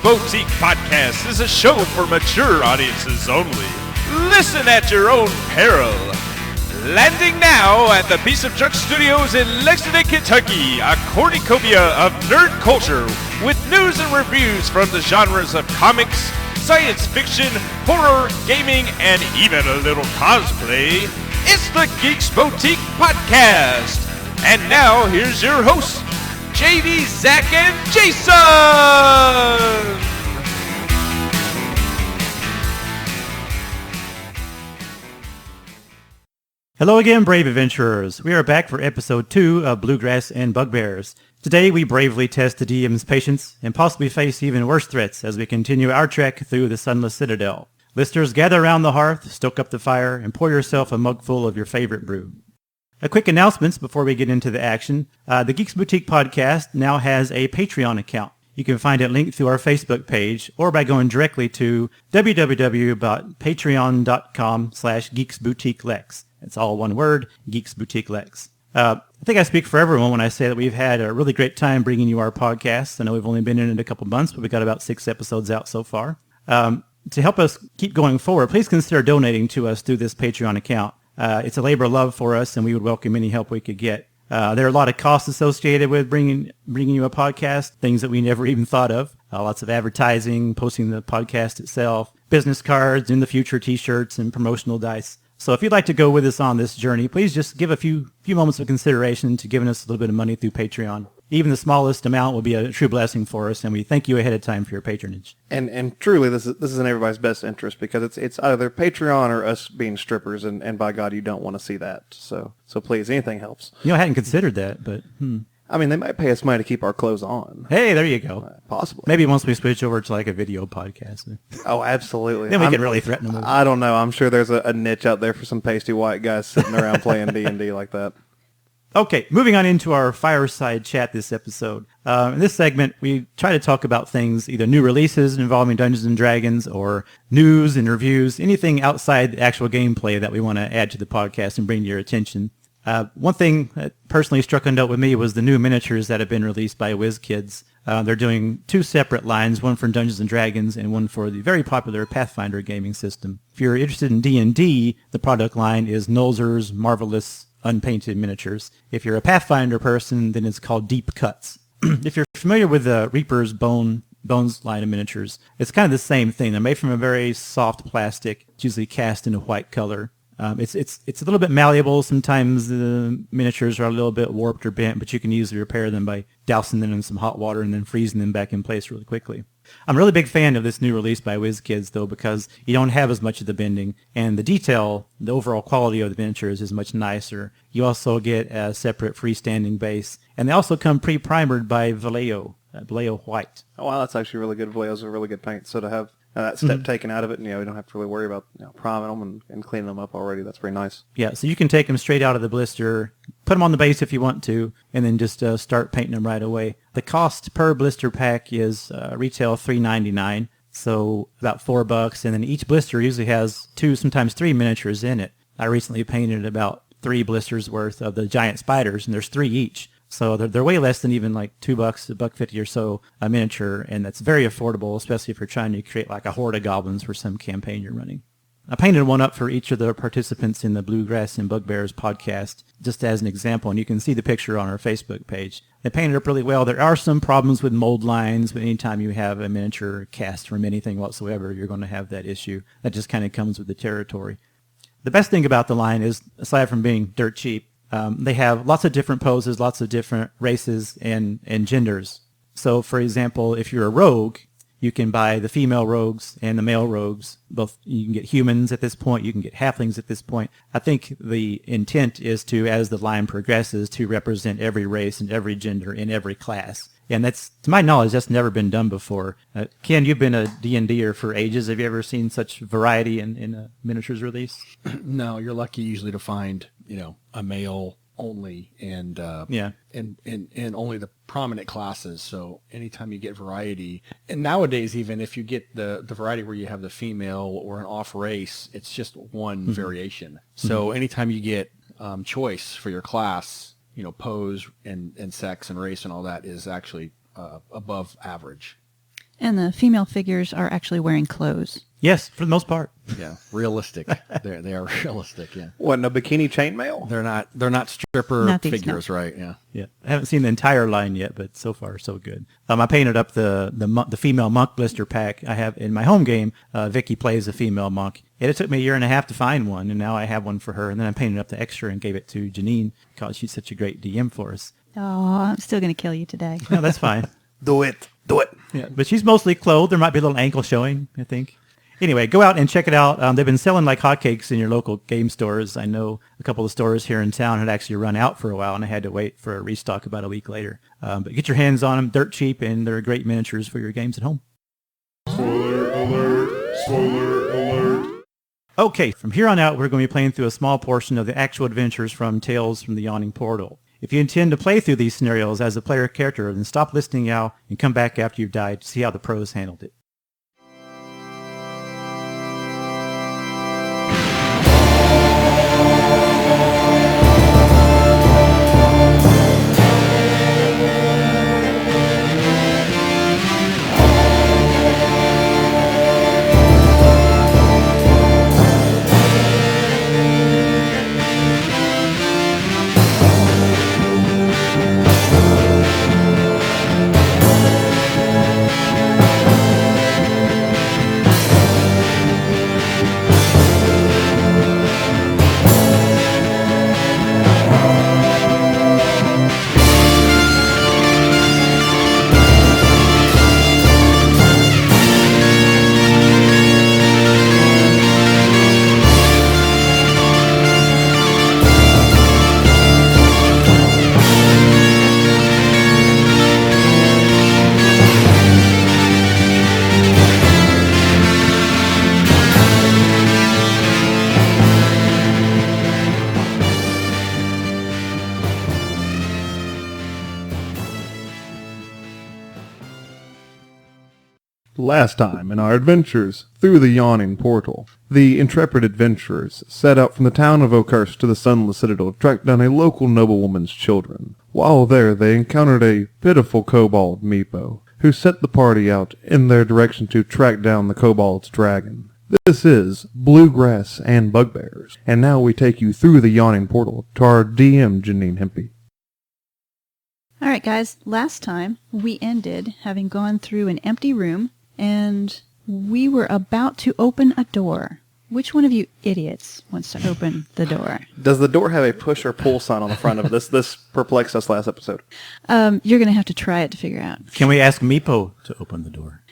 Boutique Podcast is a show for mature audiences only. Listen at your own peril. Landing now at the Piece of Junk Studios in Lexington, Kentucky, a cornucopia of nerd culture with news and reviews from the genres of comics, science fiction, horror, gaming, and even a little cosplay. It's the Geeks Boutique Podcast. And now, here's your hosts, JD, Zach, and Jason! Hello again, brave adventurers. We are back for episode 2 of Bluegrass and Bugbears. Today, we bravely test the DM's patience and possibly face even worse threats as we continue our trek through the Sunless Citadel. Listeners, gather around the hearth, stoke up the fire, and pour yourself a mugful of your favorite brew. A quick announcement before we get into the action. The Geeks Boutique Podcast now has a Patreon account. You can find it linked through our Facebook page or by going directly to www.patreon.com/geeksboutiquelex. It's all one word, Geeks Boutique Lex. I think I speak for everyone when I say that we've had a really great time bringing you our podcast. I know we've only been in it a couple months, but we got about 6 episodes out so far. To help us keep going forward, please consider donating to us through this Patreon account. It's a labor of love for us, and we would welcome any help we could get. There are a lot of costs associated with bringing you a podcast, things that we never even thought of. Lots of advertising, posting the podcast itself, business cards, in the future T-shirts, and promotional dice. So if you'd like to go with us on this journey, please just give a few moments of consideration to giving us a little bit of money through Patreon. Even the smallest amount will be a true blessing for us, and we thank you ahead of time for your patronage. And truly, this is in everybody's best interest because it's either Patreon or us being strippers, and by God, you don't want to see that. So please, anything helps. You know, I hadn't considered that, but I mean, they might pay us money to keep our clothes on. Hey, there you go. Possibly. Maybe once we switch over to like a video podcast. Oh, absolutely. Then we can really threaten them. I don't know. I'm sure there's a niche out there for some pasty white guys sitting around playing D&D like that. Okay, moving on into our fireside chat this episode. In this segment, we try to talk about things, either new releases involving Dungeons & Dragons or news and reviews, anything outside the actual gameplay that we want to add to the podcast and bring to your attention. One thing that personally struck a note with me was the new miniatures that have been released by WizKids. They're doing 2 separate lines, one for Dungeons & Dragons and one for the very popular Pathfinder gaming system. If you're interested in D&D, the product line is Nolzur's Marvelous Unpainted Miniatures. If you're a Pathfinder person, then it's called Deep Cuts. If you're familiar with the Reaper's Bones line of miniatures, it's kind of the same thing. They're made from a very soft plastic. It's usually cast in a white color. It's a little bit malleable. Sometimes the miniatures are a little bit warped or bent, but you can easily repair them by dousing them in some hot water and then freezing them back in place really quickly. I'm a really big fan of this new release by WizKids, though, because you don't have as much of the bending, and the detail, the overall quality of the miniatures is much nicer. You also get a separate freestanding base, and they also come pre-primered by Vallejo White. Oh, wow, that's actually really good. Vallejo's a really good paint, so to have that step taken out of it, and we don't have to really worry about priming them and cleaning them up already. That's very nice. Yeah, so you can take them straight out of the blister, put them on the base if you want to, and then just start painting them right away. The cost per blister pack is retail $3.99, so about $4, and then each blister usually has 2, sometimes 3 miniatures in it. I recently painted about 3 blisters worth of the giant spiders, and there's 3 each. So they're way less than even like $2, $1.50 or so a miniature, and that's very affordable, especially if you're trying to create like a horde of goblins for some campaign you're running. I painted one up for each of the participants in the Bluegrass and Bugbears podcast, just as an example, and you can see the picture on our Facebook page. They painted up really well. There are some problems with mold lines, but anytime you have a miniature cast from anything whatsoever, you're going to have that issue. That just kind of comes with the territory. The best thing about the line is, aside from being dirt cheap, they have lots of different poses, lots of different races and genders. So, for example, if you're a rogue, you can buy the female rogues and the male rogues. Both you can get humans at this point, you can get halflings at this point. I think the intent is to, as the line progresses, to represent every race and every gender in every class. And that's, to my knowledge, that's never been done before. Ken, you've been a D&D-er for ages. Have you ever seen such variety in a miniatures release? No, you're lucky usually to find, a male only and only the prominent classes. So anytime you get variety, and nowadays even if you get the variety where you have the female or an off race, it's just one variation. So anytime you get choice for your class, pose and sex and race and all that is actually above average. And the female figures are actually wearing clothes. Yes, for the most part. Yeah, realistic. They are realistic. Yeah. What, no bikini chainmail? They're not stripper Not these, figures, no. right? Yeah. Yeah, I haven't seen the entire line yet, but so far so good. I painted up the female monk blister pack I have in my home game. Vicky plays a female monk. It took me a year and a half to find one, and now I have one for her. And then I painted up the extra and gave it to Janine because she's such a great DM for us. Oh, I'm still going to kill you today. No, that's fine. Do it. Yeah, but she's mostly clothed. There might be a little ankle showing, I think. Anyway, go out and check it out. They've been selling like hotcakes in your local game stores. I know a couple of stores here in town had actually run out for a while, and I had to wait for a restock about a week later. But get your hands on them. Dirt cheap, and they're great miniatures for your games at home. Spoiler alert! Spoiler alert! Okay, from here on out, we're going to be playing through a small portion of the actual adventures from Tales from the Yawning Portal. If you intend to play through these scenarios as a player character, then stop listening now and come back after you've died to see how the pros handled it. Last time in our adventures through the Yawning Portal, the intrepid adventurers set out from the town of Oakhurst to the Sunless Citadel to track down a local noblewoman's children. While there, they encountered a pitiful kobold Meepo, who set the party out in their direction to track down the kobold's dragon. This is Bluegrass and Bugbears, and now we take you through the Yawning Portal to our DM, Janine Hempy. All right, guys. Last time, we ended having gone through an empty room, and we were about to open a door. Which one of you idiots wants to open the door? Does the door have a push or pull sign on the front of it? This perplexed us last episode. You're going to have to try it to figure out. Can we ask Meepo to open the door?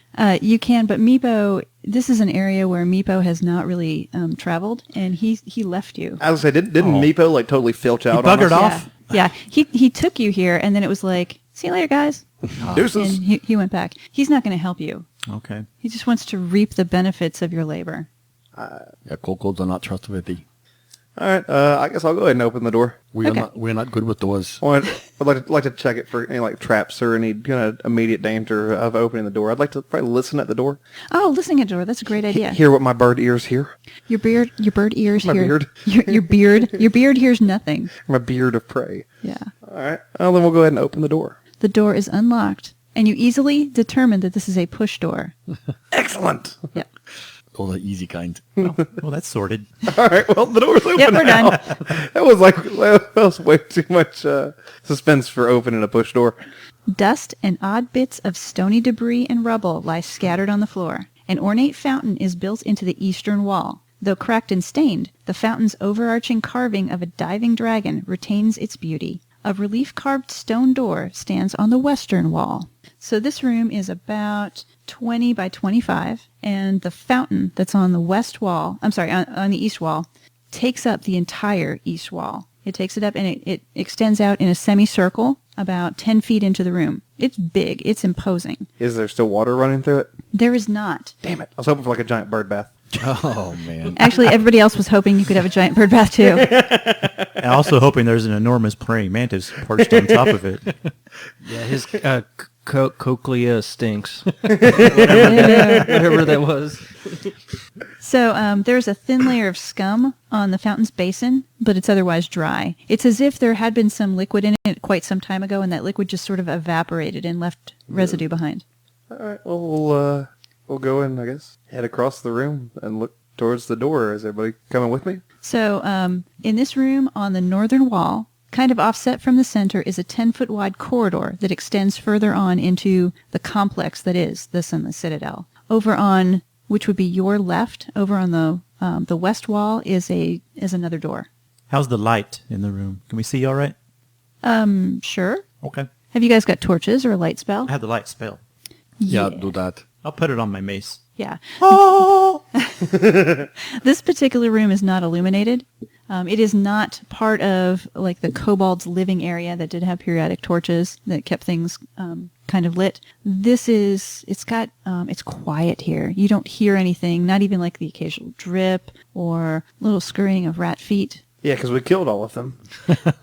You can, but Meepo, this is an area where Meepo has not really traveled, and he left you. I was going to say, didn't Meepo like totally filch out He on buggered us? off. Yeah, he took you here, and then it was like, see you later, guys. Deuces. And he went back. He's not going to help you. Okay. He just wants to reap the benefits of your labor. Yeah, kobolds are not trustworthy. All right, I guess I'll go ahead and open the door. We're not good with doors. I'd like to check it for any like traps or any kind of immediate danger of opening the door. I'd like to probably listen at the door. Oh, listening at the door. That's a great idea. Hear what my bird ears hear. Your bird ears My hear. beard. Your beard hears nothing. My beard of prey. Yeah. All right, well then we'll go ahead and open the door. The door is unlocked, and you easily determine that this is a push door. Excellent. Yeah. Oh, the easy kind. Well, that's sorted. All right, well the door's open Yep, we're now. done. That was way too much suspense for opening a push door. Dust and odd bits of stony debris and rubble lie scattered on the floor. An ornate fountain is built into the eastern wall. Though cracked and stained, the fountain's overarching carving of a diving dragon retains its beauty. A relief-carved stone door stands on the western wall. So this room is about 20 by 25, and the fountain that's on the west wall, on the east wall, takes up the entire east wall. It takes it up, and it extends out in a semicircle about 10 feet into the room. It's big. It's imposing. Is there still water running through it? There is not. Damn it! I was hoping for like a giant bird bath. Oh, man. Actually, everybody else was hoping you could have a giant bird bath, too. And also hoping there's an enormous praying mantis perched on top of it. Yeah, his cochlea stinks. Yeah. Whatever that was. So there's a thin layer of scum on the fountain's basin, but it's otherwise dry. It's as if there had been some liquid in it quite some time ago, and that liquid just sort of evaporated and left residue behind. All right. Well, we'll go and, I guess, head across the room and look towards the door. Is everybody coming with me? So in this room on the northern wall, kind of offset from the center, is a 10-foot wide corridor that extends further on into the complex that is the Sunless Citadel. Over on, which would be your left, over on the west wall is another door. How's the light in the room? Can we see all right? Sure. Okay. Have you guys got torches or a light spell? I have the light spell. Yeah, do that. I'll put it on my mace. Yeah. Oh! This particular room is not illuminated. It is not part of like the kobold's living area that did have periodic torches that kept things kind of lit. It's quiet here. You don't hear anything, not even like the occasional drip or little scurrying of rat feet. Yeah, because we killed all of them.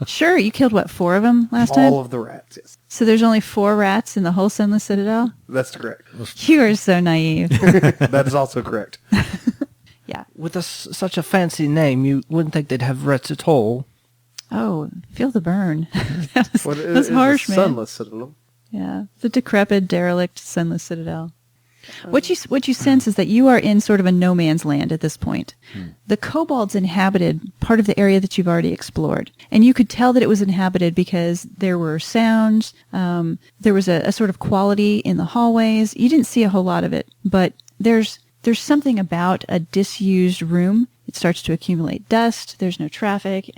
Sure, you killed, 4 of them last time? All of the rats, yes. So there's only 4 rats in the whole Sunless Citadel? That's correct. You are so naive. That is also correct. Yeah. With such a fancy name, you wouldn't think they'd have rats at all. Oh, feel the burn. That's What is harsh, the man. Sunless Citadel? Yeah, the decrepit, derelict, Sunless Citadel. What you sense is that you are in sort of a no man's land at this point. The kobolds inhabited part of the area that you've already explored, and you could tell that it was inhabited because there were sounds. There was a sort of quality in the hallways. You didn't see a whole lot of it, but there's something about a disused room. It starts to accumulate dust. There's no traffic.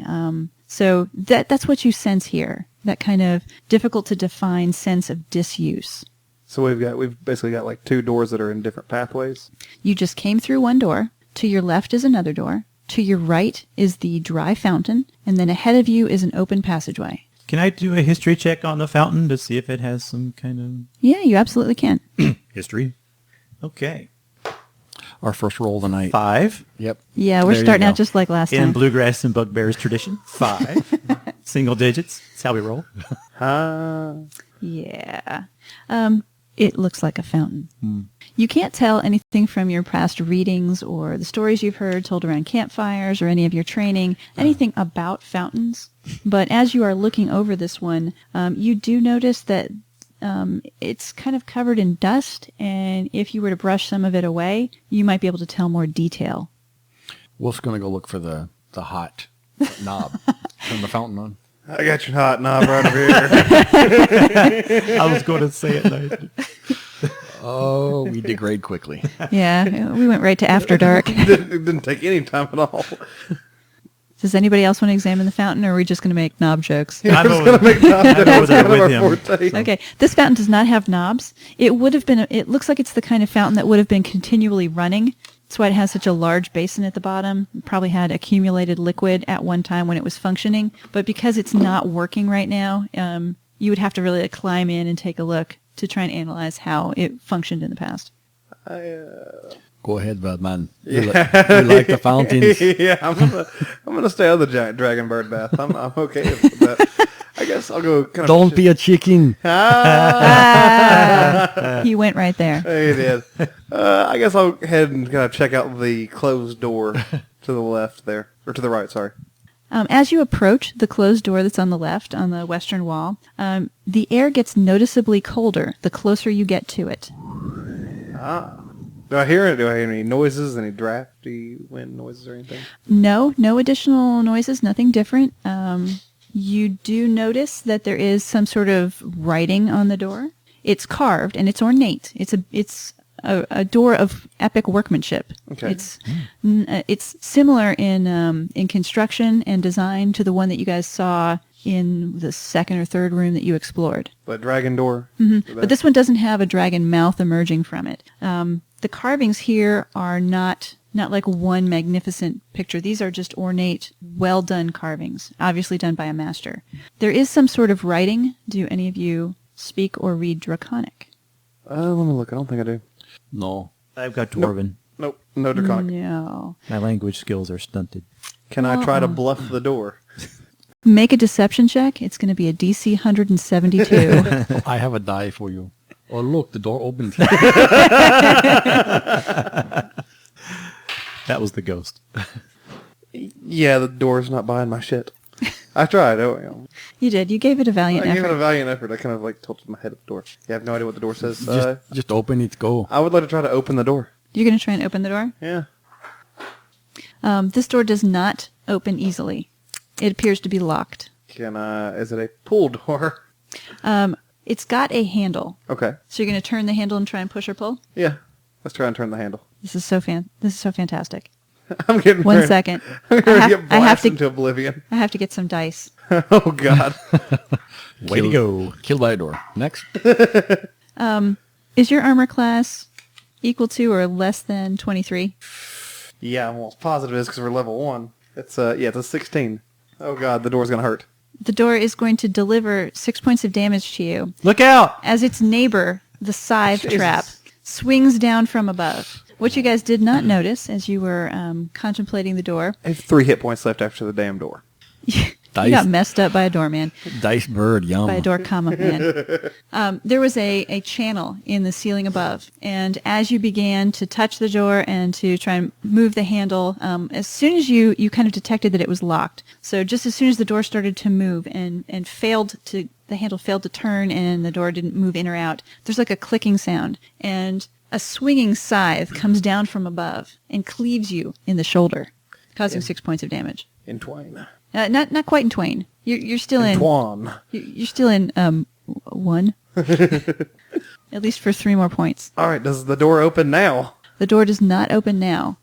So that's what you sense here. That kind of difficult to define sense of disuse. So we've basically got like 2 doors that are in different pathways. You just came through one door. To your left is another door. To your right is the dry fountain. And then ahead of you is an open passageway. Can I do a history check on the fountain to see if it has some kind of... Yeah, you absolutely can. history? Okay. Our first roll of the night. 5. Yep. Yeah, we're There you starting go. out just like last In time. Bluegrass and Bugbears tradition. 5. Single digits. That's how we roll. Yeah. It looks like a fountain. You can't tell anything from your past readings or the stories you've heard told around campfires or any of your training, anything about fountains. But as you are looking over this one, you do notice that it's kind of covered in dust, and if you were to brush some of it away, you might be able to tell more detail. Wolf's going to go look for the hot knob. Turn the fountain on. I got your hot knob right over here. I was going to say it. Oh, we degrade quickly. Yeah, we went right to After Dark. It didn't take any time at all. Does anybody else want to examine the fountain, or are we just going to make knob jokes? I'm Just gonna make knob I'm over jokes. there Kind of with our him. forte. Okay, this fountain does not have knobs. It would have been. It looks like it's the kind of fountain that would have been continually running. That's why it has such a large basin at the bottom. It probably had accumulated liquid at one time when it was functioning. But because it's not working right now, you would have to really climb in and take a look to try and analyze how it functioned in the past. Go ahead, Budman. You like the fountains. Yeah, I'm gonna stay out of the giant dragon bird bath. I'm okay with that. I guess I'll go. Kind of Don't be a chicken. He went right there. He did. I guess I'll head and kind of check out the closed door to the left there, or to the right. Sorry. As you approach the closed door that's on the left, on the western wall, the air gets noticeably colder the closer you get to it. Do I hear it? Do I hear any noises? Any drafty wind noises or anything? No additional noises, nothing different. You do notice that there is some sort of writing on the door. It's carved and it's ornate. It's a door of epic workmanship. Okay. It's similar in construction and design to the one that you guys saw in the second or third room that you explored. But dragon door. Mm-hmm. But this one doesn't have a dragon mouth emerging from it. The carvings here are not like one magnificent picture. These are just ornate, well-done carvings, obviously done by a master. There is some sort of writing. Do any of you speak or read Draconic? Let me look. I don't think I do. No. I've got Dwarven. Nope. No Draconic. No. My language skills are stunted. Can I try to bluff the door? Make a deception check. It's going to be a DC 172. I have a die for you. Oh, look, the door opened. That was the ghost. Yeah, the door's not buying my shit. I tried. You did. You gave it a valiant I gave effort. it a valiant effort. I kind of like tilted my head at the door. You have no idea what the door says. Just open it, go. I would like to try to open the door. You're going to try and open the door? Yeah. This door does not open easily. It appears to be locked. Is it a pull door? It's got a handle. Okay. So you're going to turn the handle and try and push or pull? Yeah. Let's try and turn the handle. This is so fantastic. I'm getting One second. I'm going to get I have blasted to into oblivion. I have to get some dice. Oh, God. Way to go. Killed by a door. Next. Is your armor class equal to or less than 23? Yeah, I'm almost positive it is because we're level 1. It's a 16. Oh, God. The door's going to hurt. The door is going to deliver 6 points of damage to you Look out! as its neighbor, the scythe Jesus. trap, swings down from above. What you guys did not notice as you were contemplating the door, I have 3 hit points left after the damn door. you Dice. got messed up by a doorman. Dice bird, yum. By a door comma man. There was a channel in the ceiling above, and as you began to touch the door and to try and move the handle, as soon as you kind of detected that it was locked, so just as soon as the door started to move and the handle failed to turn and the door didn't move in or out, there's like a clicking sound, and a swinging scythe comes down from above and cleaves you in the shoulder, causing 6 points of damage. In twain. Not quite in twain. You're still in. Twan. You're still in 1. At least for 3 more points. All right, does the door open now? The door does not open now.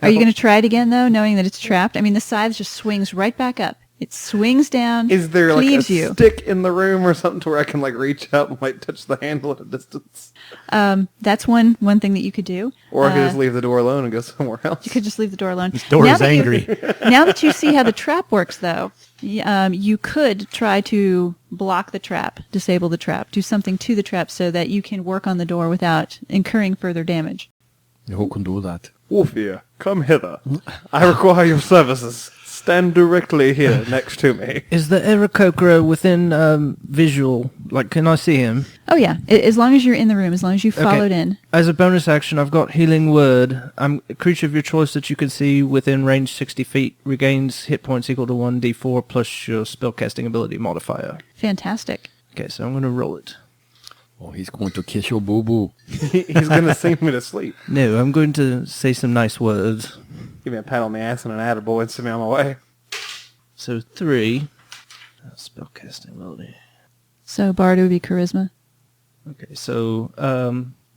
Are you going to try it again, though, knowing that it's trapped? I mean, the scythe just swings right back up. It swings down, Is there like a cleaves you. stick in the room or something to where I can like reach out and like touch the handle at a distance? That's one thing that you could do. Or I could just leave the door alone and go somewhere else. You could just leave the door alone. This door Now is that you- angry. Now that you see how the trap works, though, you could try to block the trap, disable the trap, do something to the trap so that you can work on the door without incurring further damage. Who can do that? Wolfia, come hither. I require your services. Stand directly here next to me. Is the Aarakocra within visual? Like, can I see him? Oh, yeah. As long as you're in the room, as long as you followed in. As a bonus action, I've got Healing Word. A creature of your choice that you can see within range 60 feet regains hit points equal to 1d4 plus your spellcasting ability modifier. Fantastic. Okay, so I'm going to roll it. Oh, he's going to kiss your boo-boo. He's going to sing me to sleep. No, I'm going to say some nice words. Give me a pat on the ass and an attaboy and send me on my way. So 3. Spellcasting ability. So Bard would be charisma. Okay, so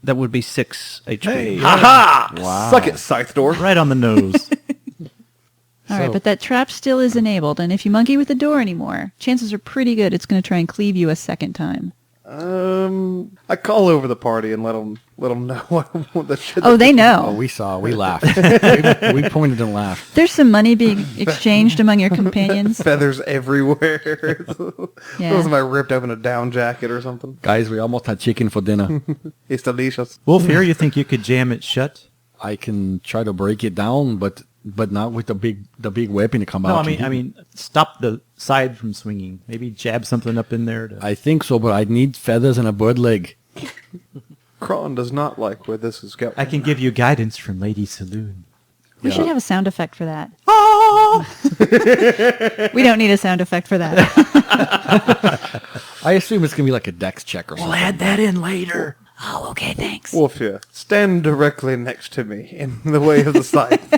that would be 6 HP. Hey, Ha-ha! Wow. Suck it, scythe door. right on the nose. All right, but that trap still is enabled, and if you monkey with the door anymore, chances are pretty good it's going to try and cleave you a second time. I call over the party and let them know what the shit. Oh, they know. Oh, we saw. We laughed. we pointed and laughed. There's some money being exchanged among your companions. Feathers everywhere. Yeah. It was like I ripped open a down jacket or something. Guys, we almost had chicken for dinner. It's delicious. Wolf, here you think you could jam it shut? I can try to break it down, but not with the big weapon to come No, out. I mean, stop the side from swinging. Maybe jab something up in there. I think so, but I need feathers and a bird leg. Kron does not like where this is going. I can give you guidance from Lady Saloon. We should have a sound effect for that. Oh! We don't need a sound effect for that. I assume it's going to be like a dex check or something. We'll add that in later. Oh, okay, thanks. Wolfia, stand directly next to me in the way of the scythe.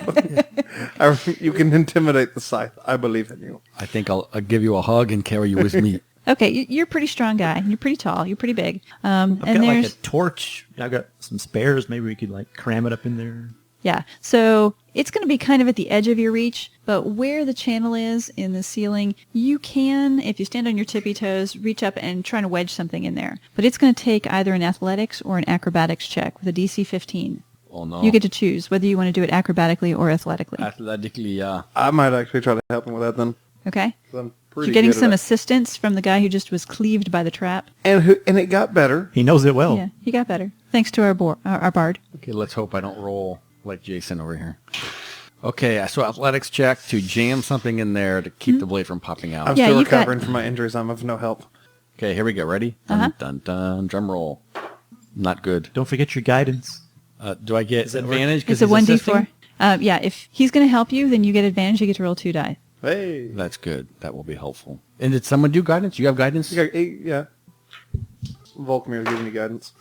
You can intimidate the scythe. I believe in you. I think I'll give you a hug and carry you with me. Okay, you're a pretty strong guy. You're pretty tall. You're pretty big. I've And got like there's a torch. I've got some spares. Maybe we could like cram it up in there. yeah. So it's going to be kind of at the edge of your reach, but where the channel is in the ceiling, you can, if you stand on your tippy toes, reach up and try to wedge something in there. But it's going to take either an athletics or an acrobatics check with a DC 15. Oh, no. You get to choose whether you want to do it acrobatically or athletically. Athletically, yeah. I might actually try to help him with that then. Okay? 'Cause I'm You're pretty getting good at some it. assistance from the guy who just was cleaved by the trap. And it got better. He knows it well. Yeah, he got better. Thanks to our bard. Okay, let's hope I don't roll like Jason over here. Okay, so athletics check to jam something in there to keep the blade from popping out. I'm Yeah, still you've got- recovering from my injuries. I'm of no help. Okay, here we go. Ready? Uh-huh. Dun, dun, dun. Drum roll. Not good. Don't forget your guidance. Do I get advantage? It's a 1d4. Yeah, if he's going to help you, then you get advantage. You get to roll 2 die. Hey. That's good. That will be helpful. And did someone do guidance? You have guidance? You got 8, yeah. Volkmir giving you guidance.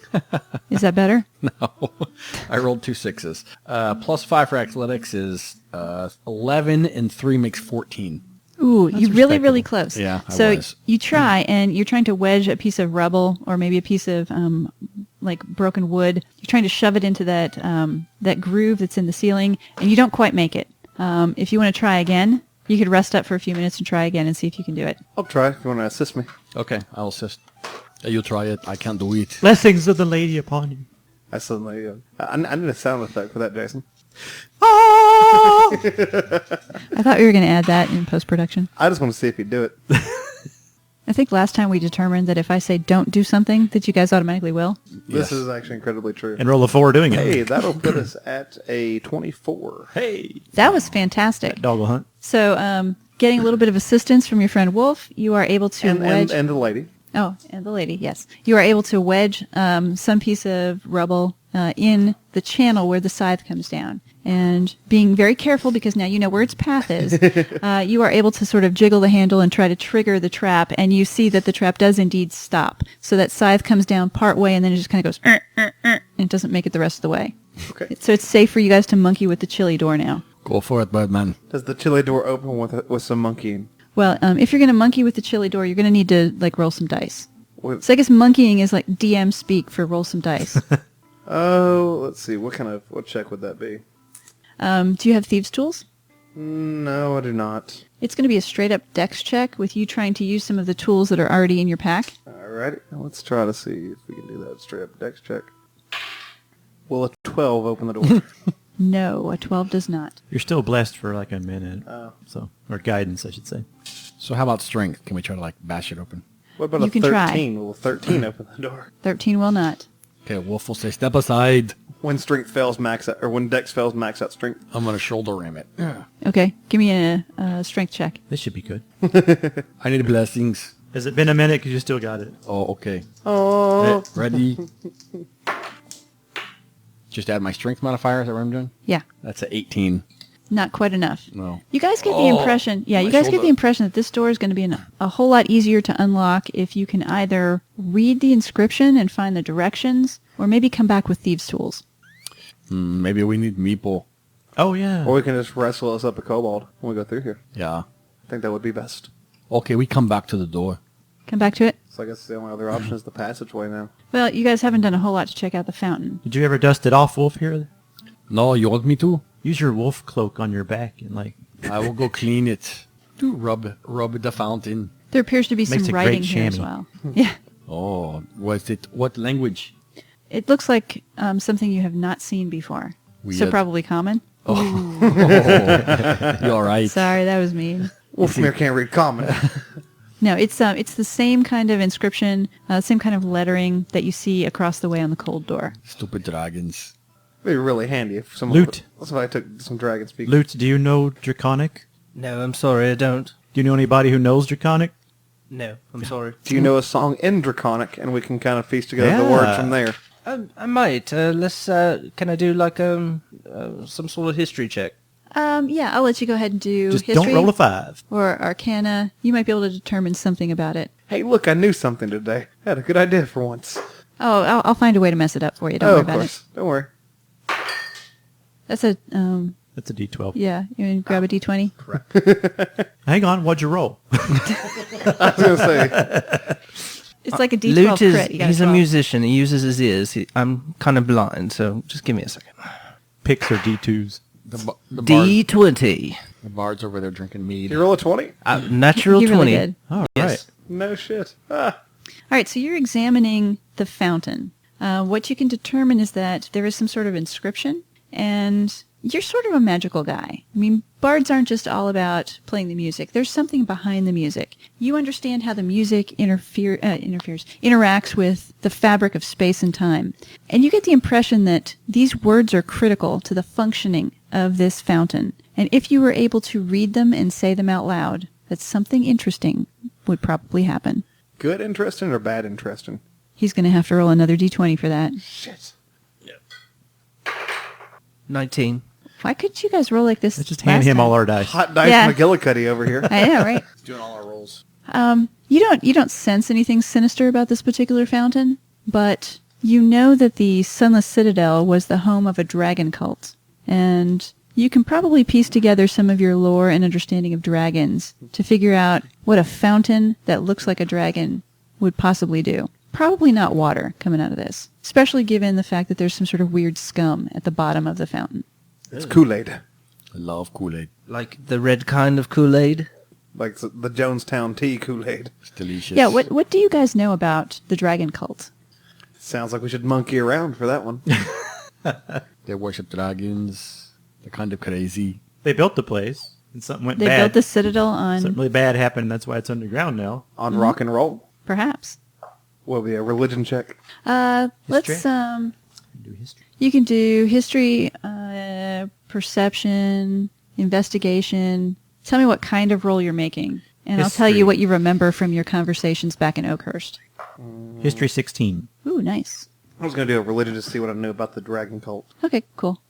Is that better? No. I rolled 2 6s. +5 for athletics is 11, and 3 makes 14. Ooh, you're really, really close. Yeah, I so was. you try, and you're trying to wedge a piece of rubble or maybe a piece of like broken wood. You're trying to shove it into that that groove that's in the ceiling, and you don't quite make it. If you want to try again, you could rest up for a few minutes and try again and see if you can do it. I'll try if you want to assist me. Okay, I'll assist. You try it. I can't do it. Blessings of the lady upon you. I suddenly... I need a sound effect for that, Jason. I thought we were going to add that in post-production. I just want to see if you do it. I think last time we determined that if I say don't do something, that you guys automatically will. This is actually incredibly true. And roll a 4 doing it. Hey, that'll put us at a 24. Hey. That was fantastic. Dog will hunt. So getting a little bit of assistance from your friend Wolf, you are able to wedge... And the lady. Oh, and the lady, yes. You are able to wedge some piece of rubble in the channel where the scythe comes down. And being very careful, because now you know where its path is, you are able to sort of jiggle the handle and try to trigger the trap, and you see that the trap does indeed stop. So that scythe comes down part way, and then it just kind of goes, and it doesn't make it the rest of the way. Okay. So it's safe for you guys to monkey with the chili door now. Go for it, Birdman. Does the chili door open with some monkeying? Well, if you're going to monkey with the chili door, you're going to need to like roll some dice. What? So I guess monkeying is like DM speak for roll some dice. Oh, let's see. What check would that be? Do you have thieves' tools? No, I do not. It's going to be a straight-up dex check with you trying to use some of the tools that are already in your pack. Alrighty. Let's try to see if we can do that straight up dex check. Will a 12 open the door? No, a 12 does not. You're still blessed for like a minute. Oh. So, or guidance, I should say. So how about strength? Can we try to like bash it open? What about You a can 13? try. Will 13 open the door? 13 will not. Okay, Wolf will say, step aside. When strength fails, max out, or when dex fails, max out strength. I'm going to shoulder ram it. Okay, give me a strength check. This should be good. I need blessings. Has it been a minute? Because you still got it. Oh, okay. Oh. Ready? Just add my strength modifier. Is that what I'm doing? Yeah, That's an 18. not quite enough. No. You guys get the impression, my you guys get shoulder. the impression that this door is going to be a whole lot easier to unlock if you can either read the inscription and find the directions, or maybe come back with thieves' tools. Maybe we need Meeple. Oh, yeah. Or we can just wrestle us up a kobold when we go through here. Yeah. I think that would be best. Okay, we come back to the door. Come back to it. So I guess the only other option is the passageway now. Well, you guys haven't done a whole lot to check out the fountain. Did you ever dust it off, Wolf, here? No, you want me to? Use your wolf cloak on your back and like... I will go clean it. To rub the fountain. There appears to be some Makes a great writing here as chamois. well. Yeah. Oh, was it? What language? It looks like something you have not seen before. So Weird. probably common. You all right? Sorry, that was mean. Wolfmere can't read common. No, it's the same kind of inscription, same kind of lettering that you see across the way on the cold door. Stupid dragons. It'd be really handy if someone Loot. somebody took some dragon speak. Lutz, do you know Draconic? No, I'm sorry, I don't. Do you know anybody who knows Draconic? No, I'm sorry. Do you know a song in Draconic, and we can kind of piece together the words from there? I might. Let's. Can I do like some sort of history check? Yeah, I'll let you go ahead and do Just history don't roll a 5. or arcana. You might be able to determine something about it. Hey, look, I knew something today. I had a good idea for once. Oh, I'll find a way to mess it up for you. Don't worry of about course. Don't worry. it. That's a That's a D12. yeah. You want to grab a D20? Hang on, what'd you roll? I was going to say, It's like a D12 Lute is. crit. You got He's a 12. musician. He uses his ears. I'm kind of blind, so just give me a second. Picks or D2s. The D20. The bard's over there drinking mead. you roll a 20? Natural You 20. really did. All Yes. right. No shit. Ah. All right, so you're examining the fountain. What you can determine is that there is some sort of inscription, and you're sort of a magical guy. I mean, bards aren't just all about playing the music. There's something behind the music. You understand how the music interacts with the fabric of space and time. And you get the impression that these words are critical to the functioning of this fountain. And if you were able to read them and say them out loud, that something interesting would probably happen. Good interesting or bad interesting? He's going to have to roll another D20 for that. Shit. 19. Why couldn't you guys roll like this? Let's just hand him all our dice. Hot dice Yeah. McGillicuddy over here. I know, right? Doing all our rolls. You don't sense anything sinister about this particular fountain, but you know that the Sunless Citadel was the home of a dragon cult, and you can probably piece together some of your lore and understanding of dragons to figure out what a fountain that looks like a dragon would possibly do. Probably not water coming out of this, especially given the fact that there's some sort of weird scum at the bottom of the fountain. It's Kool-Aid. I love Kool-Aid. Like the red kind of Kool-Aid? Like the Jonestown tea Kool-Aid. It's delicious. Yeah, what do you guys know about the dragon cult? Sounds like we should monkey around for that one. They worship dragons. They're kind of crazy. They built the place, and something went They bad. built the citadel on, Something really bad happened, and that's why it's underground now. On rock and roll. perhaps. Will be a religion check. Let's Do history. you can do history, perception, investigation. Tell me what kind of roll you're making, and I'll tell History. you what you remember from your conversations back in Oakhurst. History 16. Ooh, nice. I was going to do a religion to see what I knew about the dragon cult. Okay, cool.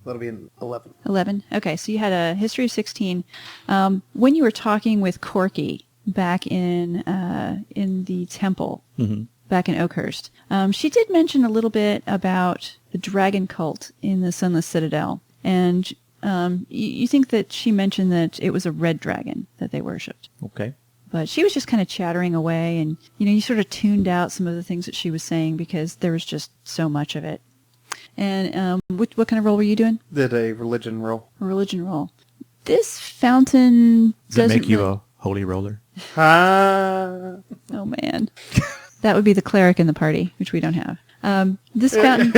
That'll be an 11. 11. Okay, so you had a history of 16. When you were talking with Corky back in the temple, back in Oakhurst, she did mention a little bit about the dragon cult in the Sunless Citadel, and you think that she mentioned that it was a red dragon that they worshipped. Okay. But she was just kind of chattering away, and you sort of tuned out some of the things that she was saying because there was just so much of it. And what kind of roll were you doing? Did a religion roll. A religion roll. This fountain Does that doesn't make you really- a holy roller? Ah. Oh man, that would be the cleric in the party, which we don't have. This fountain.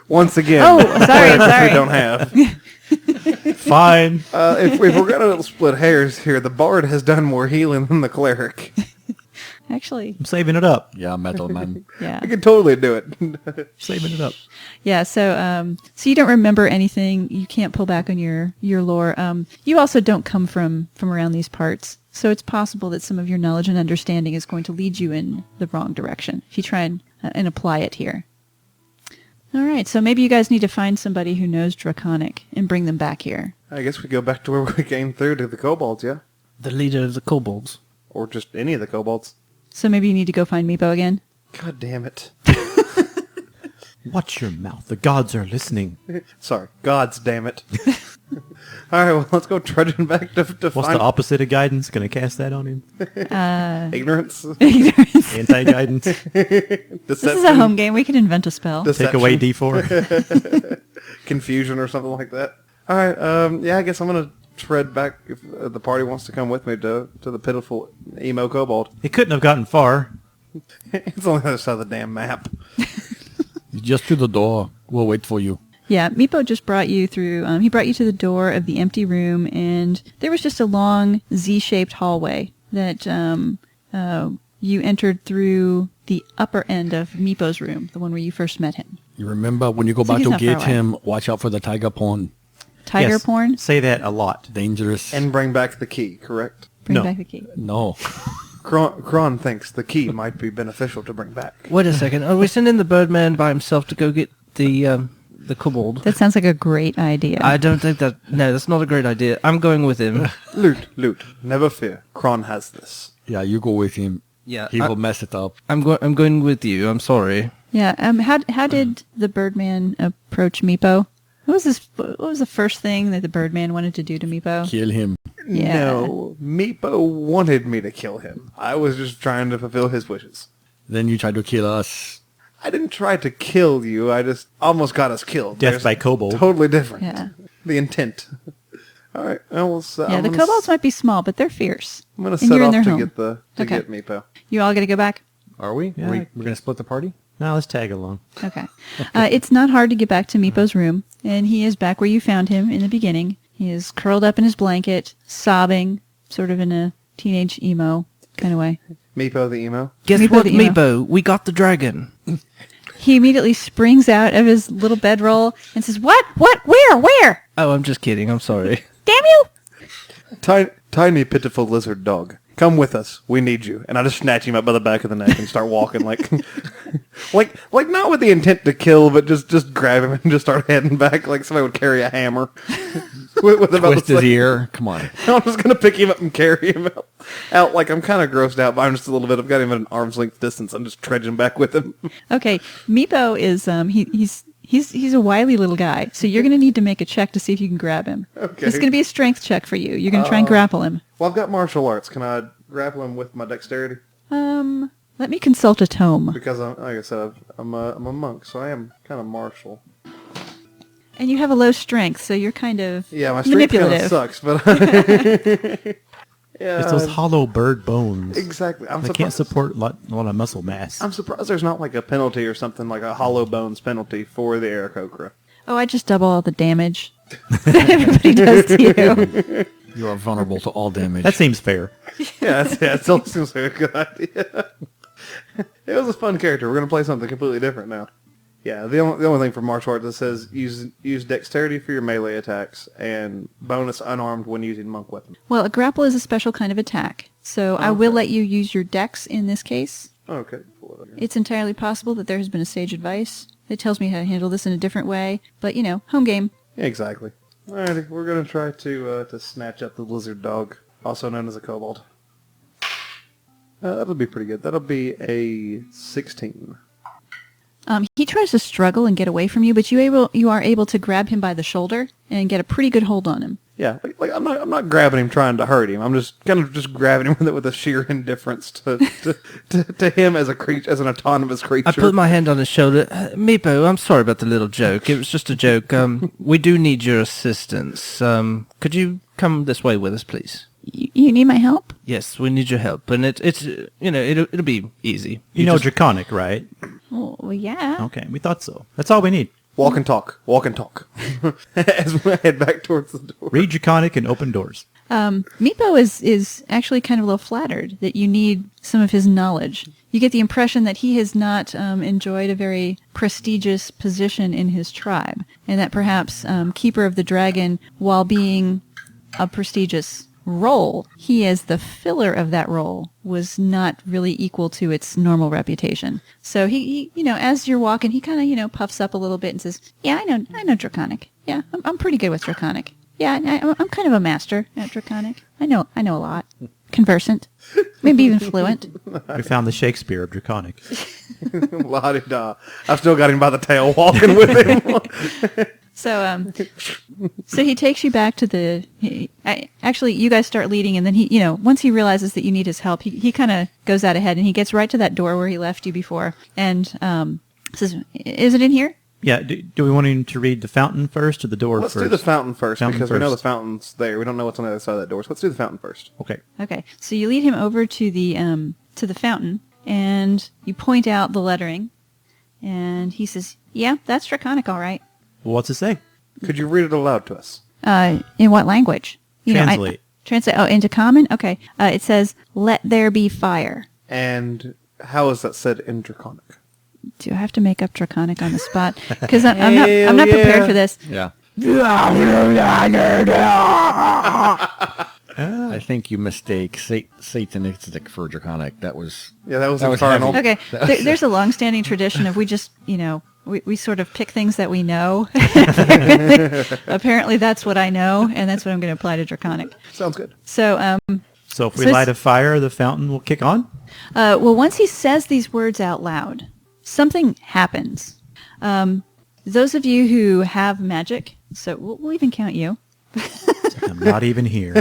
Once again. Oh, sorry, clerics sorry. We don't have. Fine. If we're going to split hairs here, the bard has done more healing than the cleric. Actually, I'm saving it up. Yeah, Metal Man. yeah, I can totally do it. Saving it up. yeah. So you don't remember anything. You can't pull back on your lore. You also don't come from around these parts, so it's possible that some of your knowledge and understanding is going to lead you in the wrong direction if you try and apply it here. All right, so maybe you guys need to find somebody who knows Draconic and bring them back here. I guess we go back to where we came through to the kobolds, yeah? The leader of the kobolds. Or just any of the kobolds. So maybe you need to go find Meepo again. God damn it. Watch your mouth. The gods are listening. Sorry. Gods damn it. Alright, well, let's go trudging back to What's find the opposite of guidance? Going to cast that on him? ignorance. Anti-guidance. This is a home game. We can invent a spell. Take away D4. Confusion or something like that. Alright, yeah, I guess I'm going to tread back if the party wants to come with me to the pitiful emo kobold. He couldn't have gotten far. It's on the other side of the damn map. Just to the door. We'll wait for you. Yeah, Meepo just brought you through. He brought you to the door of the empty room, and there was just a long Z-shaped hallway that you entered through the upper end of Meepo's room, the one where you first met him. You remember when you go So back he's to not far get away. him, watch out for the tiger porn. Tiger Yes. porn? Say that a lot. Dangerous. And bring back the key, correct? Bring No. back the key. No. Kron thinks the key might be beneficial to bring back. Wait a second. Are we sending the Birdman by himself to go get the kobold? That sounds like a great idea. I don't think that... No, that's not a great idea. I'm going with him. Loot, never fear. Kron has this. Yeah, you go with him. Yeah, He will mess it up. I'm going with you. I'm sorry. Yeah. How did the Birdman approach Meepo? What was the first thing that the Birdman wanted to do to Meepo? Kill him. Yeah. No, Meepo wanted me to kill him. I was just trying to fulfill his wishes. Then you try to kill us. I didn't try to kill you. I just almost got us killed. Death There's by kobold. Totally different. Yeah. The intent. All right. Well, Yeah, the kobolds might be small, but they're fierce. I'm gonna and set you're in off their to home. get the Okay. get Meepo. You all got to go back? Are we? Yeah. We're going to split the party? No, let's tag along. Okay. It's not hard to get back to Meepo's room, and he is back where you found him in the beginning. He is curled up in his blanket, sobbing, sort of in a teenage emo kind of way. Meepo the emo. Guess Meepo what, the emo. Meepo? We got the dragon. He immediately springs out of his little bedroll and says, What? Where? Oh, I'm just kidding. I'm sorry. Damn you! Tiny pitiful lizard dog. come with us. We need you. And I just snatch him up by the back of the neck and start walking like not with the intent to kill, but just grab him and just start heading back like somebody would carry a hammer. with Twist his ear. Come on. I'm just going to pick him up and carry him out. Like, I'm kind of grossed out by him just a little bit. I've got him at an arm's length distance. I'm just trudging back with him. Okay, Meepo is he's a wily little guy, so you're going to need to make a check to see if you can grab him. Okay. It's going to be a strength check for you. You're going to try and grapple him. Well, I've got martial arts. Can I grapple him with my dexterity? Let me consult a tome. Because, like I said, I'm a monk, so I am kind of martial. And you have a low strength, so you're kind of my strength kind of sucks, but yeah, It's those hollow bird bones. Exactly. They can't support a lot of muscle mass. I'm surprised there's not like a penalty or something like a hollow bones penalty for the Aarakocra. Oh, I just double all the damage that everybody does to you. You are vulnerable to all damage. That seems fair. Yeah, it still seems like a good idea. It was a fun character. We're going to play something completely different now. Yeah, the only thing for martial arts that says use dexterity for your melee attacks and bonus unarmed when using monk weapons. Well, a grapple is a special kind of attack, so I will let you use your dex in this case. Okay. It's entirely possible that there has been a sage advice that tells me how to handle this in a different way, but, home game. Yeah, exactly. Alrighty, we're going to try to snatch up the lizard dog, also known as a kobold. That'll be pretty good. That'll be a 16. He tries to struggle and get away from you, but you are able to grab him by the shoulder and get a pretty good hold on him. Yeah, like I'm not grabbing him trying to hurt him. I'm just grabbing him with a sheer indifference to him as a creature, as an autonomous creature. I put my hand on his shoulder. Meepo, I'm sorry about the little joke. It was just a joke. We do need your assistance. Could you come this way with us, please? You need my help? Yes, we need your help, and it's it'll be easy. You know Draconic, right? Well, yeah. Okay, we thought so. That's all we need. Walk and talk. As we head back towards the door. Read Draconic and open doors. Meepo is actually kind of a little flattered that you need some of his knowledge. You get the impression that he has not enjoyed a very prestigious position in his tribe, and that perhaps Keeper of the Dragon, while being a prestigious role, he as the filler of that role was not really equal to its normal reputation. So he as you're walking, he kind of, puffs up a little bit and says, "Yeah, I know Draconic. Yeah, I'm pretty good with Draconic. Yeah, I'm kind of a master at Draconic. I know a lot. Conversant, maybe even fluent." We found the Shakespeare of Draconic. La-di-da. I've still got him by the tail walking with him. So he takes you back to actually, you guys start leading, and then he, once he realizes that you need his help, he kind of goes out ahead, and he gets right to that door where he left you before, and says, "Is it in here?" Yeah. Do we want him to read the fountain first or the door first? Let's do the fountain first, because we know the first. fountain's there. We don't know what's on the other side of that door, so let's do the fountain first. Okay. Okay. So you lead him over to the fountain, and you point out the lettering, and he says, "Yeah, that's Draconic, all right." Well, what's it say? Could you read it aloud to us? In what language? Translate. Translate. Oh, into common? Okay. It says, "Let there be fire." And how is that said in Draconic? Do I have to make up Draconic on the spot? Because I'm not prepared for this. Yeah. I think you mistake Satanistic for Draconic. That was infernal. Okay. There's a long-standing tradition of we just, we sort of pick things that we know. Apparently that's what I know, and that's what I'm going to apply to Draconic. Sounds good. So if we light a fire, the fountain will kick on? well, once he says these words out loud, something happens. Those of you who have magic, so we'll even count you. I'm not even here.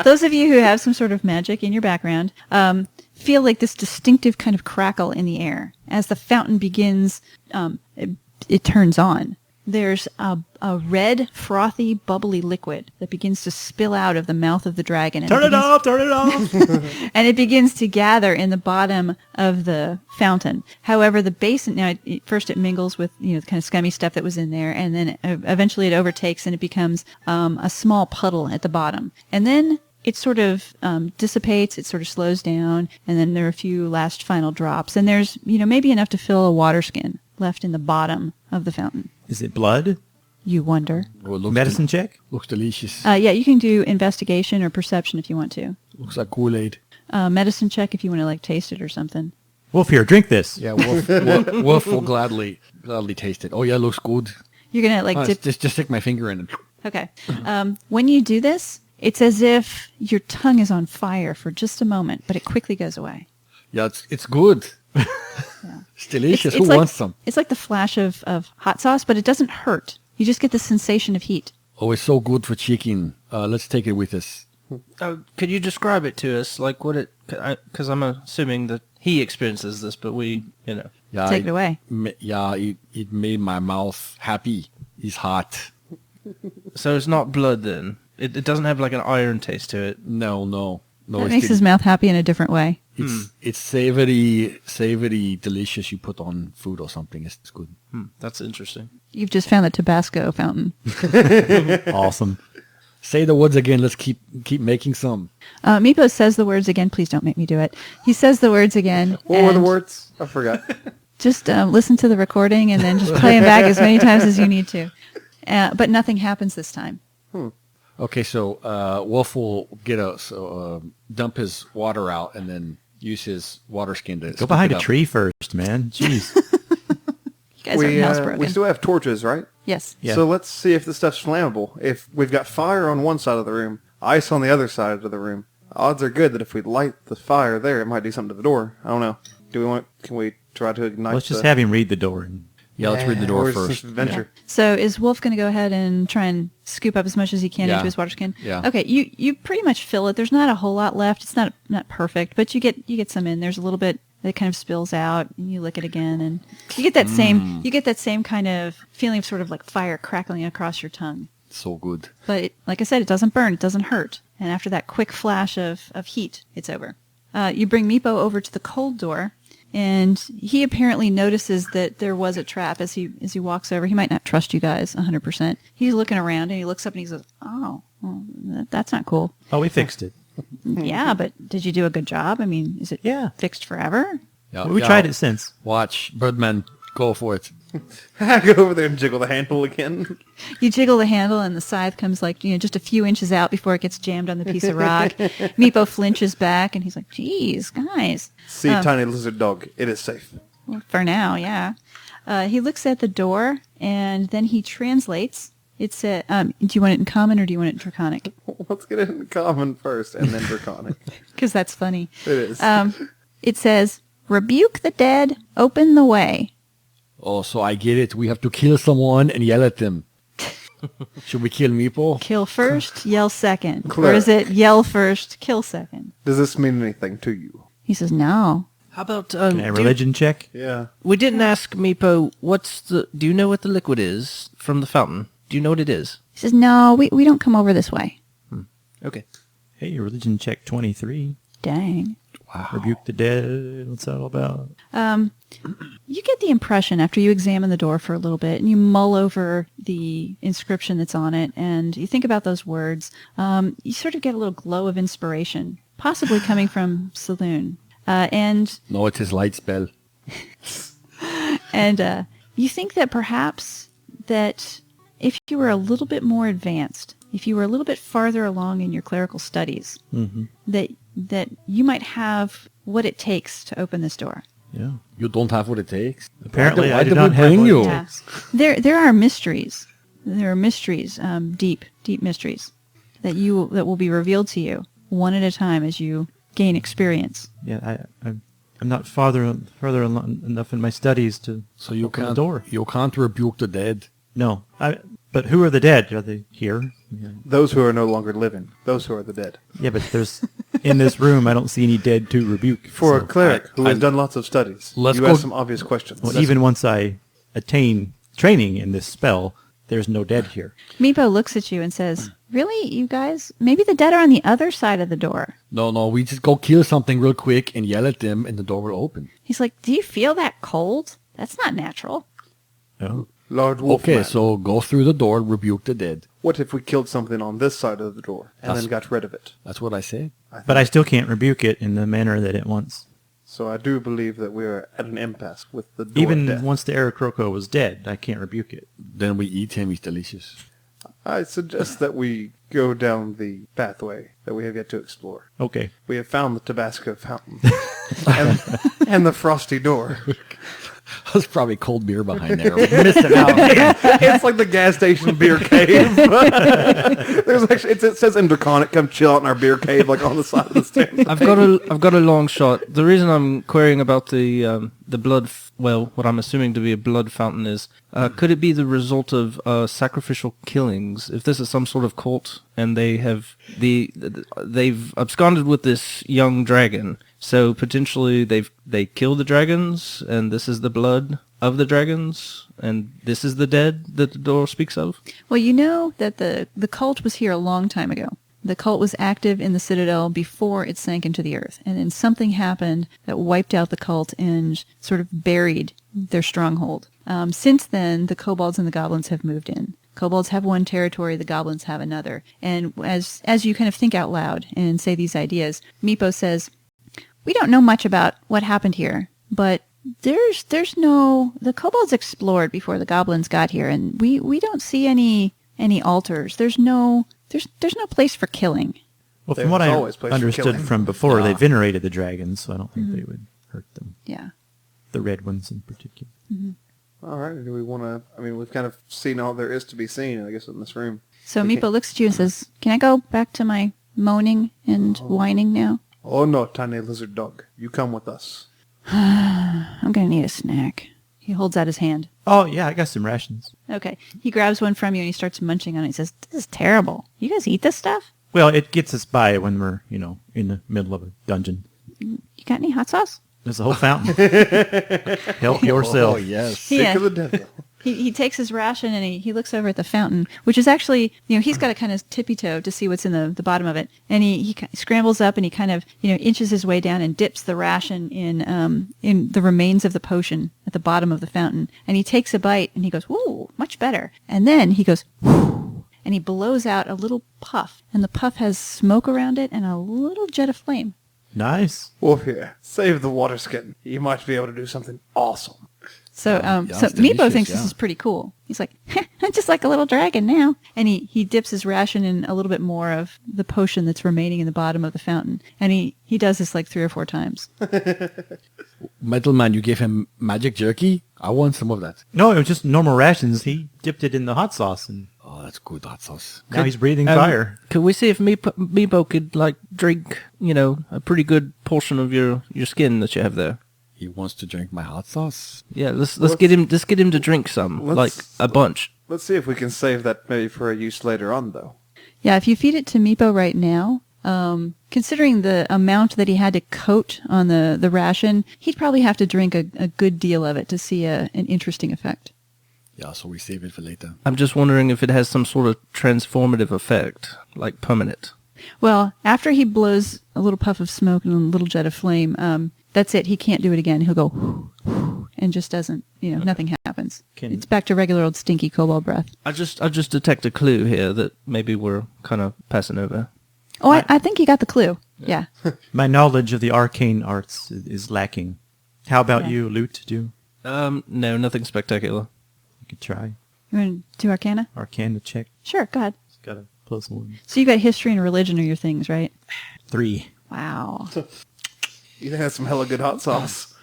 Those of you who have some sort of magic in your background feel like this distinctive kind of crackle in the air. As the fountain begins, it turns on. There's a red, frothy, bubbly liquid that begins to spill out of the mouth of the dragon. And Turn it off! And it begins to gather in the bottom of the fountain. However, the basin, first it mingles with, the kind of scummy stuff that was in there, and then eventually it overtakes and it becomes a small puddle at the bottom. And then it sort of dissipates, it sort of slows down, and then there are a few last final drops. And there's, maybe enough to fill a water skin left in the bottom of the fountain. Is it blood? you wonder. Oh, it looks Medicine check? looks delicious. Yeah, you can do investigation or perception if you want to. Looks like Kool-Aid. Medicine check if you want to like taste it or something. Wolf, here, drink this. Yeah, Wolf will gladly taste it. Oh yeah, it looks good. You're gonna like dip. Just stick my finger in it. Okay. When you do this, it's as if your tongue is on fire for just a moment, but it quickly goes away. Yeah, it's good. It's delicious. Who like, wants some? It's like the flash of hot sauce, but it doesn't hurt. You just get the sensation of heat. Oh, it's so good for chicken. Let's take it with us. Could you describe it to us, like what it? Because I'm assuming that he experiences this, but we, Yeah, Take it away. It made my mouth happy. It's hot. So it's not blood then. It doesn't have like an iron taste to it. No. That makes his mouth happy in a different way. It's savory, delicious. You put on food or something. It's good. That's interesting. You've just found the Tabasco fountain. Awesome. Say the words again. Let's keep making some. Meepo says the words again. Please don't make me do it. He says the words again. What were the and words? I forgot. Just listen to the recording and then just play them back as many times as you need to. But nothing happens this time. Okay, so Wolf will dump his water out and then use his water skin to Go behind scoop a it up. tree first, man. Jeez. You guys are housebroken. We still have torches, right? Yes. Yeah. So let's see if this stuff's flammable. If we've got fire on one side of the room, ice on the other side of the room, odds are good that if we light the fire there, it might do something to the door. I don't know. Can we try to ignite Let's just have him read the door. And Yeah, let's read the door or is this first. adventure? So is Wolf going to go ahead and try and scoop up as much as he can Yeah. into his water skin? Yeah. Okay, you pretty much fill it. There's not a whole lot left. It's not perfect, but you get some in. There's a little bit that kind of spills out, and you lick it again, and you get that same kind of feeling of sort of like fire crackling across your tongue. So good. But like I said, it doesn't burn. It doesn't hurt. And after that quick flash of heat, it's over. You bring Meepo over to the cold door, and he apparently notices that there was a trap as he walks over. He might not trust you guys 100%. He's looking around, and he looks up and he says, "Oh, well, that's not cool." oh, we fixed it. Yeah, but did you do a good job? I mean, is it fixed forever? Yeah, We tried it since. Watch, Birdman, go for it. Go over there and jiggle the handle again. You jiggle the handle, and the scythe comes just a few inches out before it gets jammed on the piece of rock. Meepo flinches back, and he's like, "Geez, guys." See, tiny lizard dog. It is safe. Well, for now, yeah. He looks at the door, and then he translates. It's do you want it in common or do you want it in Draconic? Let's get it in common first and then draconic. Because that's funny. It is. It says, "Rebuke the dead, open the way." Oh, so I get it. We have to kill someone and yell at them. Should we kill Meepo? Kill first, yell second. Or Cleric. is it yell first, kill second? Does this mean anything to you? He says, "No." How about Can I religion check? Yeah. we didn't ask Meepo do you know what the liquid is from the fountain? Do you know what it is? He says, "No, we don't come over this way." Okay. Hey, religion check 23. Dang. Wow. Rebuke the dead. What's that all about? You get the impression after you examine the door for a little bit and you mull over the inscription that's on it and you think about those words, you sort of get a little glow of inspiration, possibly coming from Saloon. And No, it's his light spell. you think that perhaps that if you were a little bit more advanced, if you were a little bit farther along in your clerical studies, that you might have what it takes to open this door. Yeah. You don't have what it takes. Apparently, Why I did do not we have bring what it you? takes. Yeah. There are mysteries. There are mysteries, deep mysteries that will be revealed to you one at a time as you gain experience. Yeah, I'm not further enough in my studies to So you open can't the door. You can't rebuke the dead. No, but who are the dead? Are they here? Yeah. Those who are no longer living. Those who are the dead. Yeah, but there's in this room. I don't see any dead to rebuke. For so- a cleric who has done lots of studies, Let's you go- ask some obvious questions. Well, even once I attain training in this spell, there's no dead here. Meepo looks at you and says, "Really, you guys? Maybe the dead are on the other side of the door." No, we just go kill something real quick and yell at them and the door will open. He's like, "Do you feel that cold? That's not natural." Oh, Lord Wolfman. Okay, so go through the door, rebuke the dead. What if we killed something on this side of the door and then got rid of it? That's what I said. but I still can't rebuke it in the manner that it wants. So I do believe that we're at an impasse with the door of Even death. once the Aarakocra was dead, I can't rebuke it. Then we eat him. He's delicious. I suggest that we go down the pathway that we have yet to explore. Okay. We have found the Tabasco fountain and the frosty door. There's probably cold beer behind there. Missing out. It's like the gas station beer cave. There's actually it says Interconic, come chill out in our beer cave, like on the side of the stand. I've got a long shot. The reason I'm querying about the blood, what I'm assuming to be a blood fountain is, could it be the result of sacrificial killings? If this is some sort of cult and they've absconded with this young dragon, so potentially they kill the dragons, and this is the blood of the dragons, and this is the dead that the door speaks of? Well, you know that the cult was here a long time ago. The cult was active in the Citadel before it sank into the earth, and then something happened that wiped out the cult and sort of buried their stronghold. Since then, the kobolds and the goblins have moved in. Kobolds have one territory, the goblins have another. And as you kind of think out loud and say these ideas, Meepo says, "We don't know much about what happened here, but the kobolds explored before the goblins got here, and we don't see any altars. There's no place for killing." Well, from There's what I always place for understood killing. from before, they venerated the dragons, so I don't think they would hurt them. Yeah. The red ones in particular. All right, do we want to... I mean, we've kind of seen all there is to be seen, I guess, in this room. So We Meepo can't- looks at you and says, "Can I go back to my moaning and whining now? Oh, no, tiny lizard dog. You come with us. I'm going to need a snack." He holds out his hand. Oh, yeah, I got some rations. Okay. He grabs one from you and he starts munching on it. He says, "This is terrible. You guys eat this stuff? Well, it gets us by when we're, in the middle of a dungeon. You got any hot sauce?" There's a whole fountain. Help yourself. Oh, yes. Sick Yeah. of the devil. He takes his ration and he looks over at the fountain, which is actually, he's got to kind of tippy-toe to see what's in the bottom of it. And he scrambles up and he kind of, inches his way down and dips the ration in the remains of the potion at the bottom of the fountain. And he takes a bite and he goes, "Ooh, much better." And then he goes, "Whoo," and he blows out a little puff. And the puff has smoke around it and a little jet of flame. Nice. Wolf here. Save the water skin. You might be able to do something awesome. So, yeah, so it's Meepo delicious, thinks yeah. this is pretty cool. He's like, "I'm just like a little dragon now." And he dips his ration in a little bit more of the potion that's remaining in the bottom of the fountain. And he does this like 3 or 4 times. Metal Man, you gave him magic jerky? I want some of that. No, it was just normal rations. He dipped it in the hot sauce, and Oh, that's good hot sauce. now he's breathing fire. Could we see if Meepo could drink, a pretty good portion of your skin that you have there? He wants to drink my hot sauce. Yeah, let's get him to drink some, like a bunch. Let's see if we can save that maybe for a use later on, though. Yeah, if you feed it to Meepo right now, considering the amount that he had to coat on the ration, he'd probably have to drink a good deal of it to see an interesting effect. Yeah, so we save it for later. I'm just wondering if it has some sort of transformative effect, like permanent. Well, after he blows a little puff of smoke and a little jet of flame, that's it. He can't do it again. He'll go and just doesn't, nothing happens. It's back to regular old stinky kobold breath. I just detect a clue here that maybe we're kind of passing over. Oh, I think you got the clue. Yeah. My knowledge of the arcane arts is lacking. How about Yeah. you, Lute? No, nothing spectacular. You could try. You want to do Arcana? Arcana check. Sure, go ahead. It's got a +1. So you got history and religion are your things, right? 3. Wow. You think that's some hella good hot sauce.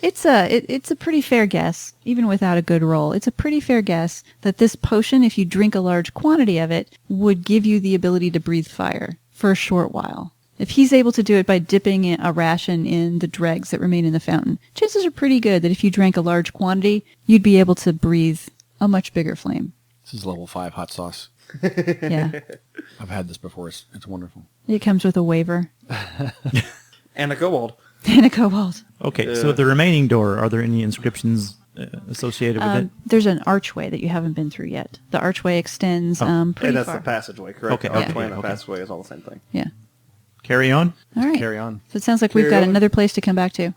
It's a pretty fair guess, even without a good roll. It's a pretty fair guess that this potion, if you drink a large quantity of it, would give you the ability to breathe fire for a short while. If he's able to do it by dipping a ration in the dregs that remain in the fountain, chances are pretty good that if you drank a large quantity, you'd be able to breathe a much bigger flame. This is level 5 hot sauce. Yeah. I've had this before. It's wonderful. It comes with a waiver And a kobold. and a kobold. Okay, so the remaining door, are there any inscriptions associated with it? There's an archway that you haven't been through yet. The archway extends pretty And that's far. the passageway, correct? Okay, The okay, archway and the okay. passageway is all the same thing. Yeah. Carry on? All right. Carry on. So it sounds like we've Carry got on. another place to come back to.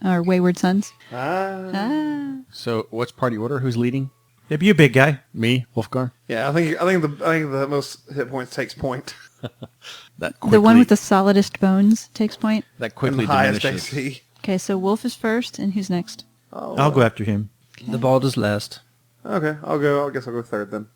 Our wayward sons. Ah. So, what's party order? Who's leading? Maybe you big guy. Me, Wolfgar. Yeah, I think the most hit points takes point. That quickly, The one with the solidest bones takes point. that And quickly the highest diminishes. AC. Okay, so Wolf is first, and who's next? I'll go after him. The bald is last. Okay, I'll go. I guess I'll go third then.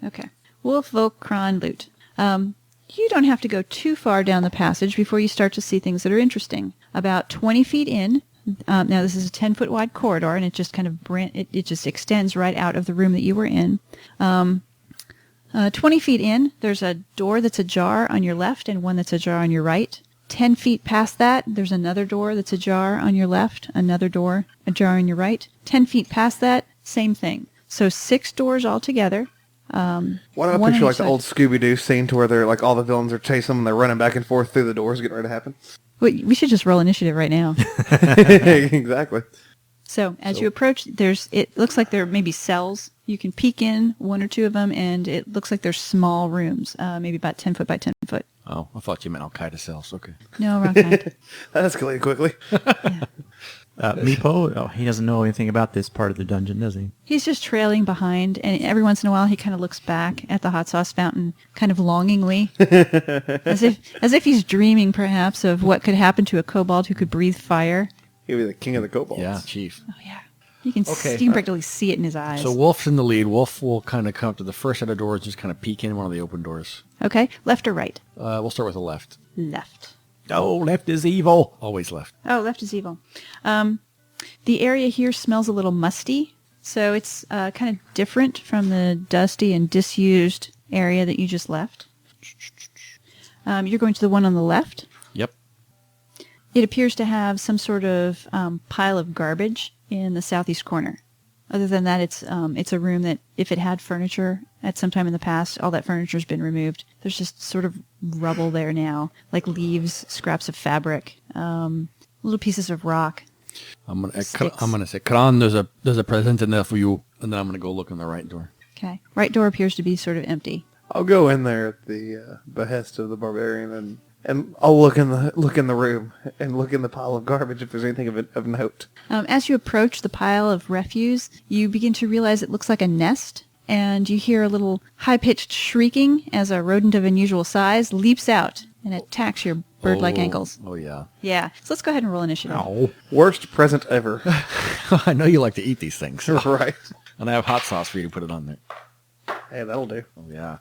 Okay. Wolf, Volk, Kron, Loot. You don't have to go too far down the passage before you start to see things that are interesting. About 20 feet in, now this is a 10-foot wide corridor, and it just kind of it just extends right out of the room that you were in. 20 feet in, there's a door that's ajar on your left and one that's ajar on your right. 10 feet past that, there's another door that's ajar on your left, another door ajar on your right. 10 feet past that, same thing. So 6 doors altogether. Why don't I picture like the old Scooby-Doo scene to where they're like all the villains are chasing them and they're running back and forth through the doors getting ready to happen? We should just roll initiative right now. Exactly. So as you approach, it looks like there may be cells. You can peek in 1 or 2 of them, and it looks like there's small rooms, maybe about 10 foot by 10 foot. Oh, I thought you meant Al-Qaeda cells. Okay. No, wrong kind. That escalated quickly. Yeah. Meepo, he doesn't know anything about this part of the dungeon, does he? He's just trailing behind, and every once in a while he kind of looks back at the hot sauce fountain, kind of longingly, as if he's dreaming perhaps of what could happen to a kobold who could breathe fire. He'll be the king of the kobolds. Yeah, chief. Oh yeah, you can practically see it in his eyes. So Wolf's in the lead. Wolf will kind of come up to the first set of doors, just kind of peek in one of the open doors. Okay, left or right? We'll start with the left. Left. Oh, left is evil. Always left. Oh, left is evil. The area here smells a little musty, so it's kind of different from the dusty and disused area that you just left. You're going to the one on the left. Yep. It appears to have some sort of pile of garbage in the southeast corner. Other than that, it's a room that, if it had furniture at some time in the past, all that furniture's been removed. There's just sort of rubble there now, like leaves, scraps of fabric, little pieces of rock. I'm gonna say, Kron, there's a present in there for you, and then I'm gonna go look in the right door. Okay, right door appears to be sort of empty. I'll go in there at the behest of the barbarian, and I'll look in the room and look in the pile of garbage if there's anything of note. As you approach the pile of refuse, you begin to realize it looks like a nest, and you hear a little high-pitched shrieking as a rodent of unusual size leaps out and attacks your bird-like ankles. Oh, yeah. Yeah, so let's go ahead and roll initiative. Oh, worst present ever. I know you like to eat these things. Right. And I have hot sauce for you to put it on there. Hey, that'll do. Oh, yeah.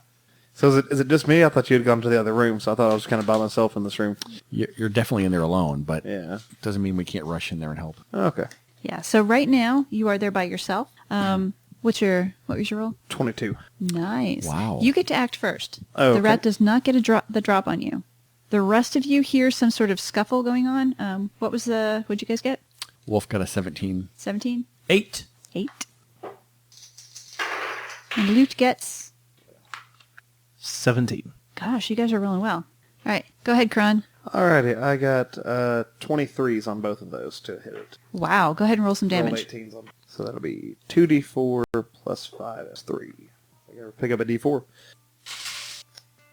So is it just me? I thought you had gone to the other room, so I thought I was kind of by myself in this room. You're definitely in there alone, but yeah, it doesn't mean we can't rush in there and help. Okay. Yeah, so right now, you are there by yourself. What was your roll? 22. Nice. Wow. You get to act first. Oh, the rat does not get the drop on you. The rest of you hear some sort of scuffle going on. What'd you guys get? Wolf got a 17. 17? 8. 8. And Loot gets... 17. Gosh, you guys are rolling well. All right, go ahead, Kron. Alrighty, I got 23s on both of those to hit it. Wow, go ahead and roll some Rolled damage. 18s on. So that'll be 2d4 plus 5 is 3. I gotta pick up a d4.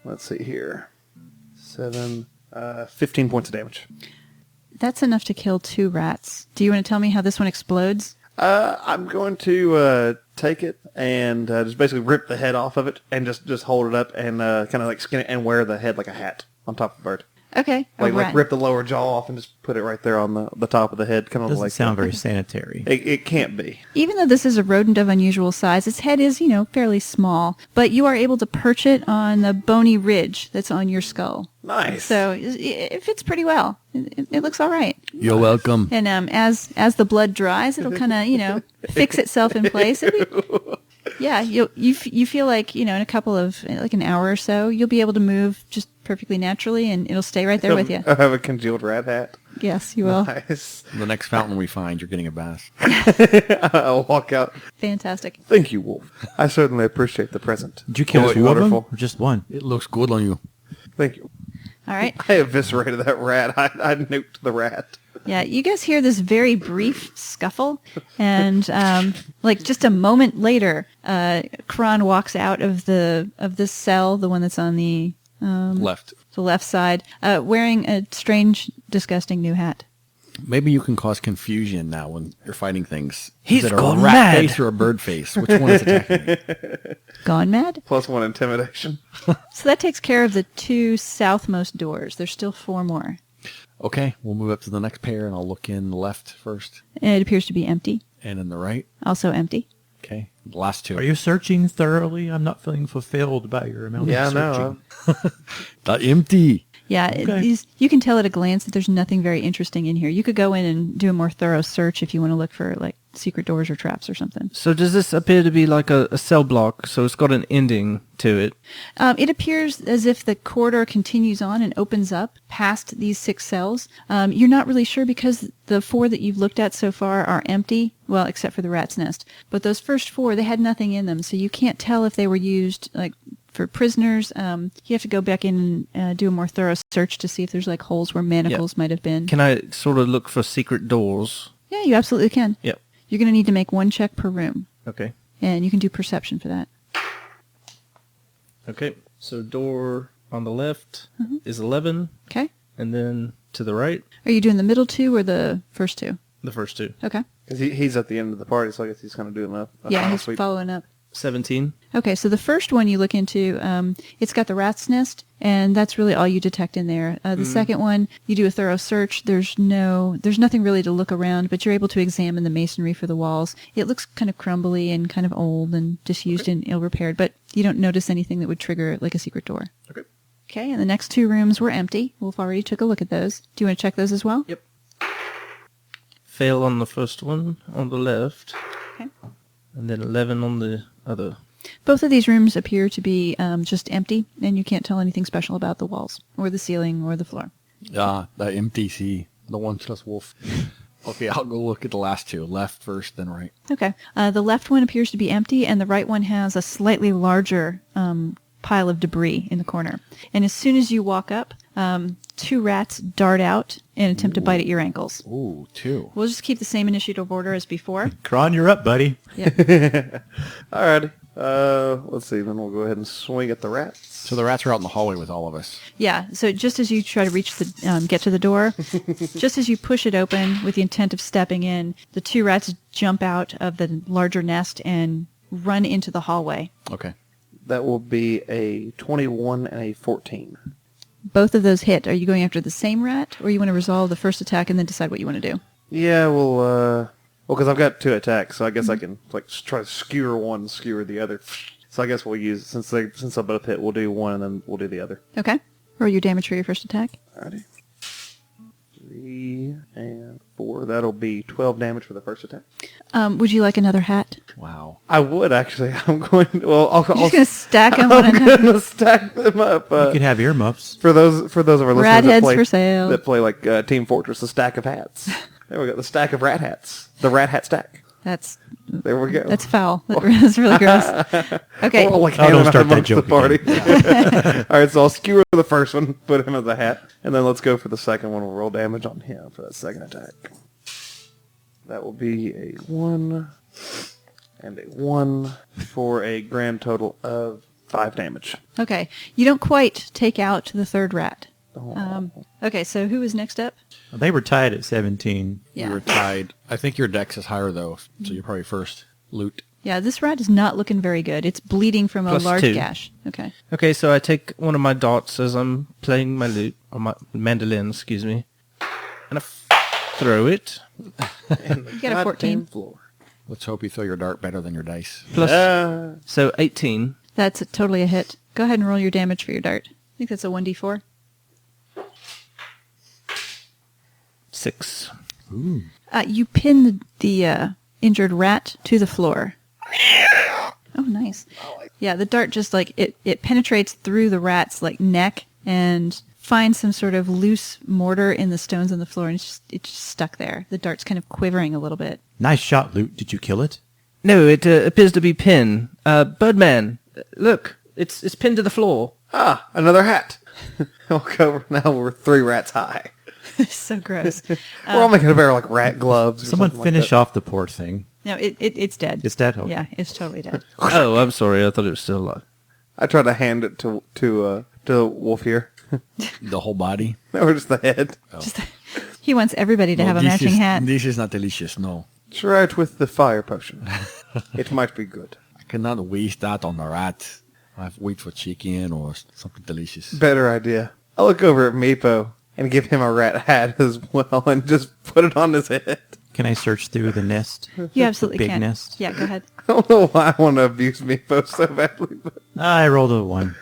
Let's see here. 7, 15 points of damage. That's enough to kill 2 rats. Do you want to tell me how this one explodes? I'm going to take it and just basically rip the head off of it and just hold it up and kind of like skin it and wear the head like a hat on top of the bird. Okay. Like rip the lower jaw off and just put it right there on the top of the head. Kind of Doesn't like sound very sanitary. It can't be. Even though this is a rodent of unusual size, its head is, fairly small, but you are able to perch it on the bony ridge that's on your skull. Nice. So it fits pretty well. It looks all right. You're welcome. And as the blood dries, it'll kind of, fix itself in place. Yeah, you feel like, in a couple of, like an hour or so, you'll be able to move just perfectly naturally, and it'll stay right there with you. I have a congealed rat hat. Yes, you will. Nice. The next fountain we find, you're getting a bath. I'll walk out. Fantastic. Thank you, Wolf. I certainly appreciate the present. Did you kill 2 of them or just 1? It looks good on you. Thank you. All right. I eviscerated that rat. I nuked the rat. Yeah, you guys hear this very brief scuffle, and like just a moment later, Kron walks out of this cell, the one that's on the Left. the left side, wearing a strange, disgusting new hat. Maybe you can cause confusion now when you're fighting things. He's Is it gone a rat mad. face or a bird face? Which one is attacking me? Gone mad? +1 intimidation. So that takes care of the 2 southmost doors. There's still 4 more. Okay, we'll move up to the next pair, and I'll look in the left first. It appears to be empty. And in the right. Also empty. Okay, the last two. Are you searching thoroughly? I'm not feeling fulfilled by your amount of searching. The empty. Yeah, Okay. you can tell at a glance that there's nothing very interesting in here. You could go in and do a more thorough search if you want to look for like secret doors or traps or something. So does this appear to be like a cell block? So it's got an ending to it. It appears as if the corridor continues on and opens up past these 6 cells. You're not really sure because the 4 that you've looked at so far are empty, well, except for the rat's nest. But those first 4, they had nothing in them, so you can't tell if they were used like for prisoners. You have to go back in and do a more thorough search to see if there's like holes where manacles might have been. Can I sort of look for secret doors? Yeah, you absolutely can. Yep. You're going to need to make 1 check per room, Okay. and you can do perception for that. Okay. So door on the left is 11, Okay. and then to the right, Are you doing the middle 2 or the first 2? the first 2. Okay. Because he's at the end of the party, so I guess he's going to do enough. Yeah, he's following up. 17. Okay, so the first one you look into, it's got the rat's nest, and that's really all you detect in there. The second one, you do a thorough search. There's nothing really to look around, but you're able to examine the masonry for the walls. It looks kind of crumbly and kind of old and disused and ill-repaired, but you don't notice anything that would trigger like a secret door. Okay. Okay, and the next 2 rooms were empty. Wolf already took a look at those. Do you want to check those as well? Yep. Fail on the first one on the left, Okay. and then 11 on the other. Both of these rooms appear to be just empty, and you can't tell anything special about the walls or the ceiling or the floor. The MTC, the one plus wolf. Okay, I'll go look at the last 2. Left first, then right. Okay. The left one appears to be empty, and the right one has a slightly larger pile of debris in the corner. And as soon as you walk up, 2 rats dart out and attempt to bite at your ankles. Ooh, 2. We'll just keep the same initiative order as before. Kron, you're up, buddy. Yep. Alrighty. Let's see. Then we'll go ahead and swing at the rats. So the rats are out in the hallway with all of us. Yeah, so just as you try to reach the, get to the door, just as you push it open with the intent of stepping in, the 2 rats jump out of the larger nest and run into the hallway. Okay. That will be a 21 and a 14. Both of those hit. Are you going after the same rat, or you want to resolve the first attack and then decide what you want to do? Yeah, well, because I've got 2 attacks, so I guess I can like try to skewer one, skewer the other. So I guess we'll use since they both hit, we'll do one and then we'll do the other. Okay. Roll your damage for your first attack. Alrighty. 3 and 4. That'll be 12 damage for the first attack. Would you like another hat? Wow. I would actually. I'm going to. Well, You're just going to stack them on I'm another. going to stack them up. You could have earmuffs. For those of our listeners Rat heads for sale. that play like Team Fortress, the stack of hats. There we go. The stack of rat hats. The rat hat stack. That's There we go. That's foul. That's really gross. Okay. We're all, like, Oh, don't handing out start that amongst joke the party. All right, so I'll skewer the first one, put him as a hat, and then let's go for the second one. We'll roll damage on him for that second attack. That will be a 1 and a 1 for a grand total of 5 damage. Okay. You don't quite take out the third rat. Oh. Okay, so who is next up? They were tied at 17. Yeah. You were tied. I think your dex is higher, though, so you're probably first. Loot. Yeah, this rat is not looking very good. It's bleeding from a Plus large 2. gash. Okay. Okay, so I take one of my dots as I'm playing my lute, or my mandolin, excuse me, and I throw it. You got a 14. Floor. Let's hope you throw your dart better than your dice. Plus, so 18. That's totally a hit. Go ahead and roll your damage for your dart. I think that's a 1d4. 6. You pin the injured rat to the floor. Oh, nice. Yeah, the dart just like it penetrates through the rat's like neck and finds some sort of loose mortar in the stones on the floor, and it's just stuck there. The dart's kind of quivering a little bit. Nice shot, Luke. Did you kill it? No, it appears to be pinned. Birdman, look, it's pinned to the floor. Ah, another hat. Okay, now we're 3 rats high. So gross. We're all making a pair of like rat gloves. Or Someone something finish like that. off the poor thing. No, it's dead. It's dead? Okay. Yeah, it's totally dead. Oh, I'm sorry. I thought it was still alive. I tried to hand it to Wolf here. The whole body. No, just the head. Just, he wants everybody to have a matching hat. This is not delicious, no. Try it with the fire potion. It might be good. I cannot waste that on a rat. I have to wait for chicken or something delicious. Better idea. I look over at Meepo, and give him a rat hat as well and just put it on his head. Can I search through the nest? You absolutely Big can. nest. Yeah, go ahead. I don't know why I want to abuse Meepo so badly. But I rolled a 1.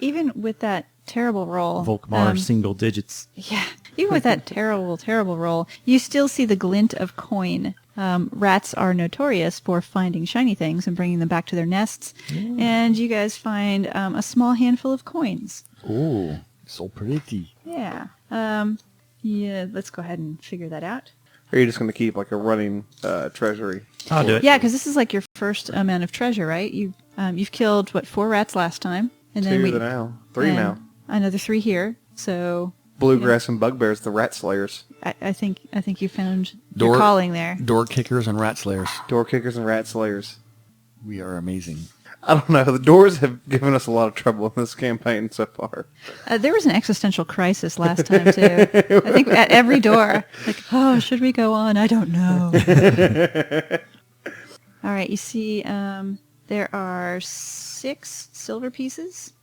Even with that terrible roll, Volkmar single digits. yeah, even with that terrible roll, you still see the glint of coin. Rats are notorious for finding shiny things and bringing them back to their nests, and you guys find a small handful of coins. Oh, so pretty. Yeah. Yeah, let's go ahead and figure that out. Or are you just going to keep like a running treasury? I'll do it. Yeah, because this is like your first amount of treasure, right? You've killed, 4 rats last time? And then 2 now. 3 now. Another 3 here. So Bluegrass and Bugbears, the rat slayers. I think you found your calling there. Door kickers and rat slayers. Door kickers and rat slayers. We are amazing. I don't know. The doors have given us a lot of trouble in this campaign so far. There was an existential crisis last time, too. I think at every door. Like, oh, should we go on? I don't know. All right, you see there are 6 silver pieces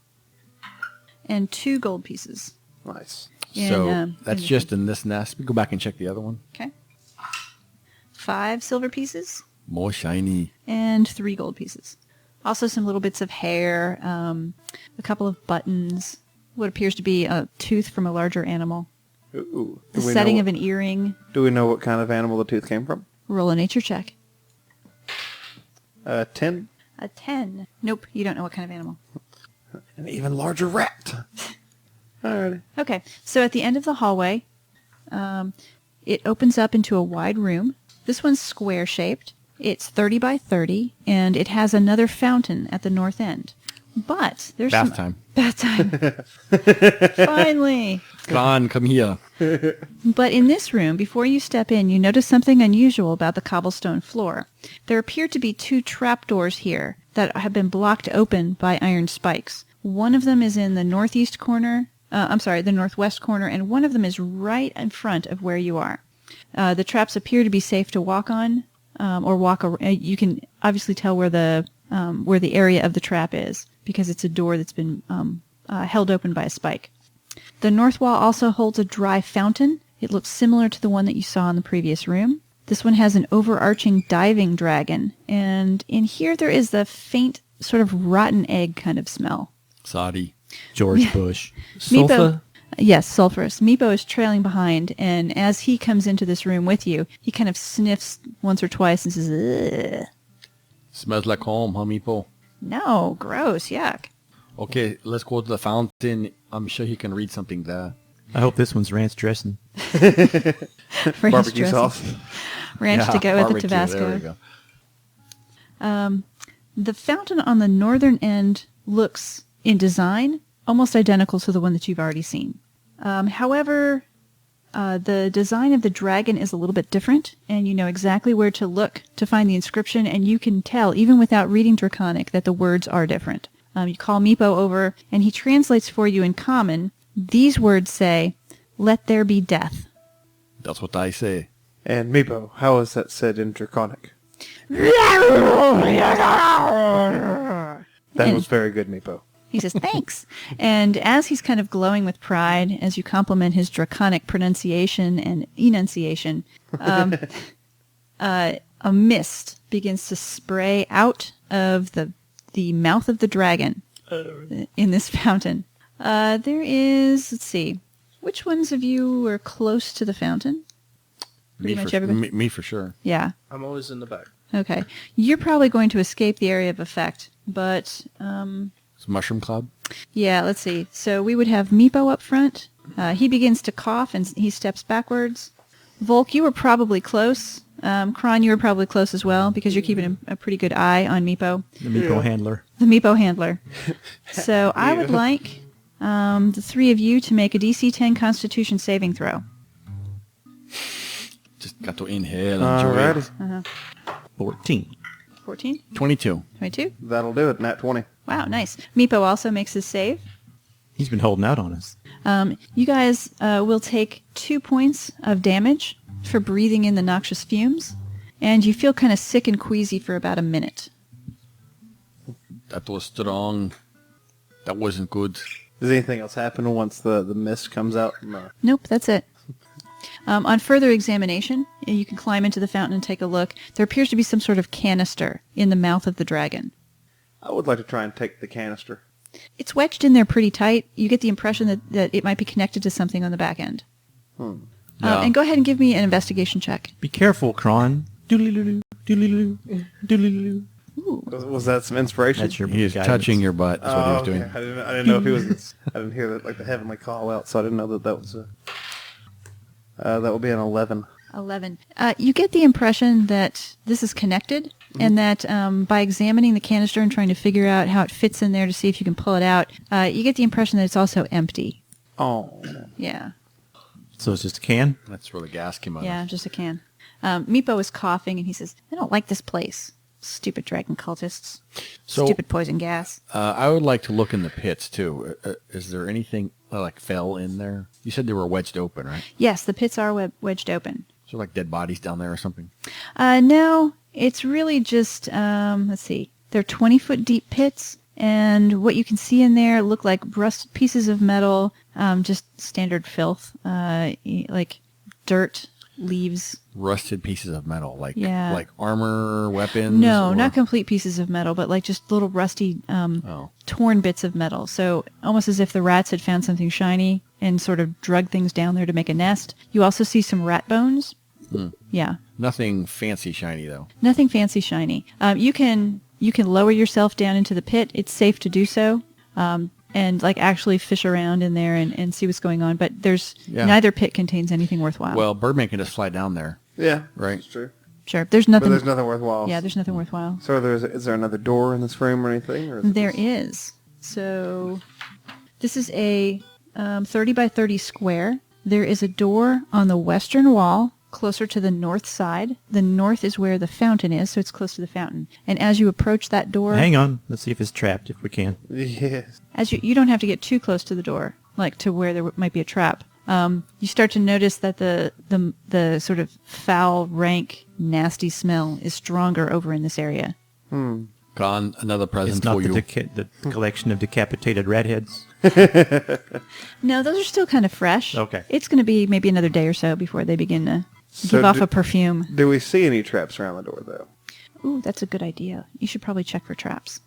and 2 gold pieces. Nice. So that's just in this nest. We go back and check the other one. Okay. 5 silver pieces More shiny. and 3 gold pieces. Also some little bits of hair, a couple of buttons, what appears to be a tooth from a larger animal, Ooh. the setting of an earring. Do we know what kind of animal the tooth came from? Roll a nature check. 10. A 10. Nope, you don't know what kind of animal. An even larger rat. Alrighty. Okay, so at the end of the hallway, it opens up into a wide room. This one's square-shaped. It's 30 by 30, and it has another fountain at the north end. But there's Bath time. Bath time. Finally. Come here. But in this room, before you step in, you notice something unusual about the cobblestone floor. There appear to be 2 trapdoors here that have been blocked open by iron spikes. One of them is in the northwest corner, and one of them is right in front of where you are. The traps appear to be safe to walk on, or walk. You can obviously tell where the area of the trap is because it's a door that's been held open by a spike. The north wall also holds a dry fountain. It looks similar to the one that you saw in the previous room. This one has an overarching diving dragon, and in here there is the faint sort of rotten egg kind of smell. Sorry. George Bush. Sulfur? Yes, sulfurous. Meepo is trailing behind, and as he comes into this room with you, he kind of sniffs once or twice and says, ugh. Smells like home, huh, Meepo? No, gross, yuck. Okay, let's go to the fountain. I'm sure he can read something there. I hope this one's ranch dressing. Ranch Barbecue dressing. sauce. Ranch to go with the Barbecue, There Tabasco. we go. The fountain on the northern end looks, in design, almost identical to the one that you've already seen. However, the design of the dragon is a little bit different, and you know exactly where to look to find the inscription, and you can tell, even without reading Draconic, that the words are different. You call Meepo over, and he translates for you in common. These words say, "Let there be death." That's what I say. And Meepo, how is that said in Draconic? That was very good, Meepo. He says, thanks. And as he's kind of glowing with pride, as you compliment his draconic pronunciation and enunciation, a mist begins to spray out of the mouth of the dragon in this fountain. There is, let's see, which ones of you are close to the fountain? Pretty much everybody? Me for sure. Yeah. I'm always in the back. Okay. You're probably going to escape the area of effect, but... It's mushroom cloud. Yeah, let's see. So we would have Meepo up front. He begins to cough and he steps backwards. Volk, you were probably close. Kron, you were probably close as well because you're keeping a pretty good eye on Meepo. The Meepo handler. The Meepo handler. So I would like the 3 of you to make a DC 10 Constitution saving throw. Just got to inhale and enjoy it. Alrighty. 14. 14? 22. 22? That'll do it. Nat 20. Wow, nice. Meepo also makes his save. He's been holding out on us. You guys will take 2 points of damage for breathing in the noxious fumes, and you feel kind of sick and queasy for about a minute. That was strong. That wasn't good. Does anything else happen once the mist comes out? No. Nope, that's it. On further examination, you can climb into the fountain and take a look. There appears to be some sort of canister in the mouth of the dragon. I would like to try and take the canister. It's wedged in there pretty tight. You get the impression that it might be connected to something on the back end. And go ahead and give me an investigation check. Be careful, Kron. Doodly-loo, doodly-loo, doodly-loo. Was that some inspiration? That's your He was guidance. touching your butt. That's what he was doing. I didn't know if he was. I didn't hear that, like the heavenly call out, so I didn't know that was a. That would be an 11. 11. You get the impression that this is connected, and that by examining the canister and trying to figure out how it fits in there to see if you can pull it out, you get the impression that it's also empty. Oh. Yeah. So it's just a can? That's where the gas came out. Yeah, just a can. Meepo is coughing, and he says, I don't like this place. Stupid dragon cultists. So- Stupid poison gas. I would like to look in the pits, too. Is there anything like fell in there? You said they were wedged open, right? Yes, the pits are wedged open. So like dead bodies down there or something? No, it's really just, let's see. They're 20-foot deep pits, and what you can see in there look like rusted pieces of metal, just standard filth, like dirt, leaves. Rusted pieces of metal, like Yeah. like armor, weapons? No, or- not complete pieces of metal, but like just little rusty, torn bits of metal. So almost as if the rats had found something shiny and sort of drug things down there to make a nest. You also see some rat bones. Yeah. Nothing fancy shiny, though. Nothing fancy shiny. You can lower yourself down into the pit. It's safe to do so, and like actually fish around in there and see what's going on. But neither pit contains anything worthwhile. Well, Birdman can just fly down there. Yeah. Right. That's true. Sure. There's nothing. But there's nothing worthwhile. Yeah, there's nothing worthwhile. So is there another door in this room or anything? Or There is. So this is a 30 by 30 square. There is a door on the western wall, closer to the north side. The north is where the fountain is, so it's close to the fountain. And as you approach that door, Hang on. Let's see if it's trapped, if we can. Yes. as you don't have to get too close to the door, like to where there might be a trap. You start to notice that the sort of foul, rank, nasty smell is stronger over in this area. Con, another present It's not for you. the collection of decapitated redheads. No, those are still kind of fresh. Okay. It's going to be maybe another day or so before they begin to So give off a perfume. Do we see any traps around the door, though? Ooh, that's a good idea. You should probably check for traps.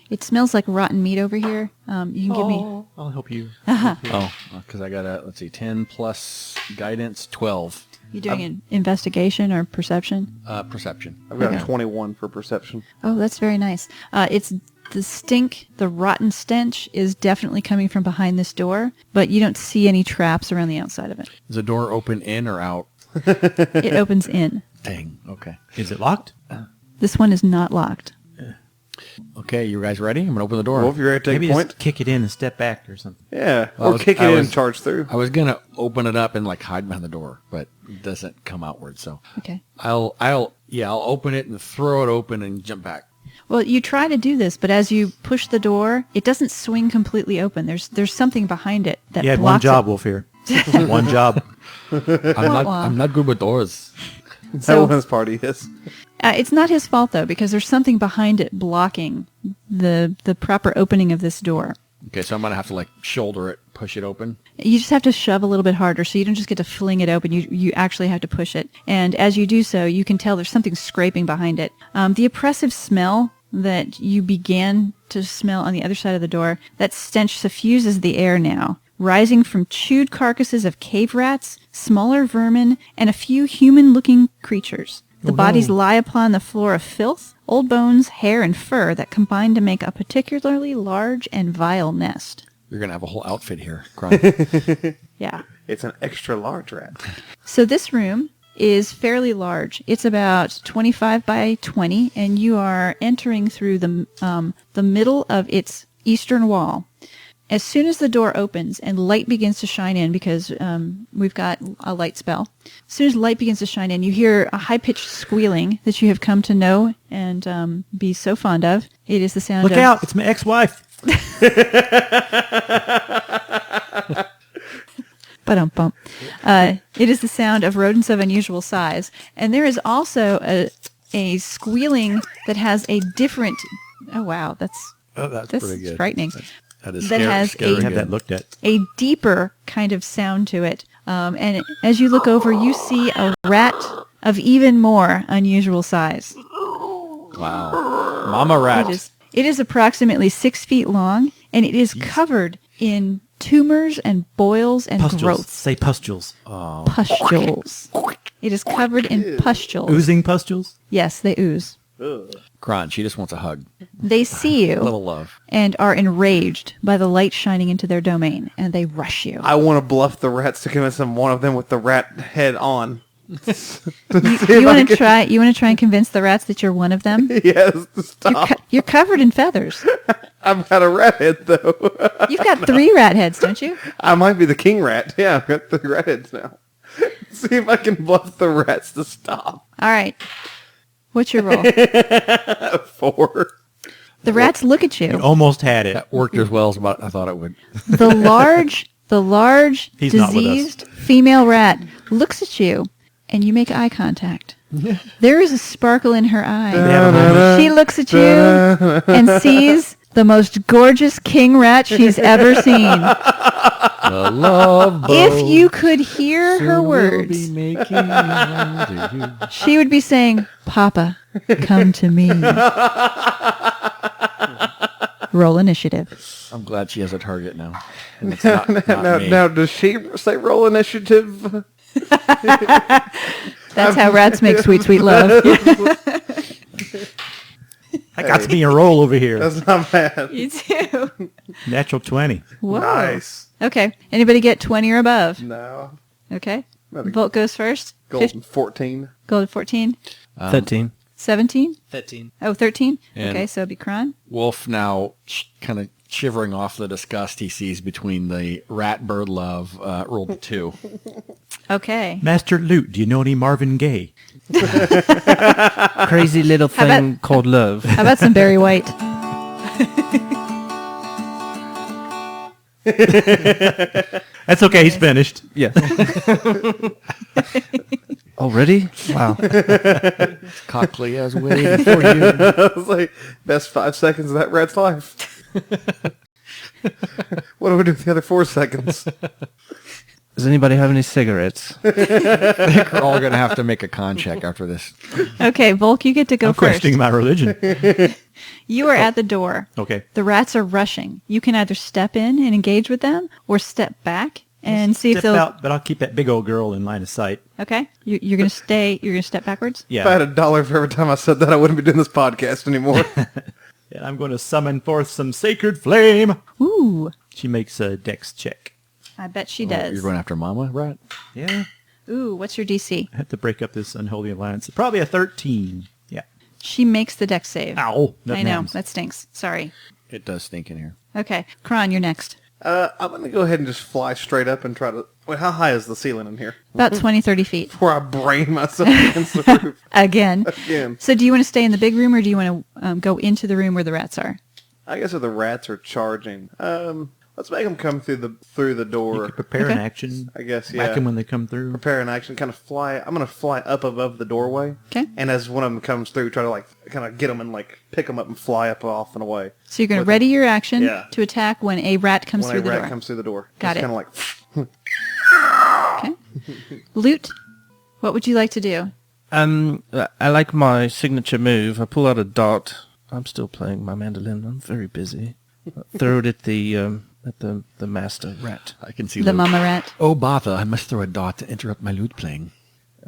It smells like rotten meat over here. You can give me... I'll help you. Oh, because I got let's see, 10 plus guidance, 12. You doing an investigation or perception? Perception. I've got Okay. a 21 for perception. Oh, that's very nice. It's the stink, the rotten stench is definitely coming from behind this door, but you don't see any traps around the outside of it. Is the door open in or out? It opens in. Dang. Okay. Is it locked? This one is not locked. Okay, you guys ready? I'm going to open the door. Well, if you're ready to take Maybe a point. just kick it in and step back or something. Yeah. Well, Or kick it I in was- and charge through. I was going to open it up and like hide behind the door, but it doesn't come outward. So Okay. I'll open it and throw it open and jump back. Well, you try to do this, but as you push the door, it doesn't swing completely open. There's something behind it that You had one blocks job, it. Wolfear. One job. I'm not good with doors. That So- one's party is. It's not his fault, though, because there's something behind it blocking the proper opening of this door. Okay, so I'm going to have to like shoulder it, push it open. You just have to shove a little bit harder, so you don't just get to fling it open. You actually have to push it. And as you do so, you can tell there's something scraping behind it. The oppressive smell that you began to smell on the other side of the door, that stench suffuses the air now, rising from chewed carcasses of cave rats, smaller vermin, and a few human-looking creatures. The bodies lie upon the floor of filth, old bones, hair, and fur that combine to make a particularly large and vile nest. You're going to have a whole outfit here. Kron. Yeah. It's an extra large rat. So this room is fairly large. It's about 25 by 20, and you are entering through the middle of its eastern wall. As soon as the door opens and light begins to shine in, because we've got a light spell, as soon as light begins to shine in, you hear a high-pitched squealing that you have come to know and be so fond of. It is the sound Look of... out! It's my ex-wife. Ba-dum-bum. It is the sound of rodents of unusual size. And there is also a squealing that has a different... Oh, wow. That's That's pretty good. frightening. that has have that looked at. a deeper kind of sound to it. And as you look over, you see a rat of even more unusual size. Wow. Mama rat. It is approximately 6 feet long, and it is covered in tumors and boils and Pustules. growths. Say pustules. Pustules. It is covered in pustules. Oozing pustules? Yes, they ooze. Kron, she just wants a hug. They see A you little love. and are enraged by the light shining into their domain, and they rush you. I want to bluff the rats to convince them one of them with the rat head on. You want to try? You want to try and convince the rats that you're one of them? Yes, stop. You're covered in feathers. I've got a rat head, though. You've got 3 rat heads, don't you? I might be the king rat. Yeah, I've got 3 rat heads now. See if I can bluff the rats to stop. All right. What's your roll? 4. The rats look at You you. almost had it. That worked as well as I thought it would. The large, He's not with us. diseased female rat looks at you, and you make eye contact. There is a sparkle in her eye. They have a moment. She looks at you and sees the most gorgeous king rat she's ever seen. The love boat If you could hear her will words, be making love to you. she would be saying, "Papa, come to me." Roll initiative. I'm glad she has a target now. And it's not me. Now, does she say roll initiative? That's how rats make sweet, sweet love. I got to be a roll over here. That's not bad. You too. Natural 20. Whoa. Nice. Okay. Anybody get 20 or above? No. Okay. Not a- Volt goes first. Golden 14. Golden 14. 13. 17? 13. Oh, 13? And- Okay, so it'd be Kron. Wolf now kind of shivering off the disgust he sees between the rat bird love rolled a 2. Okay. Master Lute, do you know any Marvin Gaye? Crazy little How thing about- called love. How about some Barry White? That's okay, he's finished. Yeah. Already? Wow. Cockley has waited for you. I was like, best 5 seconds of that rat's life. What do we do with the other 4 seconds? Does anybody have any cigarettes? I think we're all going to have to make a con check after this. Okay, Volk, you get to go I'm first. questioning my religion. You are at the door. Okay. The rats are rushing. You can either step in and engage with them or step back and see if Step they'll... out, but I'll keep that big old girl in line of sight. Okay. You're going to stay... You're going to step backwards? Yeah. If I had $1 for every time I said that, I wouldn't be doing this podcast anymore. And I'm going to summon forth some sacred flame. Ooh. She makes a dex check. I bet she Oh, does. you're going after Mama rat? Yeah. Ooh, what's your DC? I have to break up this unholy alliance. Probably a 13. Yeah. She makes the dex save. Ow. I Nothing know. happens. That stinks. Sorry. It does stink in here. Okay. Kron, you're next. I'm going to go ahead and just fly straight up and try to... Wait, how high is the ceiling in here? About 20, 30 feet. Before I brain myself against the roof Again. again. So do you want to stay in the big room or do you want to go into the room where the rats are? I guess if the rats are charging, let's make them come through the You door. could prepare an Okay. action. I guess, Whack yeah. them when they come through. Prepare an action, kind of fly. I'm going to fly up above the doorway. Okay. And as one of them comes through, try to like kind of get them and like pick them up and fly up off and away. So you're going to With- ready your action Yeah. to attack when a rat comes when through a the rat door. comes through the door. Got It's it. kind of like... Okay. Loot, what would you like to do? I like my signature move. I pull out a dart. I'm still playing my mandolin. I'm very busy. Throw it at the master rat. I can see The Luke. mama rat. Oh, Botha, I must throw a dart to interrupt my lute playing.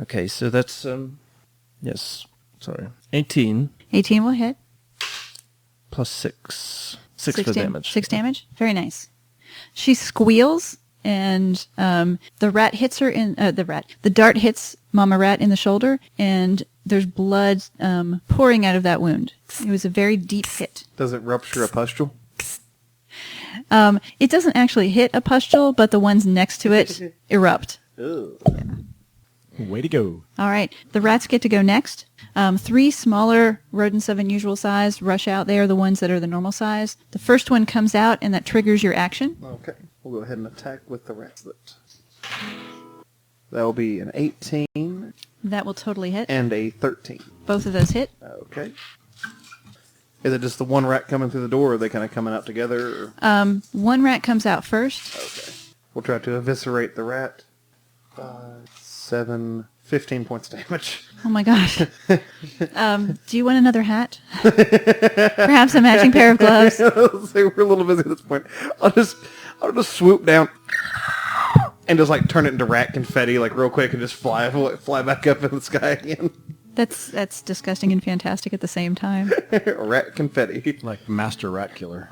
Okay, so that's yes. Sorry, 18 18 will hit. plus 6. 6 for damage. 6 damage. Very nice. She squeals, and the rat hits her in the dart hits Mama Rat in the shoulder, and there's blood pouring out of that wound. It was a very deep hit. Does it rupture a pustule? It doesn't actually hit a pustule, but the ones next to it erupt. Way to go. All right, the rats get to go next. 3 smaller rodents of unusual size rush out. They are the ones that are the normal size. The first one comes out, and that triggers your action. Okay. We'll go ahead and attack with the rat foot. That will be an 18 That will totally hit. and a 13. Both of those hit. Okay. Is it just the one rat coming through the door, or are they kind of coming out together? Or? One rat comes out first. Okay. We'll try to eviscerate the rat. 5, 7, 15 points damage. Oh my gosh. Do you want another hat? Perhaps a matching pair of gloves? Say we're a little busy at this point. I'll just swoop down and just like turn it into rat confetti like real quick and just fly back up in the sky again. That's disgusting and fantastic at the same time. Rat confetti. Like Master Rat Killer.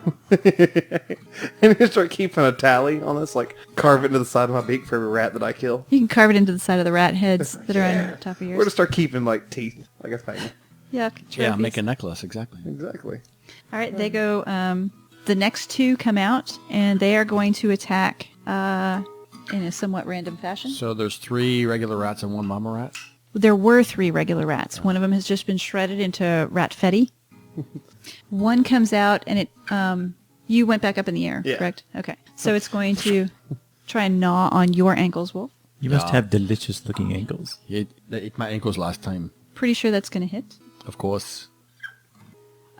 And you start keeping a tally on this, like carve it into the side of my beak for every rat that I kill. You can carve it into the side of the rat heads that are on top of We're yours. going to start keeping like teeth, like a thing. Yuck. Yeah, trophies. make a necklace, exactly. Exactly. All right, they go. The next two come out, and they are going to attack in a somewhat random fashion. So there's 3 regular rats and 1 mama rat? There were 3 regular rats. One of them has just been shredded into ratfetti. One comes out, and it. You went back up in the air, Yeah. correct? Okay. So it's going to try and gnaw on your ankles, Wolf. You must have delicious-looking ankles. They ate my ankles last time. Pretty sure that's going to hit. Of course.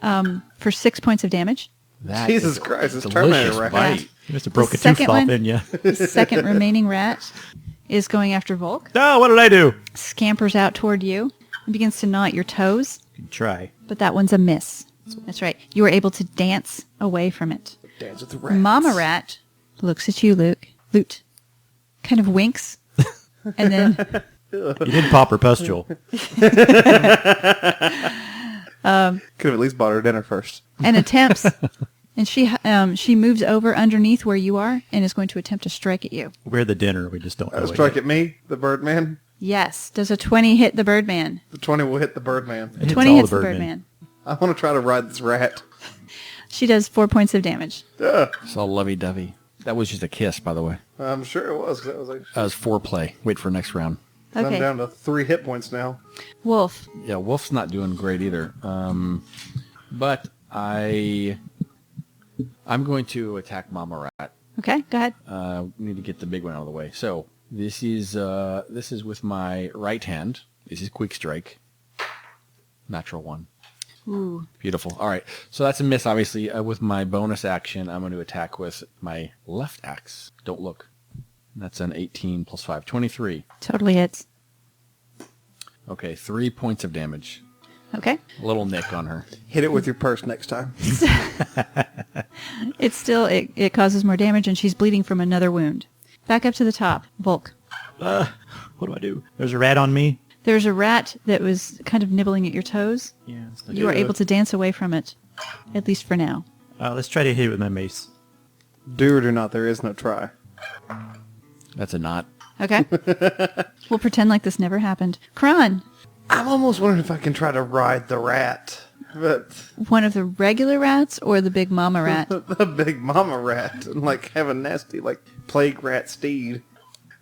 For 6 points of damage. That Jesus is Christ, it's delicious Terminator rat. bite. You must have broke a second tooth off, one- didn't you? The second remaining rat is going after Volk. Oh, what did I do? Scampers out toward you and begins to gnaw at your toes, Try. but that one's a miss. That's right. You were able to dance away from it. Dance with the rats. Mama rat looks at you, Loot, kind of winks, and then You did pop her pustule. Could have at least bought her dinner first. and attempts, and she moves over underneath where you are and is going to attempt to strike at you. We're the dinner. We just don't know it Strike yet. at me, the Birdman. Yes. Does a 20 hit the Birdman? The 20 will hit the Birdman. It hits 20 all hits the Birdmen. Birdman. I want to try to ride this rat. She does 4 points of damage. It's all lovey-dovey. That was just a kiss, by the way. I'm sure it was. 'Cause that was like, That was foreplay. Wait for next round. I'm Okay. down to 3 hit points now. Wolf. Yeah, Wolf's not doing great either. But I'm going to attack Mama Rat. Okay, go ahead. We need to get the big one out of the way. So this is with my right hand. This is quick strike. Natural 1. Ooh. Beautiful. All right. So that's a miss, obviously. With my bonus action, I'm going to attack with my left axe. Don't look. That's an 18 plus 5. 23. Totally hits. Okay, 3 points of damage. Okay. A little nick on her. Hit it with your purse next time. It's still, it causes more damage, and she's bleeding from another wound. Back up to the top. Volk. What do I do? There's a rat on me. There's a rat that was kind of nibbling at your toes. Yeah. You are able to dance away from it, at least for now. Let's try to hit it with my mace. Do it or not, there is no try. That's a knot. Okay? We'll pretend like this never happened. Kron, I'm almost wondering if I can try to ride the rat. But one of the regular rats or the big mama rat? the big mama rat and like have a nasty like plague rat steed.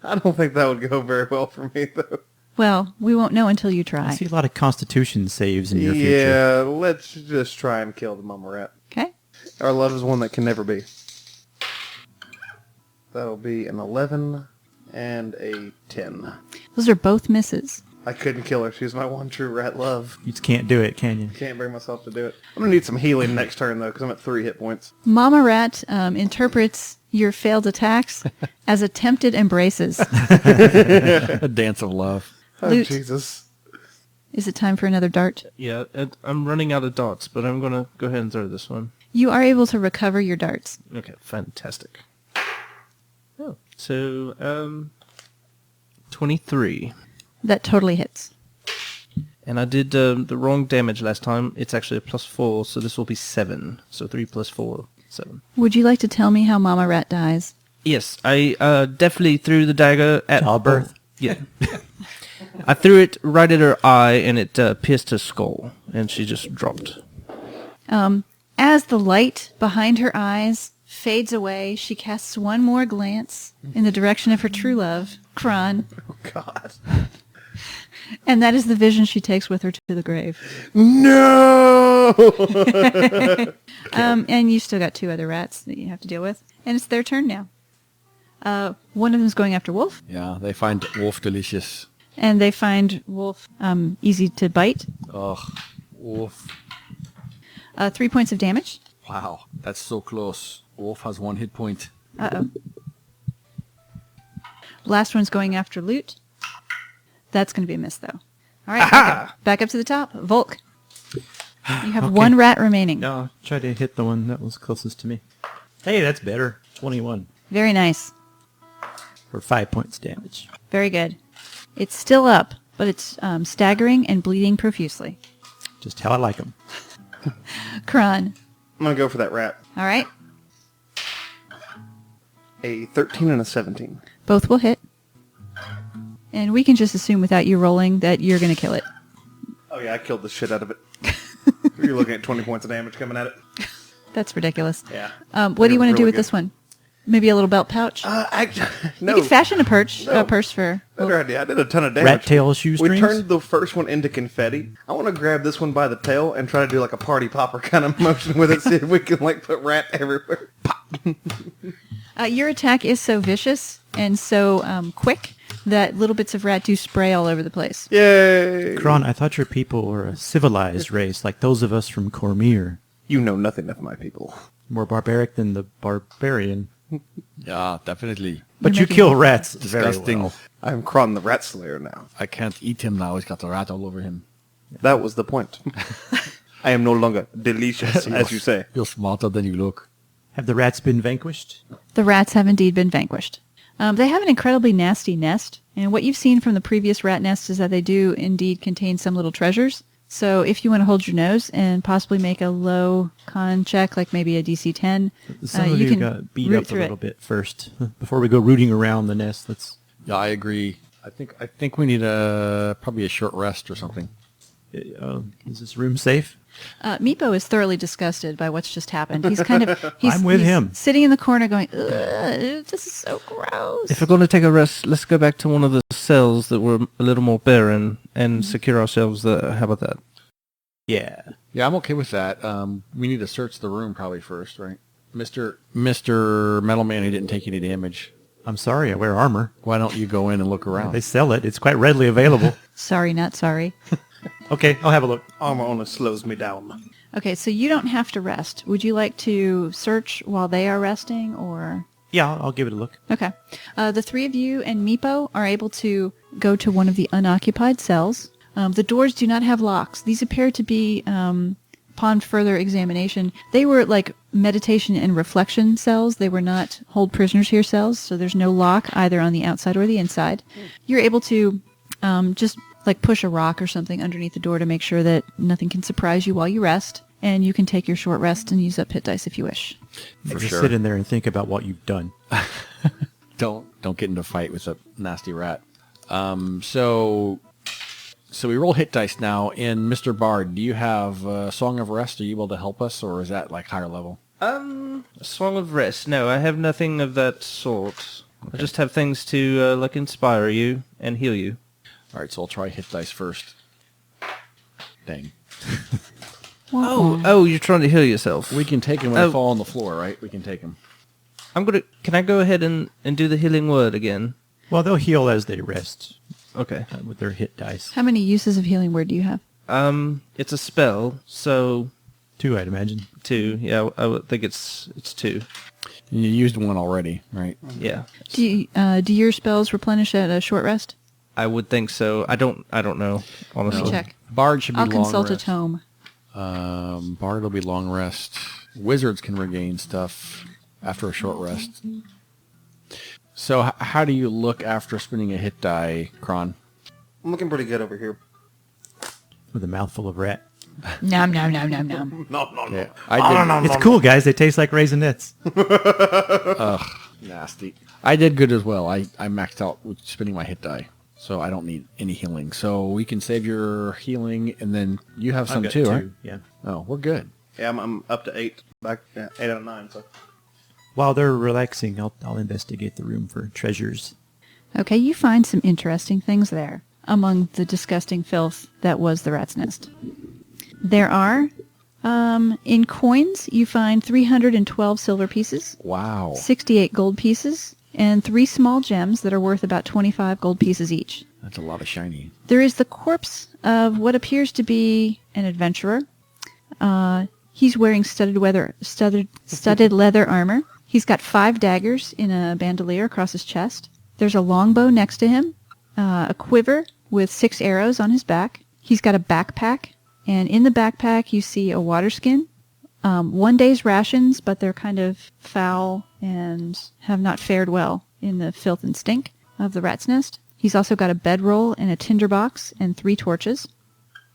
I don't think that would go very well for me though. Well, we won't know until you I try. see a lot of Constitution saves in your future. Yeah, let's just try and kill the mama rat. Okay? Our love is one that can never be. That'll be an 11 and a 10. Those are both misses. I couldn't kill her. She's my one true rat love. You just can't do it, can you? Can't bring myself to do it. I'm going to need some healing next turn, though, because I'm at 3 hit points. Mama rat interprets your failed attacks as attempted embraces. A dance of love. Oh, Loot. Jesus. Is it time for another dart? Yeah, I'm running out of darts, but I'm going to go ahead and throw this one. You are able to recover your darts. Okay, fantastic. Oh, so, 23. That totally hits. And I did the wrong damage last time. It's actually a +4, so this will be 7. So 3 plus 4, 7. Would you like to tell me how Mama Rat dies? Yes, I definitely threw the dagger at... Childbirth? Yeah. I threw it right at her eye, and it pierced her skull, and she just dropped. As the light behind her eyes fades away, she casts one more glance in the direction of her true love, Kron, Oh, God. and that is the vision she takes with her to the grave. No! And you still got 2 other rats that you have to deal with, and it's their turn now. One of them is going after Wolf, Yeah, they find Wolf delicious. and they find Wolf easy to bite. Ugh, Wolf. 3 points of damage. Wow, that's so close. Wolf has 1 hit point. Uh-oh. Last one's going after Loot. That's going to be a miss, though. All right, back up to the top. Volk, you have 1 rat remaining. No, try to hit the one that was closest to me. Hey, that's better. 21 Very nice. for 5 points damage. Very good. It's still up, but it's staggering and bleeding profusely. Just how I like them. Kron. I'm going to go for that rat. All right. A 13 and a 17. Both will hit. And we can just assume without you rolling that you're going to kill it. Oh, yeah, I killed the shit out of it. You're looking at 20 points of damage coming at it. That's ridiculous. Yeah. What do you want to do Really with good. this one? Maybe a little belt pouch? No. You could fashion a purse for... Better idea. I did a ton of damage. Rat tail shoestrings? We turned the first one into confetti. I want to grab this one by the tail and try to do like a party popper kind of motion with it, see if we can like put rat everywhere. Pop. Your attack is so vicious and so quick that little bits of rat do spray all over the place. Yay! Kron, I thought your people were a civilized race, like those of us from Cormyr. You know nothing of my people. More barbaric than the barbarian. Yeah, definitely. But You're you making- kill rats very Disgusting. well. I'm Kron the Rat Slayer now. I can't eat him now. He's got the rat all over him. That was the point. I am no longer delicious, as you say. You're smarter than you look. Have the rats been vanquished? The rats have indeed been vanquished. They have an incredibly nasty nest, and what you've seen from the previous rat nests is that they do indeed contain some little treasures. So if you want to hold your nose and possibly make a low con check, like maybe a DC 10, Some of you you can got beat root up a through little it. bit first. Before we go rooting around the nest, let's... Yeah, I agree. I think we need probably a short rest or something. Is this room safe? Meepo is thoroughly disgusted by what's just happened. He's I'm with him. sitting in the corner going, ugh, this is so gross. If we're going to take a rest, let's go back to one of the cells that were a little more barren and secure ourselves there. How about that? Yeah. Yeah, I'm okay with that. We need to search the room probably first, right? Mr. Metal Man, he didn't take any damage. I'm sorry, I wear armor. Why don't you go in and look around? They sell it. It's quite readily available. Sorry, not sorry. Okay, I'll have a look. Armor only slows me down. Okay, so you don't have to rest. Would you like to search while they are resting, or... Yeah, I'll give it a look. Okay. The three of you and Meepo are able to go to one of the unoccupied cells. The doors do not have locks. These appear to be, upon further examination, they were like meditation and reflection cells. They were not hold prisoners here cells, so there's no lock either on the outside or the inside. You're able to just like push a rock or something underneath the door to make sure that nothing can surprise you while you rest. And you can take your short rest and use up hit dice if you wish. For Just sure. sit in there and think about what you've done. Don't get into a fight with a nasty rat. So we roll hit dice now. And Mr. Bard, do you have Song of Rest? Are you able to help us, or is that like higher level? Song of Rest. No, I have nothing of that sort. I just have things to like inspire you and heal you. All right, so I'll try hit dice first. Dang. Oh, you're trying to heal yourself. We can take him when they fall on the floor, right? We can take him. Can I go ahead and do the healing word again? Well, they'll heal as they rest Okay. with their hit dice. How many uses of healing word do you have? It's a spell, so 2, I'd imagine. 2. Yeah, I would think it's 2. You used one already, right? Yeah, Do your spells replenish at a short rest? I would think so. I don't know, honestly. Let me check. Bard should be I'll long consult a rest. tome. Bard will be long rest. Wizards can regain stuff after a short rest. So how do you look after spinning a hit die, Kron? I'm looking pretty good over here. With a mouthful of rat. Nom, nom, nom, nom, nom. No. Yeah, I did. It's cool, guys. They taste like Raisinets. Nasty. I did good as well. I maxed out with spinning my hit die, so I don't need any healing. So we can save your healing, and then you have some I've got too, 2, right? Yeah. Oh, we're good. Yeah, I'm up to 8. Back 8 out of 9. So While they're relaxing, I'll investigate the room for treasures. Okay, you find some interesting things there among the disgusting filth that was the rat's nest. There are, in coins, you find 312 silver pieces, Wow. 68 gold pieces, and 3 small gems that are worth about 25 gold pieces each. That's a lot of shiny. There is the corpse of what appears to be an adventurer. He's wearing studded leather armor. He's got 5 daggers in a bandolier across his chest. There's a longbow next to him, a quiver with 6 arrows on his back. He's got a backpack, and in the backpack you see a water skin, 1 day's rations, but they're kind of foul and have not fared well in the filth and stink of the rat's nest. He's also got a bedroll and a tinderbox and 3 torches.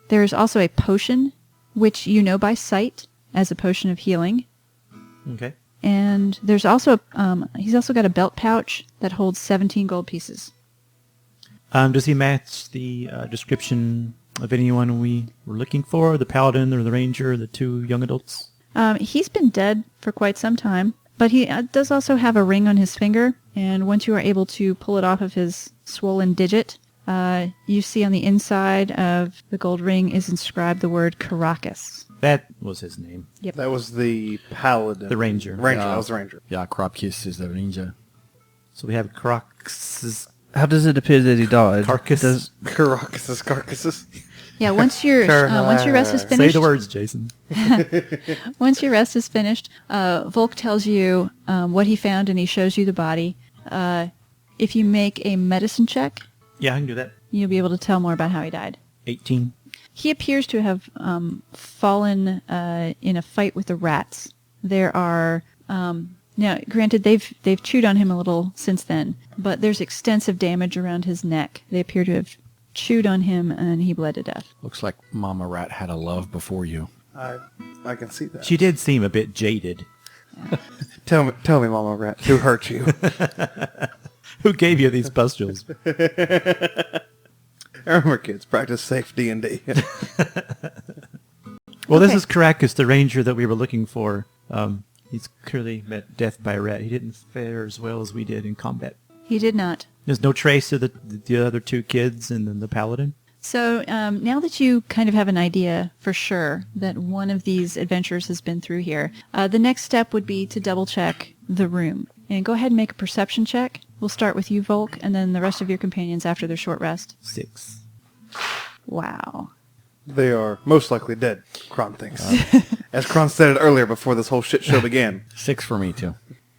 There is also a potion, which you know by sight as a potion of healing. Okay. And there's also he's also got a belt pouch that holds 17 gold pieces. Does he match the description of anyone we were looking for? The paladin or the ranger, the 2 young adults? He's been dead for quite some time, but he does also have a ring on his finger, and once you are able to pull it off of his swollen digit, you see on the inside of the gold ring is inscribed the word Caracas. That was his name. Yep. That was the paladin. The ranger. That was the ranger. Yeah, Kropkis is the ranger. So we have Caracas. How does it appear that he died? Carcass. Caracas. Yeah, once your rest is Say finished. the words, Jason. Once your rest is finished, Volk tells you what he found, and he shows you the body. If you make a medicine check, Yeah, I can do that. you'll be able to tell more about how he died. 18. He appears to have fallen in a fight with the rats. There are now, granted, they've chewed on him a little since then, but there's extensive damage around his neck. They appear to have chewed on him, and he bled to death. Looks like Mama Rat had a love before you. I can see that. She did seem a bit jaded. Tell me, Mama Rat, who hurt you? Who gave you these pustules? Remember, kids, practice safe D&D. Well, Okay. this is Caracas, the ranger that we were looking for. He's clearly met death by a rat. He didn't fare as well as we did in combat. He did not. There's no trace of the other 2 kids and then the paladin. So now that you kind of have an idea for sure that one of these adventurers has been through here, the next step would be to double check the room. And go ahead and make a perception check. We'll start with you, Volk, and then the rest of your companions after their short rest. 6. Wow. They are most likely dead, Kron thinks. As Kron stated earlier before this whole shit show began. 6 for me, too.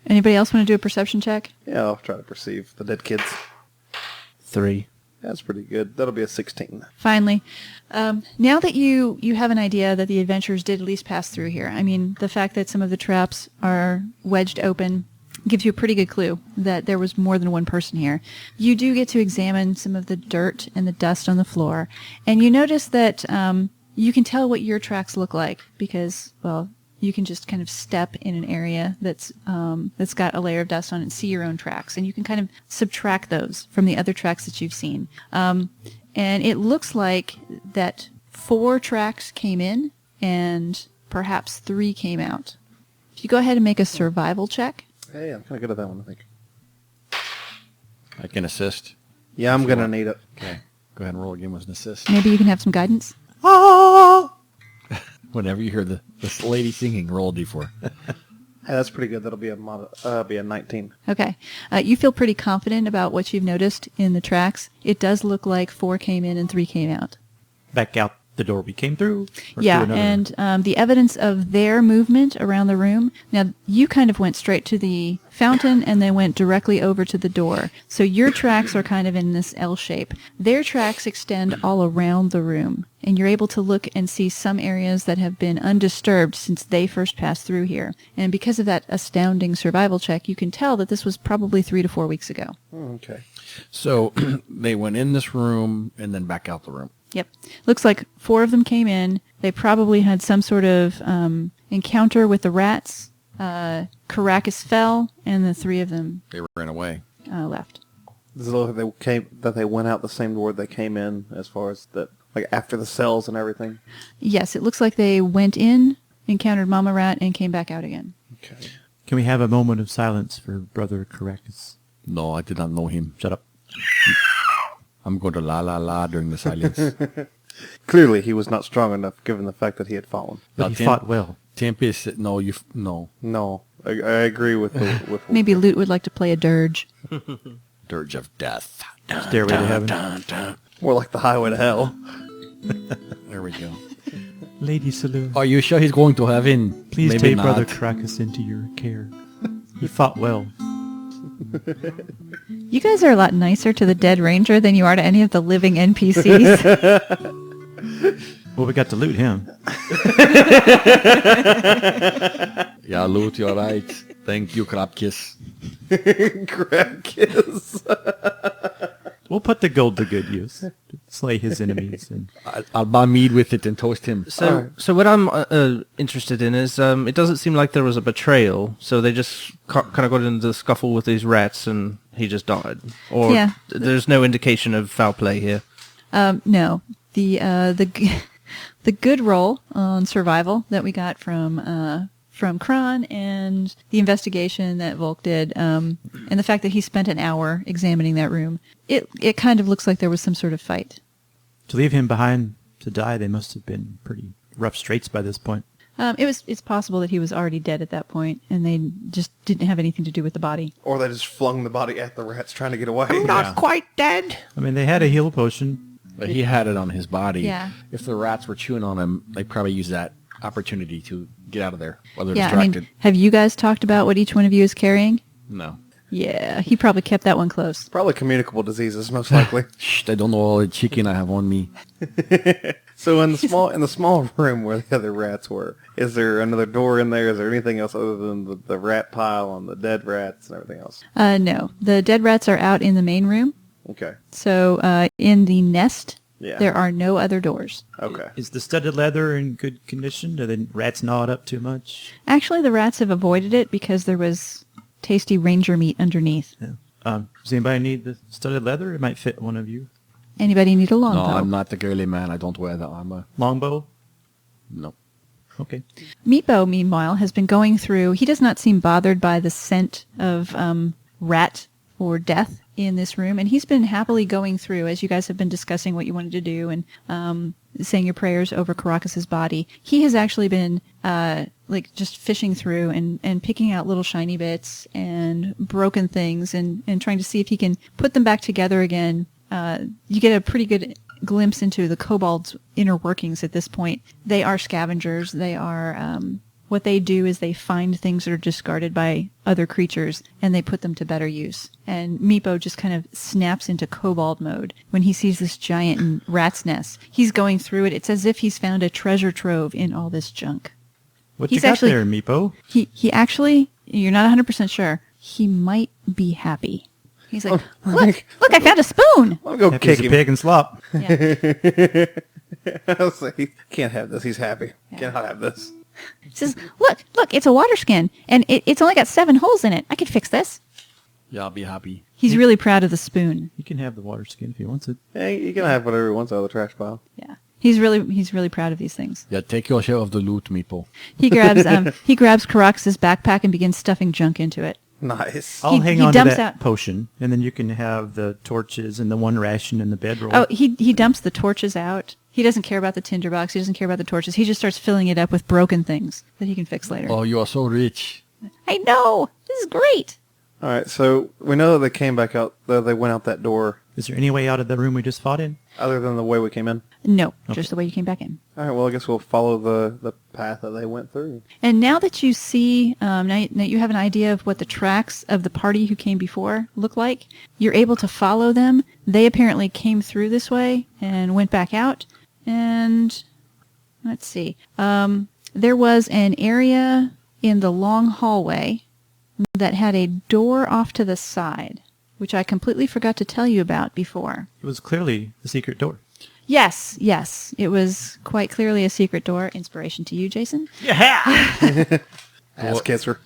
Anybody else want to do a perception check? Yeah, I'll try to perceive the dead kids. 3. That's pretty good. That'll be a 16. Finally, now that you have an idea that the adventurers did at least pass through here, I mean, the fact that some of the traps are wedged open gives you a pretty good clue that there was more than one person here. You do get to examine some of the dirt and the dust on the floor, and you notice that you can tell what your tracks look like because, well, you can just kind of step in an area that's got a layer of dust on it and see your own tracks, and you can kind of subtract those from the other tracks that you've seen. And it looks like that 4 tracks came in and perhaps 3 came out. If you go ahead and make a survival check. Hey, I'm kind of good at that one, I think. I can assist. Yeah, I'm going to need it. Okay. Go ahead and roll again with an assist. Maybe you can have some guidance. Whenever you hear this lady singing, roll a d4. Hey, that's pretty good. That'll be a 19. Okay. You feel pretty confident about what you've noticed in the tracks. It does look like 4 came in and 3 came out. Back out the door we came through? Or Yeah, through another? and the evidence of their movement around the room. Now, you kind of went straight to the fountain and then went directly over to the door. So your tracks are kind of in this L shape. Their tracks extend all around the room, and you're able to look and see some areas that have been undisturbed since they first passed through here. And because of that astounding survival check, you can tell that this was probably 3 to 4 weeks ago. Okay. So they went in this room and then back out the room. Yep. Looks like 4 of them came in. They probably had some sort of encounter with the rats. Caracas fell, and the 3 of them They ran away. left. Does it look like they went out the same door they came in as far as that, like after the cells and everything? Yes, it looks like they went in, encountered Mama Rat, and came back out again. Okay. Can we have a moment of silence for Brother Caracas? No, I did not know him. Shut up. I'm going to la la la during the silence. Clearly, he was not strong enough given the fact that he had fallen. But Now, he Tim- fought well. Tempest, no. No, I agree with Maybe Lute would like to play a dirge. Dirge of death. Stairway to heaven. more like the highway to hell. There we go. Lady Salute, Are you sure he's going to heaven? please Maybe take not. Brother Crackus into your care. He fought well. You guys are a lot nicer to the dead ranger than you are to any of the living NPCs. Well, we got to loot him. Yeah, Loot, you're right. Thank you, Crab Kiss. Crab kiss. We'll put the gold to good use. Slay his enemies. And I'll buy mead with it and toast him. So what I'm interested in is it doesn't seem like there was a betrayal, so they just kind of got into the scuffle with these rats and he just died. Or Yeah. there's no indication of foul play here. No, the good roll on survival that we got from Kron and the investigation that Volk did, and the fact that he spent an hour examining that room, it kind of looks like there was some sort of fight. to leave him behind to die, they must have been pretty rough straits by this point. It's possible that he was already dead at that point, and they just didn't have anything to do with the body. Or they just flung the body at the rats trying to get away. Not quite dead. I mean, they had a heal potion. But he had it on his body. Yeah. If the rats were chewing on him, they probably used that opportunity to get out of there while they're Yeah, distracted. I mean, have you guys talked about what each one of you is carrying? No. Yeah, he probably kept that one close. Probably communicable diseases, most likely. Shh, they don't know all the chicken I have on me. So in the small room where the other rats were, is there another door in there? Is there anything else other than the rat pile and the dead rats and everything else? No, the dead rats are out in the main room. Okay. So in the nest, Yeah. there are no other doors. Okay. Is the studded leather in good condition? Do the rats gnaw it up too much? Actually, the rats have avoided it because there was tasty ranger meat underneath. Yeah. Does anybody need the studded leather? It might fit one of you. Anybody need a No, longbow? I'm not the girly man. I don't wear the armor. Longbow? No. Okay. Meatbow, meanwhile, has been going through. He does not seem bothered by the scent of rat or death in this room, and he's been happily going through, as you guys have been discussing what you wanted to do and saying your prayers over Caracas's body. He has actually been just fishing through and picking out little shiny bits and broken things and trying to see if he can put them back together again. You get a pretty good glimpse into the kobold's inner workings at this point. They are scavengers. They are what they do is they find things that are discarded by other creatures and they put them to better use. And Meepo just kind of snaps into kobold mode when he sees this giant rat's nest. He's going through it. It's as if he's found a treasure trove in all this junk. What He's you got actually- there, Meepo? He actually, you're not 100% sure, he might be happy. He's like, look, I found a spoon. Let me go Happy kick as a him. pig and slop. Yeah. I'll say, he can't have this. He's happy. Cannot have this. He says, look, it's a water skin, and it's only got 7 holes in it. I could fix this. Yeah, I'll be happy. He's really proud of the spoon. You can have the water skin if he wants it. Hey, you can have whatever he wants out of the trash pile. Yeah. He's really proud of these things. Yeah, take your share of the loot, Meepo. He grabs Caracas's backpack and begins stuffing junk into it. Nice. I'll hang he on to dumps that out- potion, and then you can have the torches and the one ration and the bedroll. Oh, he dumps the torches out. He doesn't care about the tinderbox. He doesn't care about the torches. He just starts filling it up with broken things that he can fix later. Oh, you are so rich. I know. This is great. All right, so we know that they came back out, that they went out that door, Is there any way out of the room we just fought in? other than the way we came in. No, just the way you came back in. All right, well, I guess we'll follow the path that they went through. And now that you see, now you have an idea of what the tracks of the party who came before look like, you're able to follow them. They apparently came through this way and went back out. And let's see. There was an area in the long hallway that had a door off to the side, which I completely forgot to tell you about before. It was clearly the secret door. Yes. It was quite clearly a secret door. Inspiration to you, Jason. Ass kisser.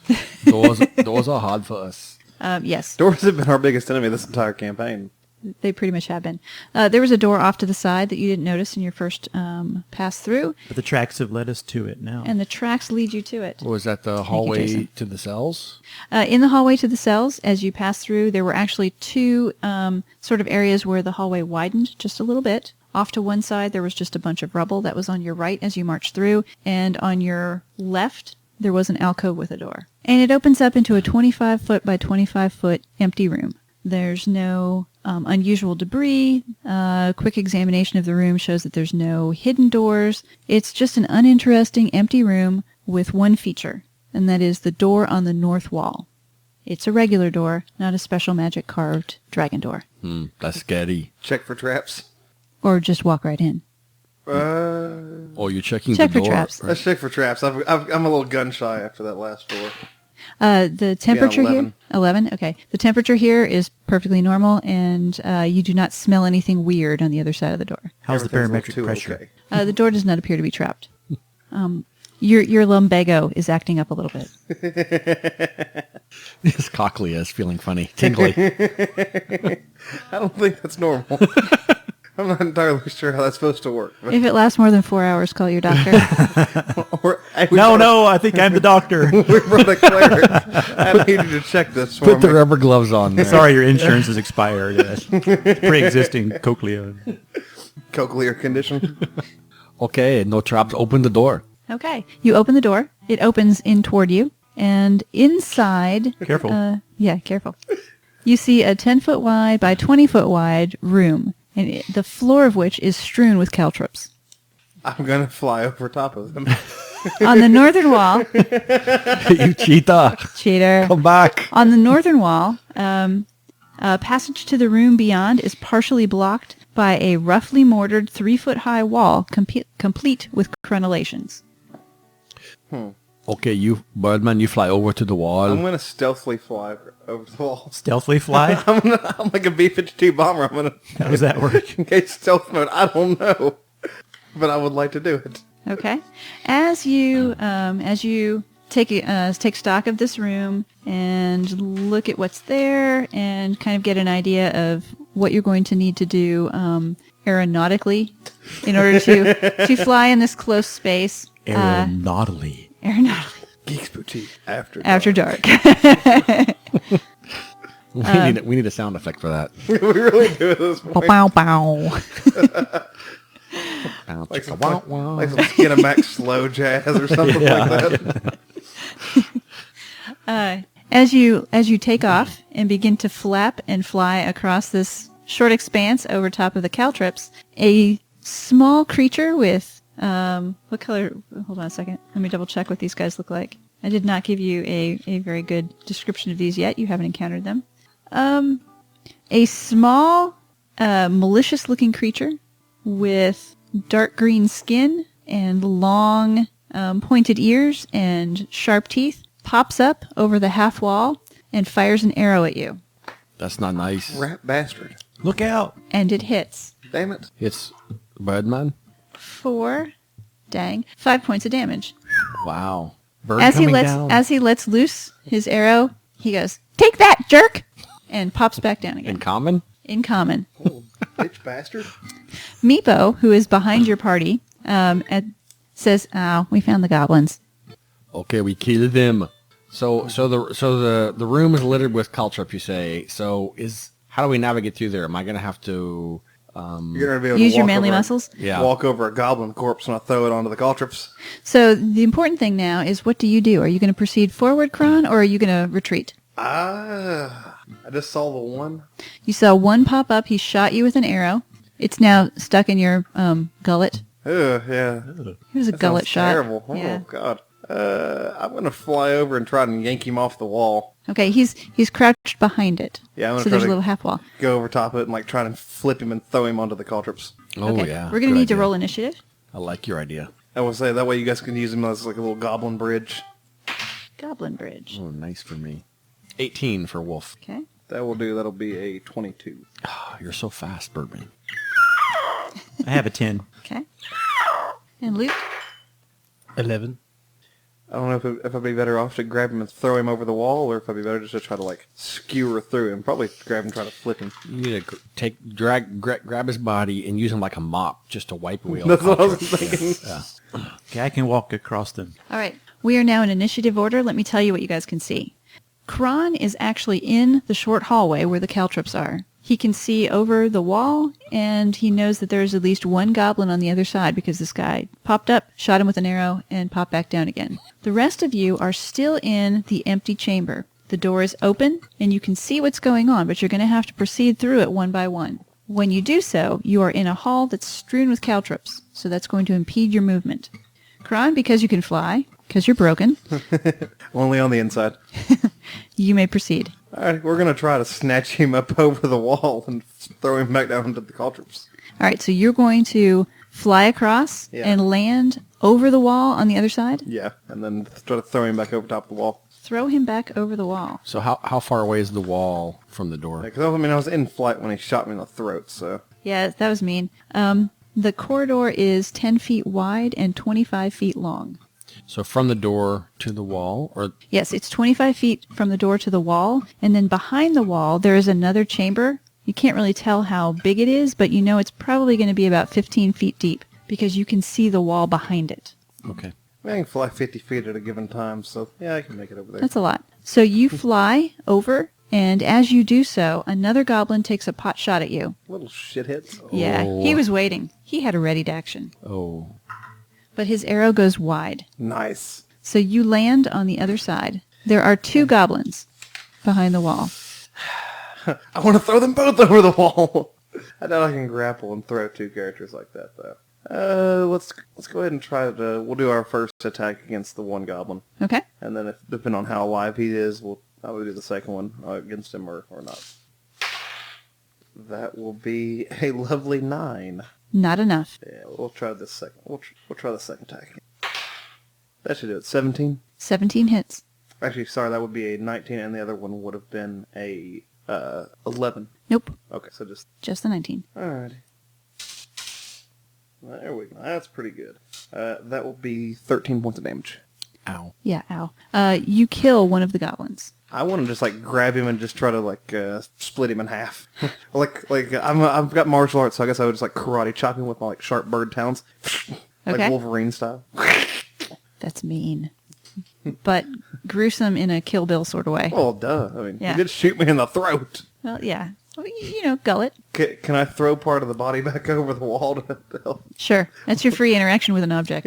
Doors are hard for us. Yes. Doors have been our biggest enemy this entire campaign. They pretty much have been. There was a door off to the side that you didn't notice in your first pass through, But the tracks have led us to it now. and the tracks lead you to it. Was that the Jason. hallway to the cells? In the hallway to the cells, as you pass through, there were actually 2 sort of areas where the hallway widened just a little bit. Off to one side, there was just a bunch of rubble that was on your right as you marched through, and on your left, there was an alcove with a door. And it opens up into a 25-foot by 25-foot empty room. There's no unusual debris. Quick examination of the room shows that there's no hidden doors. It's just an uninteresting, empty room with one feature, and that is the door on the north wall. It's a regular door, not a special magic carved dragon door. That's scary. Check for traps. Or just walk right in. Oh, you're checking Check the for door. traps. Let's check for traps. I'm a little gun shy after that last door. The temperature Yeah, here, 11. Okay. The temperature here is perfectly normal, and you do not smell anything weird on the other side of the door. How's the Everything's a little barometric too pressure? okay. The door does not appear to be trapped. Your lumbago is acting up a little bit. His cochlea is feeling funny, tingly. I don't think that's normal. I'm not entirely sure how that's supposed to work. But If it lasts more than 4 hours, call your doctor. No, I think I'm the doctor. We brought a cleric. I need you to check this for Put the me. rubber gloves on there. Sorry, your insurance is expired. Pre-existing cochlea. Cochlear condition. Okay, no traps. Open the door. Okay. You open the door. It opens in toward you. And inside... Careful. Yeah, careful. You see a 10-foot wide by 20-foot wide room, and the floor of which is strewn with caltrops. I'm going to fly over top of them. On the northern wall... You cheetah. Cheater. Come back. On the northern wall, a passage to the room beyond is partially blocked by a roughly mortared 3-foot-high wall complete with crenellations. Okay, you, Birdman, you fly over to the wall. I'm going to stealthily fly over the wall. Stealthily fly? I'm like a B-52 bomber. I'm going to How does that work? engage stealth mode. I don't know. But I would like to do it. Okay. As you take stock of this room and look at what's there and kind of get an idea of what you're going to need to do aeronautically in order to fly in this close space. Aeronautally. Aeronautically. Geeks Boutique after dark. We need a sound effect for that. we really do at this point. Bow, bow. Like some Skinamax slow jazz or something like that. As you take off and begin to flap and fly across this short expanse over top of the caltrops, a small creature with what color? Hold on a second. Let me double check what these guys look like. I did not give you a very good description of these yet. You haven't encountered them. A small, malicious-looking creature with dark green skin and long, pointed ears and sharp teeth pops up over the half wall and fires an arrow at you. That's not nice. Rat bastard. Look out. And it hits. Damn it. It's Birdman. 5 points of damage. Wow. Bird As he coming down. lets loose his arrow, he goes, "Take that, jerk!" and pops back down again. In common? In common. Bitch bastard. Meepo, who is behind your party, says, "Oh, we found the goblins." Okay, we killed them. So the room is littered with caltrop, you say. So how do we navigate through there? Am I going to have to You're going to be able Use to your walk manly over- muscles. Yeah. Walk over a goblin corpse and I throw it onto the caltrops. So the important thing now is, what do you do? Are you going to proceed forward, Kron, or are you going to retreat? I just saw the one. You saw one pop up. He shot you with an arrow. It's now stuck in your gullet. Ugh, yeah. It was a That gullet sounds shot. terrible. Oh, Yeah. God. I'm going to fly over and try to yank him off the wall. Okay, he's crouched behind it. Yeah, I'm going so to there's try a little to half wall. go over top of it and like try to flip him and throw him onto the caltrops. Oh, Okay. yeah. We're going to Good need to idea. roll initiative. I like your idea. I will say that way you guys can use him as like a little goblin bridge. Goblin Bridge. Oh, nice for me. 18 for Wolf. Okay. That will do. That'll be a 22. Oh, you're so fast, Birdman. I have a 10. Okay. And Luke? 11. I don't know if I'd be better off to grab him and throw him over the wall, or if I'd be better just to try to like skewer through him. Probably grab him and try to flip him. You need to grab his body and use him like a mop just to wipe away all That's the what I was caltrop. thinking. Yeah. Okay, I can walk across them. All right. We are now in initiative order. Let me tell you what you guys can see. Kron is actually in the short hallway where the caltrops are. He can see over the wall, and he knows that there's at least one goblin on the other side because this guy popped up, shot him with an arrow, and popped back down again. The rest of you are still in the empty chamber. The door is open, and you can see what's going on, but you're going to have to proceed through it one by one. When you do so, you are in a hall that's strewn with caltrops, so that's going to impede your movement. Kron, because you can fly, because you're broken, Only on the inside. you may proceed. All right, we're going to try to snatch him up over the wall and throw him back down into the caltrops. All right, so you're going to fly across and land over the wall on the other side? Yeah, and then try to throw him back over top of the wall. Throw him back over the wall. So how far away is the wall from the door? Because I was in flight when he shot me in the throat, so... Yeah, that was mean. The corridor is 10 feet wide and 25 feet long. So from the door to the wall, or Yes, it's 25 feet from the door to the wall, and then behind the wall there is another chamber. You can't really tell how big it is, but you know it's probably going to be about 15 feet deep because you can see the wall behind it. okay. I can fly 50 feet at a given time, so yeah, I can make it over there. That's a lot. So you fly over, and as you do so, another goblin takes a pot shot at you. Little shitheads. Yeah, Oh. he was waiting. He had a ready to action. Oh, But his arrow goes wide. Nice. So you land on the other side. There are 2 goblins behind the wall. I want to throw them both over the wall. I doubt I can grapple and throw 2 characters like that, though. Let's go ahead and try to... We'll do our first attack against the one goblin. Okay? And then, depending on how alive he is, we'll probably do the second one against him or not. That will be a lovely 9. Not enough. Yeah, we'll try this second. We'll try the second attack. That should do it. 17? 17 hits. Actually, sorry, that would be a 19, and the other one would have been a 11. Nope. Okay, so Just the 19. Alrighty. There we go. That's pretty good. That will be 13 points of damage. ow. Yeah, ow. You kill one of the goblins. I want to just grab him and just try to split him in half. I've got martial arts, so I guess I would just karate chop him with my sharp bird talons, Okay. Wolverine style. That's mean. But gruesome in a Kill Bill sort of way. Oh, duh. I mean, Yeah. he did shoot me in the throat. Well, yeah. Well, gullet. Can I throw part of the body back over the wall to help? Sure. That's your free interaction with an object.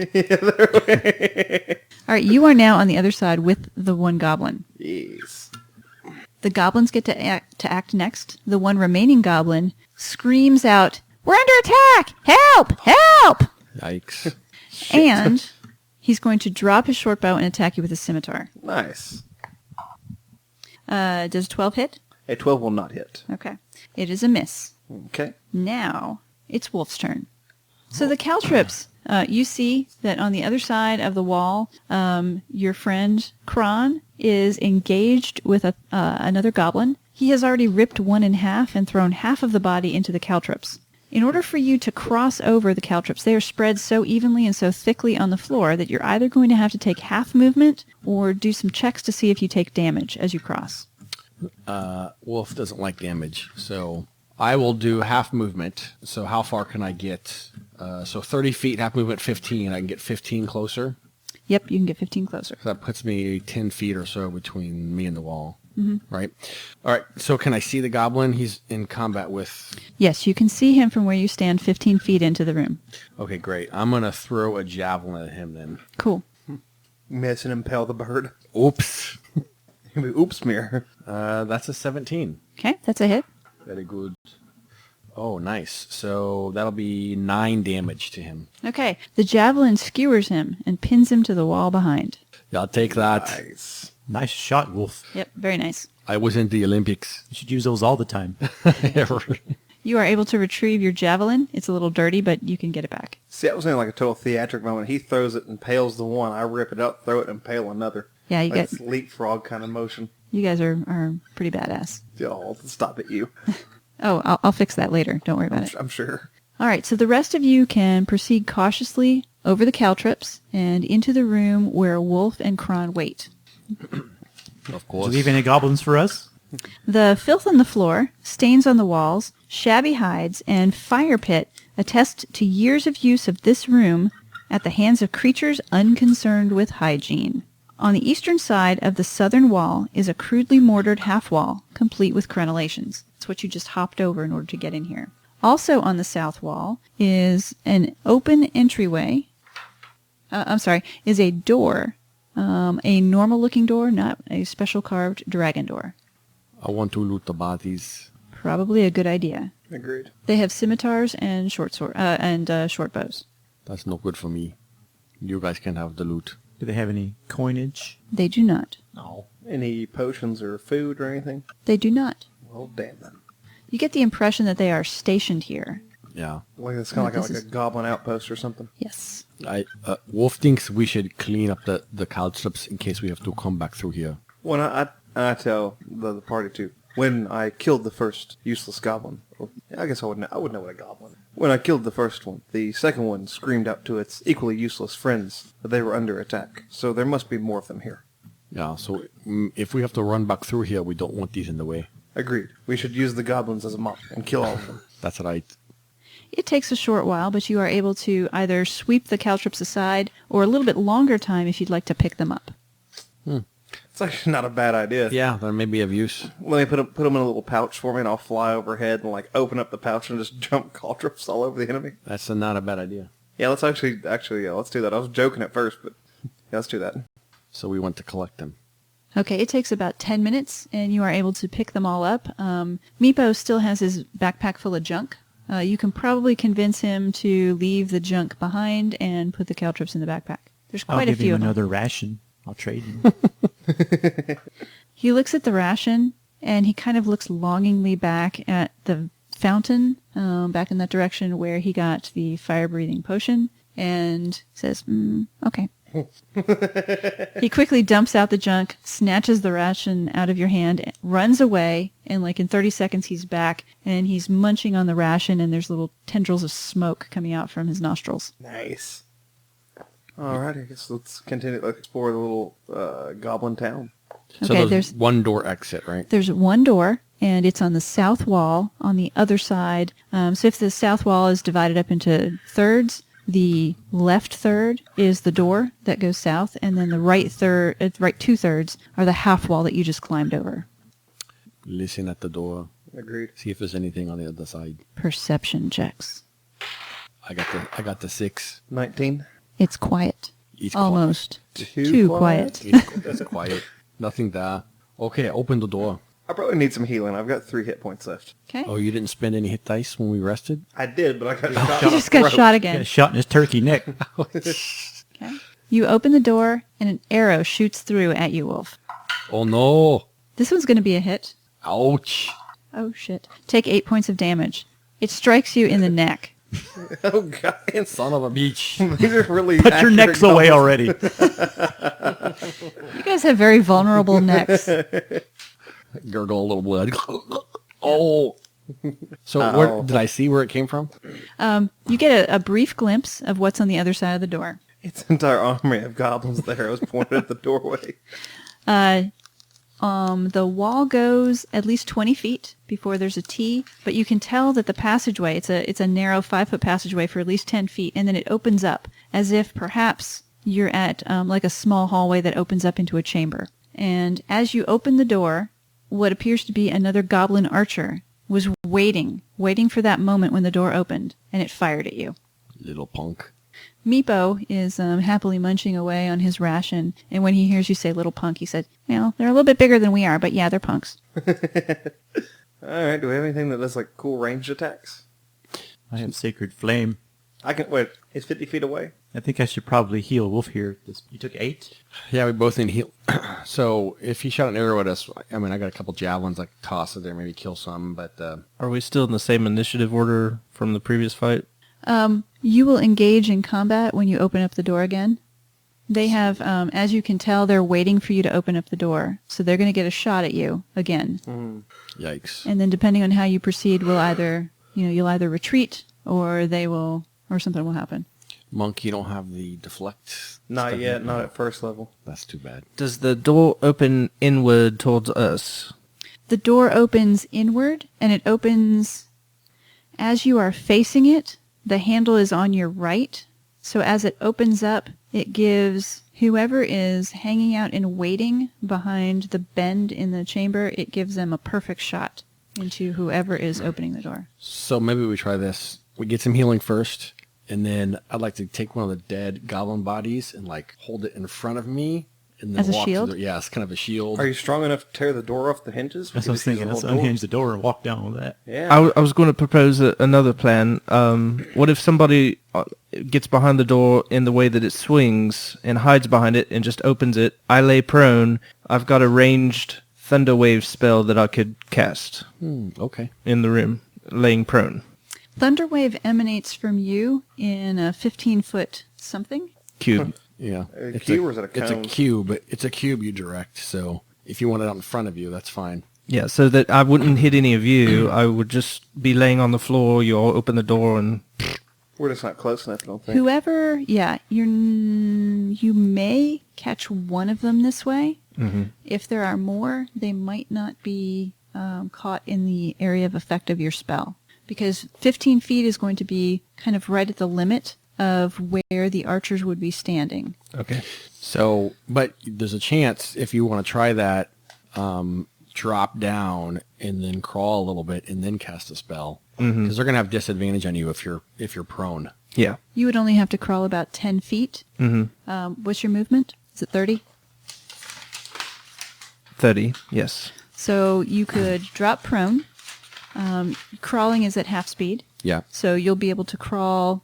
All right, you are now on the other side with the one goblin. Yes. The goblins get to act next. The one remaining goblin screams out, "We're under attack! Help! Help!" Yikes. And he's going to drop his short bow and attack you with his scimitar. Nice. Does 12 hit? A 12 will not hit. Okay. It is a miss. Okay. Now, it's Wolf's turn. So the caltrops, you see that on the other side of the wall, your friend Kron is engaged with another goblin. He has already ripped one in half and thrown half of the body into the caltrops. In order for you to cross over the caltrops, they are spread so evenly and so thickly on the floor that you're either going to have to take half movement or do some checks to see if you take damage as you cross. Wolf doesn't like damage, so I will do half movement. So how far can I get? So 30 feet, half movement, 15. I can get 15 closer. Yep, you can get 15 closer. So that puts me 10 feet or so between me and the wall. Mm-hmm. Right? All right, so can I see the goblin? He's in combat with... Yes, you can see him from where you stand 15 feet into the room. Okay, great. I'm going to throw a javelin at him then. Cool. Miss and impale the bird. Oops. Oops, mirror. That's a 17. Okay, that's a hit. Very good. Oh, nice. So that'll be 9 damage to him. Okay, the javelin skewers him and pins him to the wall behind. I'll take that. Nice. Nice shot, Wolf. Yep, very nice. I was in the Olympics. You should use those all the time. You are able to retrieve your javelin. It's a little dirty, but you can get it back. See, that was in a total theatric moment. He throws it and impales the one. I rip it up, throw it, and impale another. Yeah, you It's leapfrog kind of motion. You guys are pretty badass. Oh, stop it, you. Oh, I'll fix that later. Don't worry about it. I'm sure. All right, so the rest of you can proceed cautiously over the caltrops and into the room where Wolf and Kron wait. Of Did course. you leave any goblins for us? The filth on the floor, stains on the walls, shabby hides, and fire pit attest to years of use of this room at the hands of creatures unconcerned with hygiene. On the eastern side of the southern wall is a crudely mortared half-wall, complete with crenellations. That's what you just hopped over in order to get in here. Also on the south wall is an open entryway. Is a door A normal-looking door, not a special carved dragon door. I want to loot the bodies. Probably a good idea. Agreed. They have scimitars and short bows. That's no good for me. You guys can have the loot. Do they have any coinage? They do not. No. Any potions or food or anything? They do not. Well, damn then. You get the impression that they are stationed here. Yeah. Like it's kind of This like is- a goblin outpost or something. Yes. Wolf thinks we should clean up the caltrops in case we have to come back through here. When I tell the party too, when I killed the first useless goblin, or, I guess I would know what a goblin is. When I killed the first one, the second one screamed out to its equally useless friends that they were under attack. So there must be more of them here. Yeah, so if we have to run back through here, we don't want these in the way. Agreed. We should use the goblins as a mop and kill all of them. That's right. It takes a short while, but you are able to either sweep the caltrops aside or a little bit longer time if you'd like to pick them up. It's actually not a bad idea. Yeah, that may be of use. Let me put them in a little pouch for me, and I'll fly overhead and like open up the pouch and just jump caltrops all over the enemy. That's not a bad idea. Yeah, let's actually let's do that. I was joking at first, but yeah, let's do that. So we want to collect them. Okay, it takes about 10 minutes, and you are able to pick them all up. Meepo still has his backpack full of junk. You can probably convince him to leave the junk behind and put the caltrops in the backpack. There's I'll quite a give few him of them. another ration. I'll trade him. He looks at the ration, and he kind of looks longingly back at the fountain, back in that direction where he got the fire-breathing potion, and says, okay. He quickly dumps out the junk, snatches the ration out of your hand, runs away, and like in 30 seconds he's back, and he's munching on the ration, and there's little tendrils of smoke coming out from his nostrils. Nice. Alright, I guess let's continue to explore the little goblin town. So Okay, there's one door exit, right? There's one door, and it's on the south wall on the other side. So if the south wall is divided up into thirds, the left third is the door that goes south, and then the right 2/3 are the half wall that you just climbed over. Listen at the door. Agreed. See if there's anything on the other side. Perception checks. I got the 6. 19. It's quiet. It's Almost. Too Too quiet. quiet. It's quiet. Nothing there. Okay, open the door. I probably need some healing. I've got 3 hit points left. Okay. Oh, you didn't spend any hit dice when we rested? I did, but I got shot. He just got shot Got a again. shot in his turkey neck. Okay. You open the door, and an arrow shoots through at you, Wolf. Oh no! This one's going to be a hit. Ouch! Oh, shit. Take 8 points of damage. It strikes you in the neck. Oh, God. Son of a beach! These are really Put your accurate necks away goblins. already. You guys have very vulnerable necks. Gurgle a little blood. Oh! So Uh-oh. where, did I see where it came from? You get a brief glimpse of what's on the other side of the door. It's an entire army of goblins there. I was pointed at the doorway. The wall goes at least 20 feet before there's a T, but you can tell that the passageway, it's a narrow 5-foot passageway for at least 10 feet, and then it opens up as if perhaps you're at like a small hallway that opens up into a chamber. And as you open the door, what appears to be another goblin archer was waiting for that moment when the door opened, and it fired at you. Little punk. Meepo is happily munching away on his ration, and when he hears you say little punk, he said, well, they're a little bit bigger than we are, but yeah, they're punks. Alright, do we have anything that does like cool ranged attacks? I have Sacred Flame. I can, wait, it's 50 feet away? I think I should probably heal Wolf here. You took 8? Yeah, we both need heal. So if he shot an arrow at us, I mean, I got a couple javelins. I could toss it there, maybe kill some, but Are we still in the same initiative order from the previous fight? You will engage in combat when you open up the door again. They have, as you can tell, they're waiting for you to open up the door. So they're going to get a shot at you again. yikes. And then depending on how you proceed, you'll either retreat or or something will happen. Monk, you don't have the deflect? Not stuff yet, not at first level. That's too bad. Does the door open inward towards us? The door opens inward, and it opens as you are facing it. The handle is on your right. So as it opens up, it gives whoever is hanging out and waiting behind the bend in the chamber, it gives them a perfect shot into whoever is opening the door. So maybe we try this. We get some healing first, and then I'd like to take one of the dead goblin bodies and like hold it in front of me and then As a walk through shield? yeah, it's kind of a shield. Are you strong enough to tear the door off the hinges? That's what I was thinking. Let's unhinge the door and walk down with that. Yeah. I was going to propose another plan. What if somebody gets behind the door in the way that it swings and hides behind it and just opens it? I lay prone. I've got a ranged thunder wave spell that I could cast Okay. in the room, laying prone. Thunderwave emanates from you in a 15-foot something. Cube. Yeah. A cube or is it a It's a cone? cube. It's a cube you direct. So if you want it out in front of you, that's fine. Yeah, so that I wouldn't hit any of you. I would just be laying on the floor. You all open the door and... We're just not close enough, I don't think. Whoever, you may catch one of them this way. Mm-hmm. If there are more, they might not be caught in the area of effect of your spell. Because 15 feet is going to be kind of right at the limit of where the archers would be standing. Okay. So, but there's a chance if you want to try that, drop down and then crawl a little bit and then cast a spell. Because they're going to have disadvantage on you if you're prone. Yeah. You would only have to crawl about 10 feet. Mm-hmm. What's your movement? Is it 30? 30, yes. So you could drop prone. Crawling is at half speed. Yeah. So you'll be able to crawl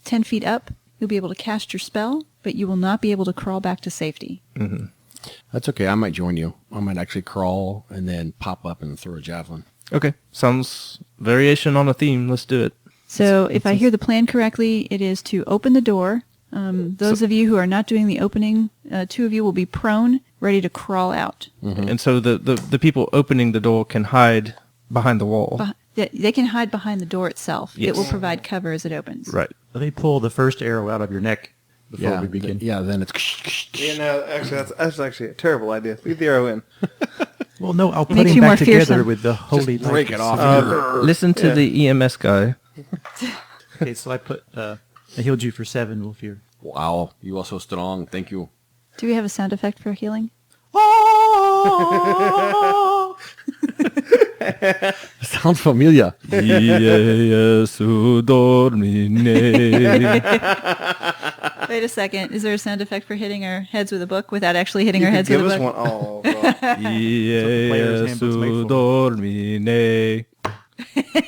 10 feet up. You'll be able to cast your spell, but you will not be able to crawl back to safety. Mm-hmm. That's okay. I might join you. I might actually crawl and then pop up and throw a javelin. Okay. Sounds variation on a theme. Let's do it. So if I hear the plan correctly, it is to open the door. Those of you who are not doing the opening, two of you will be prone, ready to crawl out. And so the people opening the door can hide behind the wall. They can hide behind the door itself. Yes. It will provide cover as it opens. Right. Let me pull the first arrow out of your neck before we begin. Then it's... Yeah, no, actually, that's actually a terrible idea. Leave the arrow in. Well, no, I'll put Makes him you more back together fearsome. with the holy light. break it off. Listen to the EMS guy. Okay, so I put I healed you for 7, Wolfear. Wow. You are so strong. Thank you. Do we have a sound effect for healing? Sounds familiar. Wait a second. Is there a sound effect for hitting our heads with a book without actually hitting our You heads could with give a us book? one. Oh, God. player's handbook's made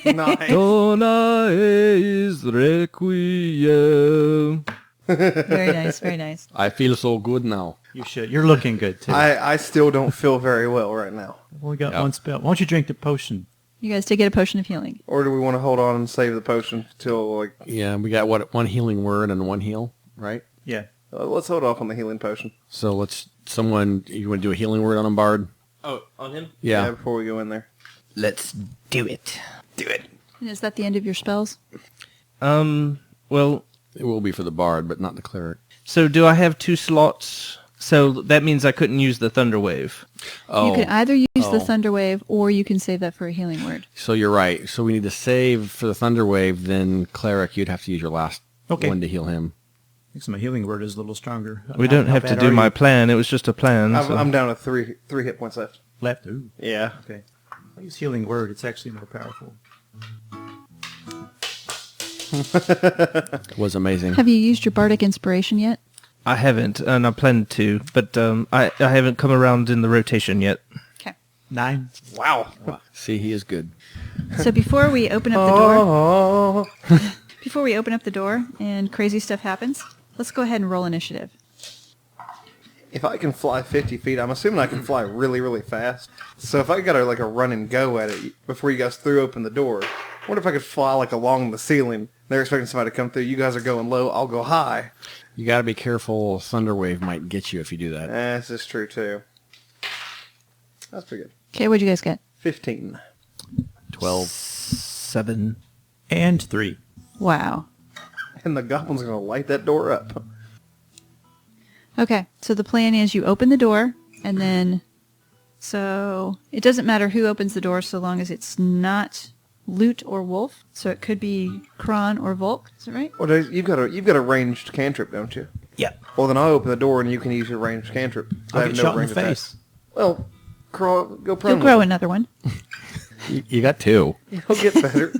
Nice. Dona eis requiem. Very nice, very nice. I feel so good now. You should. You're looking good, too. I still don't feel very well right now. Only got one spell. Why don't you drink the potion? You guys did get a potion of healing. Or do we want to hold on and save the potion till, like... Yeah, we got, one healing word and one heal, right? Yeah. let's hold off on the healing potion. So you want to do a healing word on him, Bard? Oh, on him? Yeah. Before we go in there. Let's do it. And is that the end of your spells? Well, It will be for the Bard, but not the Cleric. so do I have 2 slots? So that means I couldn't use the Thunder Wave. Oh, You can either use the Oh. Thunder Wave, or you can save that for a healing word. so you're right. So we need to save for the Thunder Wave, then Cleric, you'd have to use your last one to heal him. I think my healing word is a little stronger. We don't have to do my plan. It was just a plan. so- I'm down to three hit points left. left. Ooh. Yeah. Okay. I use healing word. It's actually more powerful. It was amazing. Have you used your Bardic Inspiration yet? I haven't, and I plan to, but I haven't come around in the rotation yet. Okay. 9. Wow. See, he is good. So before we open up the door, before we open up the door and crazy stuff happens, let's go ahead and roll initiative. If I can fly 50 feet, I'm assuming I can fly really, really fast. So if I got a run and go at it before you guys open the door, I wonder if I could fly along the ceiling. They're expecting somebody to come through. You guys are going low. I'll go high. You got to be careful. Thunder Wave might get you if you do that. This is true too. That's pretty good. Okay, what'd you guys get? 15. 12. 7. And 3. Wow. And the goblin's going to light that door up. Okay, so the plan is you open the door, and then, so it doesn't matter who opens the door so long as it's not Loot or Wolf. So it could be Kron or Volk. Is that right? Well, you've got a ranged cantrip, don't you? Yeah. Well, then I'll open the door and you can use your ranged cantrip. I'll get shot in the attack. face. Well, go prone. You'll grow another one. You got 2. He'll get better.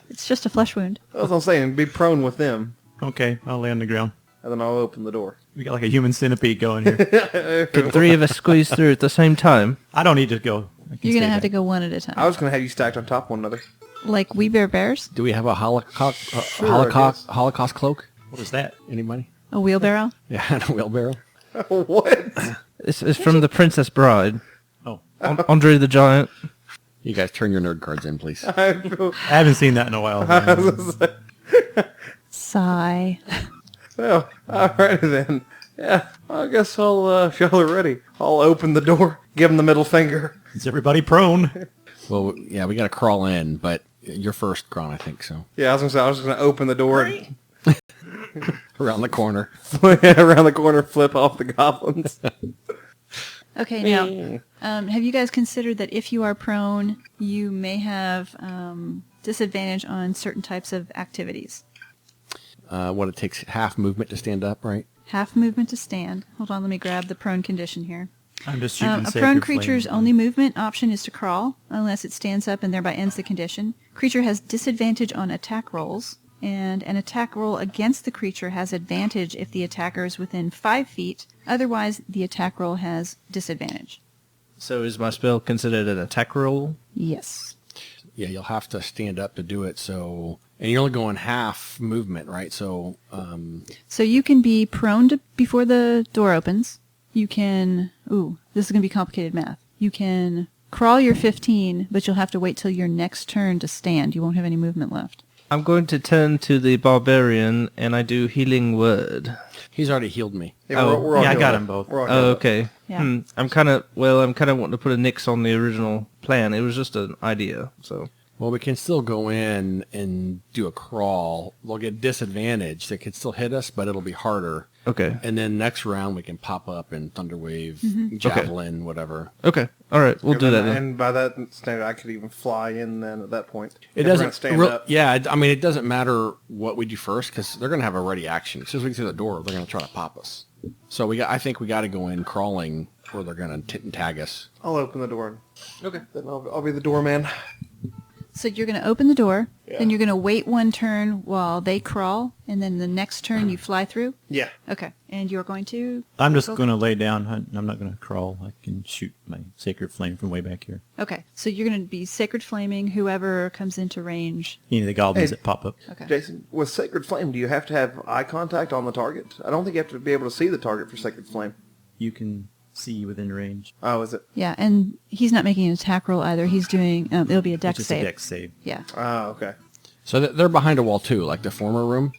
It's just a flesh wound. That's what I'm saying. Be prone with them, Okay, I'll lay on the ground. and then I'll open the door. We got like a human centipede going here. Can 3 of us squeeze through at the same time? I don't need to go. You're going to have to go one at a time. I was going to have you stacked on top of one another. Like We Bear Bears? Do we have a Holocaust cloak? What is that? Anybody? A wheelbarrow? Yeah, and a wheelbarrow. What? It's from The Princess Bride. Oh. Andre the Giant. You guys turn your nerd cards in, please. I haven't seen that in a while. Sigh. Well, alrighty then. Yeah, I guess if y'all are ready, I'll open the door, give him the middle finger. Is everybody prone? Well, yeah, we got to crawl in, but you're first, Gron, I think so. Yeah, I was just going to open the door and Around the corner. around the corner, flip off the goblins. Okay, now, have you guys considered that if you are prone, you may have disadvantage on certain types of activities? It takes half movement to stand up, right? Half movement to stand. Hold on, let me grab the prone condition here. I'm just shooting A sacred prone creature's flame. only movement option is to crawl, unless it stands up and thereby ends the condition. Creature has disadvantage on attack rolls, and an attack roll against the creature has advantage if the attacker is within 5 feet. Otherwise, the attack roll has disadvantage. So is my spell considered an attack roll? Yes. Yeah, you'll have to stand up to do it, so... And you're only going half movement, right? So... So you can be prone before the door opens. You can... Ooh, this is going to be complicated math. You can crawl your 15, but you'll have to wait till your next turn to stand. You won't have any movement left. I'm going to turn to the barbarian, and I do healing word. He's already healed me. Yeah, Oh, we're all yeah, I healed got up. them both. We're all Oh, healed up. okay. Yeah. I'm kind of wanting to put a nix on the original plan. It was just an idea, so... Well, we can still go in and do a crawl. They'll get disadvantage. They can still hit us, but it'll be harder. Okay. And then next round, we can pop up and Thunderwave, Javelin, whatever. Okay. All right. We'll do that then. And by that standard, I could even fly in then at that point. It If we're gonna doesn't stand up. Yeah, I mean, it doesn't matter what we do first because they're going to have a ready action. As soon as we get through the door, they're going to try to pop us. So I think we got to go in crawling, or they're going to tag us. I'll open the door. Okay. Then I'll be the doorman. So you're going to open the door, then you're going to wait one turn while they crawl, and then the next turn you fly through? Yeah. Okay. And you're going to... I'm just going to lay down. I'm not going to crawl. I can shoot my sacred flame from way back here. Okay. So you're going to be Sacred Flaming whoever comes into range. Any of the goblins Hey. that pop up. Okay. Jason, with Sacred Flame, do you have to have eye contact on the target? I don't think you have to be able to see the target for Sacred Flame. You can see within range. Oh, is it? Yeah, and he's not making an attack roll either. He's doing... it'll be a dex It's just save. a dex save. Yeah. Oh, okay. So they're behind a wall too, like the former room.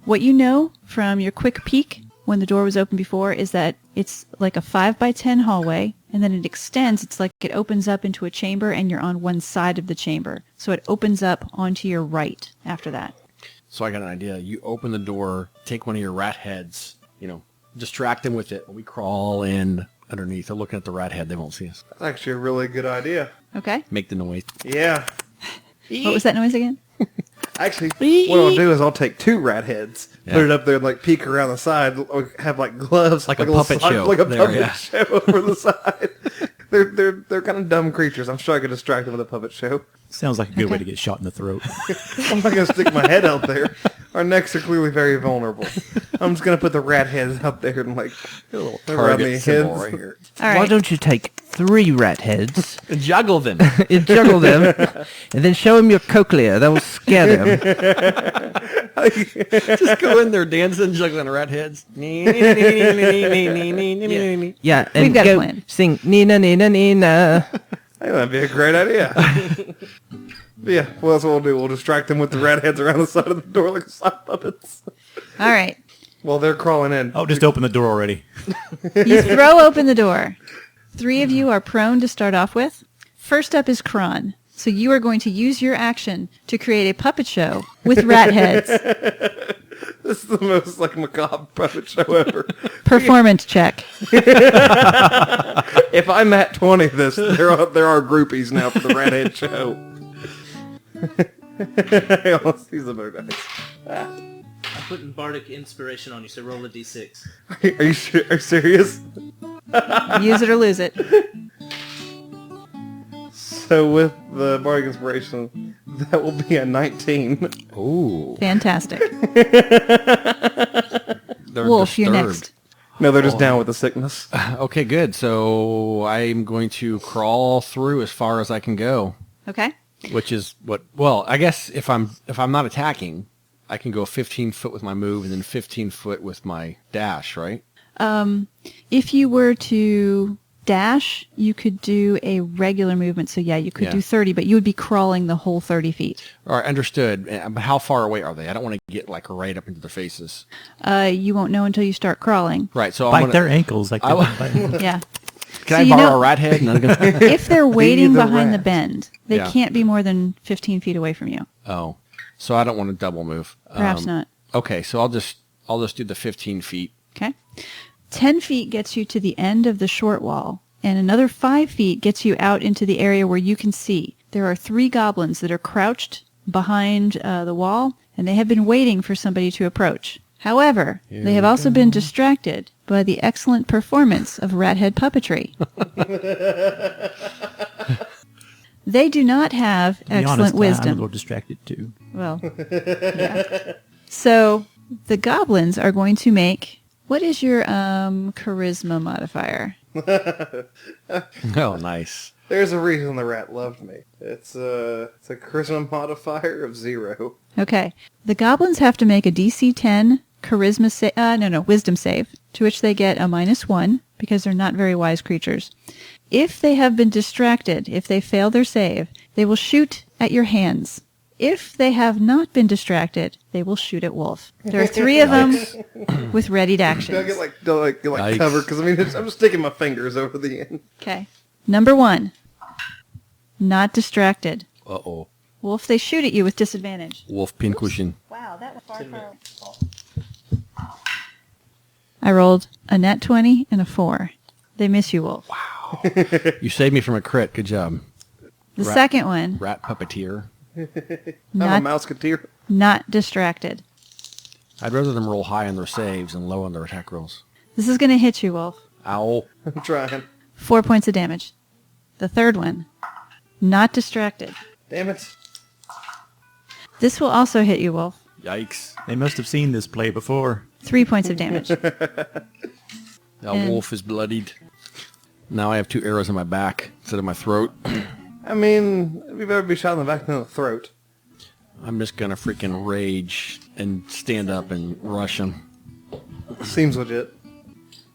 What you know from your quick peek when the door was open before is that it's like a 5x10 hallway, and then it extends. It's like it opens up into a chamber, and you're on one side of the chamber. So it opens up onto your right after that. So I got an idea. You open the door, take one of your rat heads, distract them with it. We crawl in underneath. They're looking at the rat head. They won't see us. That's actually a really good idea. Okay? Make the noise. Yeah. What was that noise again? Actually, what I'll do is I'll take 2 rat heads, put it up there and like peek around the side, or have like gloves, Like a little puppet side- show like a there, puppet yeah. show over the side. They're kind of dumb creatures. I'm sure I could distract them with a puppet show. Sounds like a good way Okay. to get shot in the throat. I'm not gonna stick my head out there. Our necks are clearly very vulnerable. I'm just gonna put the rat heads out there and like around the Target symbol heads. right here. All Why right. don't you take 3 rat heads Juggle them. and juggle them, and then show them your cochlea? That will scare them. Just go in there dancing, juggling rat heads. Yeah, and We've got a go plan. sing Nina Nina Nina. I think that'd be a great idea. Yeah, well, that's what we'll do. We'll distract them with the rat heads around the side of the door like sock puppets. All right. While they're crawling in. Oh, just open the door already. You throw open the door. 3 of you are prone to start off with. First up is Kron. So you are going to use your action to create a puppet show with rat heads. This is the most like macabre puppet show ever. Performance check. If I'm at 20 of this, there are groupies now for the rat head show. Let's use the better dice. I'm putting bardic inspiration on you, so roll a d6. Are you serious? Use it or lose it. So with the bardic inspiration, that will be a 19. Ooh. Fantastic. they're Wolf, you're disturbed. next. No, they're just down with the sickness. Okay, good. So I'm going to crawl through as far as I can go, Okay. which is what. Well, I guess if I'm not attacking, I can go 15 foot with my move and then 15 foot with my dash, right? If you were to dash, you could do a regular movement. So yeah, you could do 30, but you would be crawling the whole 30 feet. All right, understood. But how far away are they? I don't want to get like right up into their faces. You won't know until you start crawling. Right. So Bite their ankles like that. Yeah. Can I borrow a rat head? And I'm gonna... If they're waiting the behind the rat. bend, they Yeah. can't be more than 15 feet away from you. Oh, so I don't want to double move. Perhaps not. Okay, so I'll just do the 15 feet. Okay. 10 feet gets you to the end of the short wall, and another 5 feet gets you out into the area where you can see. There are 3 goblins that are crouched behind the wall, and they have been waiting for somebody to approach. However, they have also been distracted by the excellent performance of rat head puppetry. They do not have To be excellent honest, I'm a wisdom. little distracted too. Well, yeah. So the goblins are going to make. What is your charisma modifier? Oh, nice. There's a reason the rat loved me. It's a charisma modifier of 0. Okay. The goblins have to make a DC 10 charisma wisdom save, to which they get a -1 because they're not very wise creatures. If they have been distracted, if they fail their save, they will shoot at your hands. If they have not been distracted, they will shoot at Wolf. There are 3 of them with readied actions. Do I get Yikes. covered? Because I mean, I'm just sticking my fingers over the end. Okay. Number 1. Not distracted. Uh-oh. Wolf, they shoot at you with disadvantage. Wolf pincushion. Wow, that was far. I rolled a nat 20 and a 4. They miss you, Wolf. You saved me from a crit. Good job. The Rat- second one, Rat puppeteer. I'm a not, mouseketeer. not distracted. I'd rather them roll high on their saves and low on their attack rolls. This is going to hit you, Wolf. Ow. I'm trying. 4 points of damage. The third one, not distracted. Damn it. This will also hit you, Wolf. Yikes. They must have seen this play before. 3 points of damage. Now And- Wolf is bloodied. Now I have 2 arrows in my back instead of my throat. I mean, it'd be better to be shot in the back than the throat. I'm just going to freaking rage and stand up and rush him. Seems legit.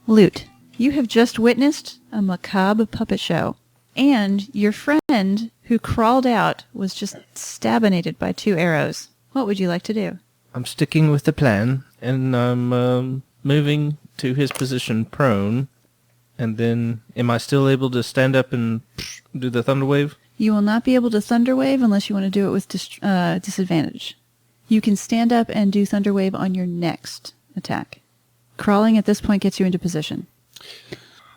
Loot, you have just witnessed a macabre puppet show. And your friend who crawled out was just stabinated by 2 arrows. What would you like to do? I'm sticking with the plan, and I'm moving to his position prone. And then, am I still able to stand up and do the thunder wave? You will not be able to Thunder Wave unless you want to do it with disadvantage. You can stand up and do Thunder Wave on your next attack. Crawling at this point gets you into position.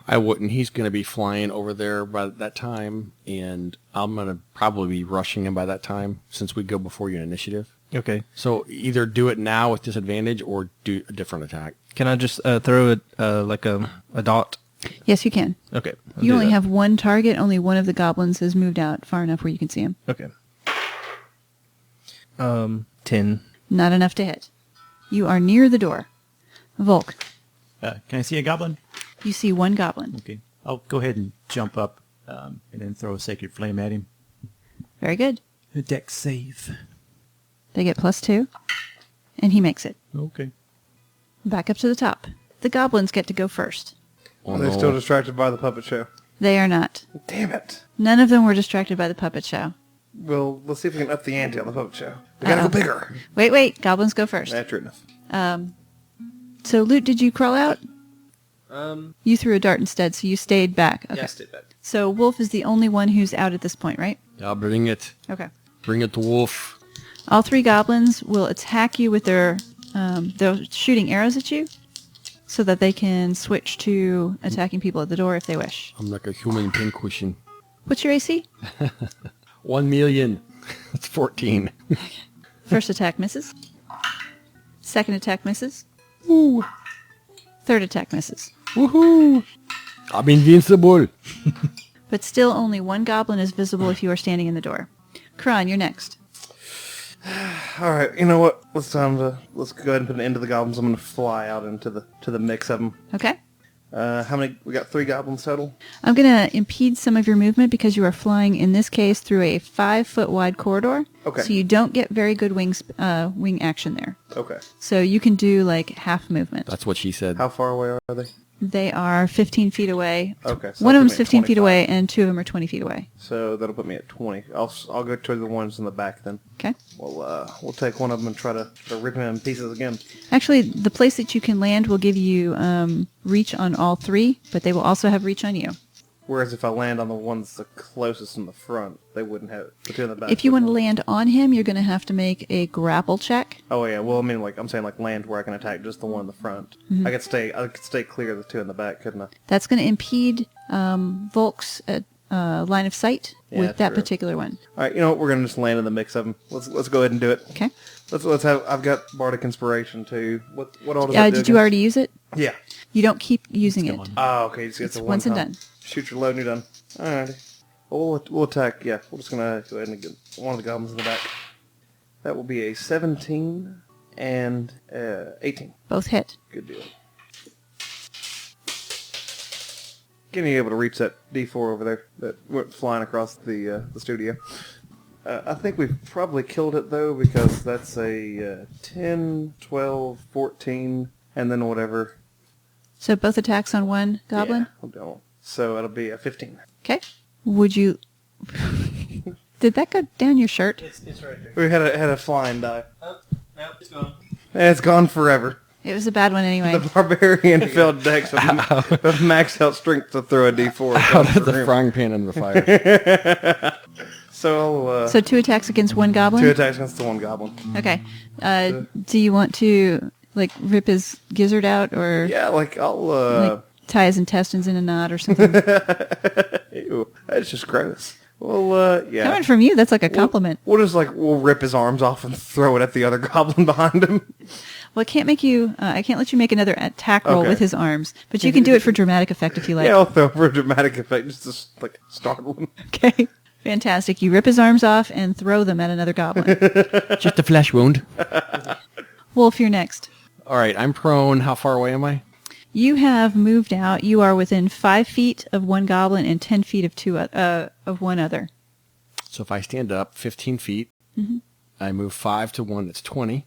I wouldn't. He's going to be flying over there by that time, and I'm going to probably be rushing him by that time since we go before you in initiative. Okay. So either do it now with disadvantage or do a different attack. Can I just throw it like a dot? Yes, you can. Okay. I'll You do only that. have 1 target. Only one of the goblins has moved out far enough where you can see him. Okay. 10. Not enough to hit. You are near the door. Volk, Can I see a goblin? you see 1 goblin. Okay. I'll go ahead and jump up and then throw a sacred flame at him. Very good. A dex save. They get +2. And he makes it. Okay. Back up to the top. The goblins get to go first. Oh, Are they still distracted by the puppet show? They are not. Damn it. None of them were distracted by the puppet show. Well, let's see if we can up the ante on the puppet show. We gotta go bigger. Wait. Goblins go first. That's true enough. So, Loot, did you crawl out? You threw a dart instead, so you stayed back. Okay. stayed back. So, Wolf is the only one who's out at this point, right? Yeah, bring it. Okay. Bring it to Wolf. All 3 goblins will attack you with their... they're shooting arrows at you so that they can switch to attacking people at the door if they wish. I'm like a human pincushion. What's your AC? 1 million. That's 14. First attack misses. Second attack misses. Woo. Third attack misses. Woohoo! I'm invincible. But still only 1 goblin is visible if you are standing in the door. Kron, you're next. All right, you know what? Let's go ahead and put an end to the goblins. I'm going to fly out into the mix of them. Okay. How many? We got 3 goblins total. I'm going to impede some of your movement because you are flying, in this case, through a 5-foot wide corridor. Okay. So you don't get very good wing action there. Okay. So you can do like half movement. That's what she said. How far away are they? They are 15 feet away. Okay. So One of that'll them's put me at 15 feet 25. away, and 2 of them are 20 feet away. So that'll put me at 20. I'll go to the ones in the back then. Okay. We'll take one of them and try to rip him in pieces again. Actually, the place that you can land will give you reach on all 3, but they will also have reach on you. Whereas if I land on the ones the closest in the front, they wouldn't have the 2 in the back. If you want to land on him, you're going to have to make a grapple check. Oh yeah, well I mean I'm saying land where I can attack just the one in the front. Mm-hmm. I could stay clear of the 2 in the back, couldn't I? That's going to impede Volk's line of sight Yeah, with that true. particular one. All right, you know what? We're gonna just land in the mix of them. Let's go ahead and do it. Okay. Let's have. I've got Bardic Inspiration too. What all does that do Did you again? already use it? Yeah. You don't keep using it. Oh, okay. Just get the one Once and time. done. Shoot your load and you're done. Alrighty. Well, we'll attack. Yeah, we're just gonna go ahead and get one of the goblins in the back. That will be a 17 and 18. Both hit. Good deal. Getting able to reach that D4 over there that went flying across the studio. I think we've probably killed it though because that's a 10, 12, 14, and then whatever. So both attacks on one goblin? Yeah, don't. So it'll be a 15. Okay. Would you... Did that go down your shirt? It's right there. We had a flying die. Oh, no, it's gone. It's gone forever. It was a bad one anyway. The barbarian failed dex of max out strength to throw a D4. Out of the frying pan in the fire. So So 2 attacks against one goblin? 2 attacks against the one goblin. Okay. Do you want to, rip his gizzard out or Yeah, I'll tie his intestines in a knot or something? Ew, that's just gross. Well, yeah. Coming from you, that's like a compliment. We'll just we'll rip his arms off and throw it at the other goblin behind him. Well, I can't make you. I can't let you make another attack roll Okay. with his arms, but you can do it for dramatic effect if you like. Yeah, I'll throw for a dramatic effect just to startle him. Okay, fantastic. You rip his arms off and throw them at another goblin. Just a flesh wound. Wolf, you're next. All right, I'm prone. How far away am I? You have moved out. You are within 5 feet of one goblin and 10 feet of one other. So if I stand up 15 feet, I move 5 to 1, that's 20.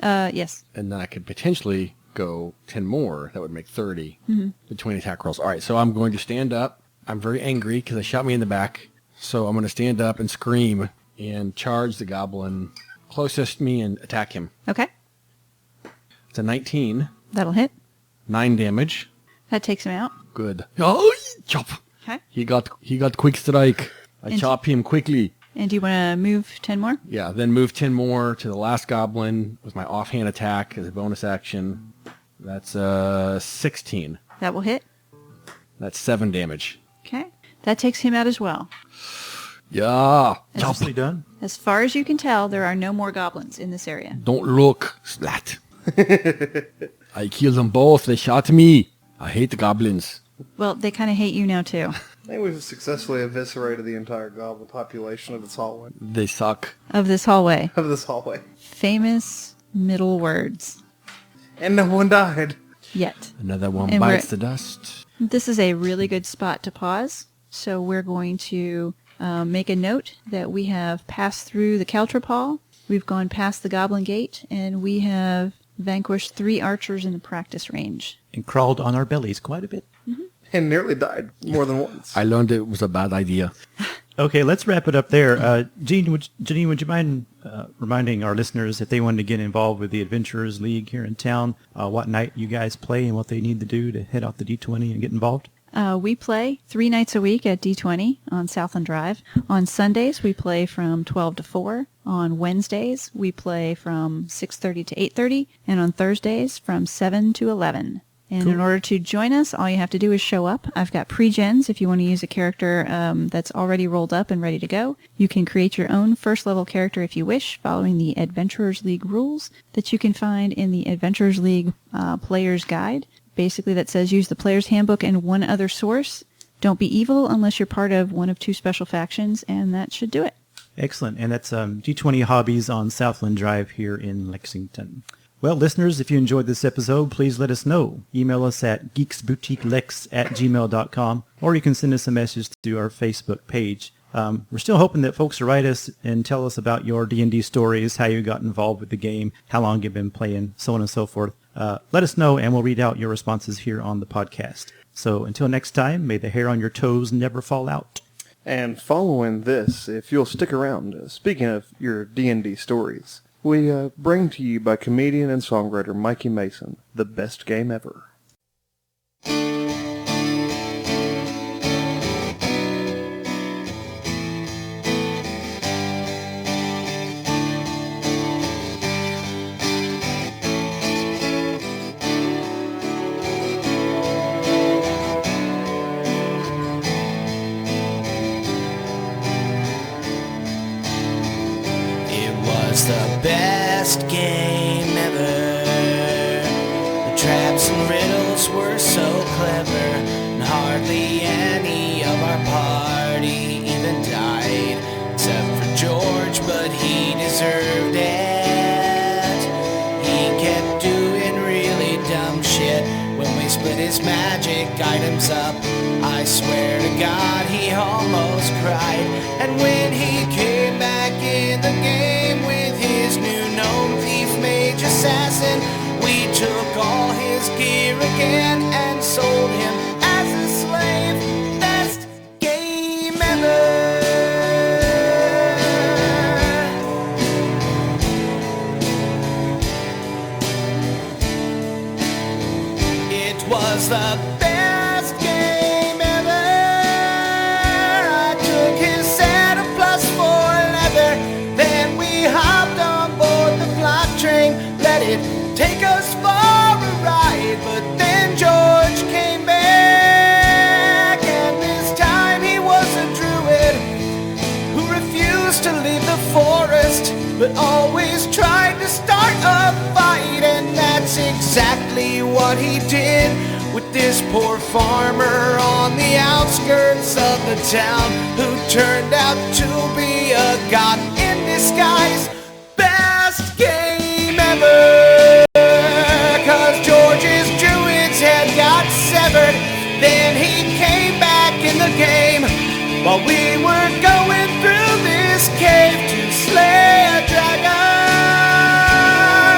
Yes. And then I could potentially go 10 more. That would make 30 between attack rolls. All right, so I'm going to stand up. I'm very angry because they shot me in the back. So I'm going to stand up and scream and charge the goblin closest to me and attack him. Okay. It's a 19. That'll hit. 9 damage. That takes him out. Good. Oh, chop. Okay. He got quick strike. I And- chop him quickly. And do you want to move 10 more? Yeah, then move 10 more to the last goblin with my offhand attack as a bonus action. That's 16. That will hit. That's 7 damage. Okay. That takes him out as well. Yeah. Chop. Mostly done. As far as you can tell, there are no more goblins in this area. Don't look, Slat. I killed them both. They shot me. I hate the goblins. Well, they kind of hate you now, too. I think we've successfully eviscerated the entire goblin population of this hallway. They suck. Of this hallway. Of this hallway. Famous middle words. And no one died. Yet. Another one And bites the dust. This is a really good spot to pause. So we're going to make a note that we have passed through the Caltrop Hall. We've gone past the Goblin Gate, and we have vanquished 3 archers in the practice range. And crawled on our bellies quite a bit. And nearly died more than once. I learned it was a bad idea. Okay, let's wrap it up there. Janine, would you mind reminding our listeners if they wanted to get involved with the Adventurers League here in town, what night you guys play and what they need to do to head off the D20 and get involved? We play 3 nights a week at D20 on Southland Drive. On Sundays, we play from 12 to 4. On Wednesdays, we play from 6:30 to 8:30. And on Thursdays, from 7 to 11. And in order to join us, all you have to do is show up. I've got pre-gens if you want to use a character that's already rolled up and ready to go. You can create your own first-level character if you wish, following the Adventurers League rules that you can find in the Adventurers League Player's Guide. Basically, that says use the Player's Handbook and one other source. Don't be evil unless you're part of one of 2 special factions, and that should do it. Excellent. And that's G20 Hobbies on Southland Drive here in Lexington. Well, listeners, if you enjoyed this episode, please let us know. Email us at geeksboutiquelex@gmail.com, or you can send us a message to our Facebook page. We're still hoping that folks will write us and tell us about your D&D stories, how you got involved with the game, how long you've been playing, so on and so forth. Let us know, and we'll read out your responses here on the podcast. So until next time, may the hair on your toes never fall out. And following this, if you'll stick around, speaking of your D&D stories, we bring to you by comedian and songwriter Mikey Mason, The Best Game Ever. The best game ever. The traps and riddles were so clever, and hardly any of our party even died, except for George, but he deserved it. He kept doing really dumb shit when we split his magic items up. I swear to God, he almost cried. And when he came back in the game with his new gnome thief mage assassin, we took all his gear again and sold him as a slave. Best game ever. It was the best game ever. I took his set of +4 leather, then we hopped on board the plot train, let it take us for a ride. But then George came back, and this time he was a druid who refused to leave the forest, but always tried to start a fight. And that's exactly what he did with this poor farmer on the outskirts of the town, who turned out to be a god in disguise. Best game ever, 'cause George's druid's head got severed. Then he came back in the game while we were going through this cave to slay a dragon.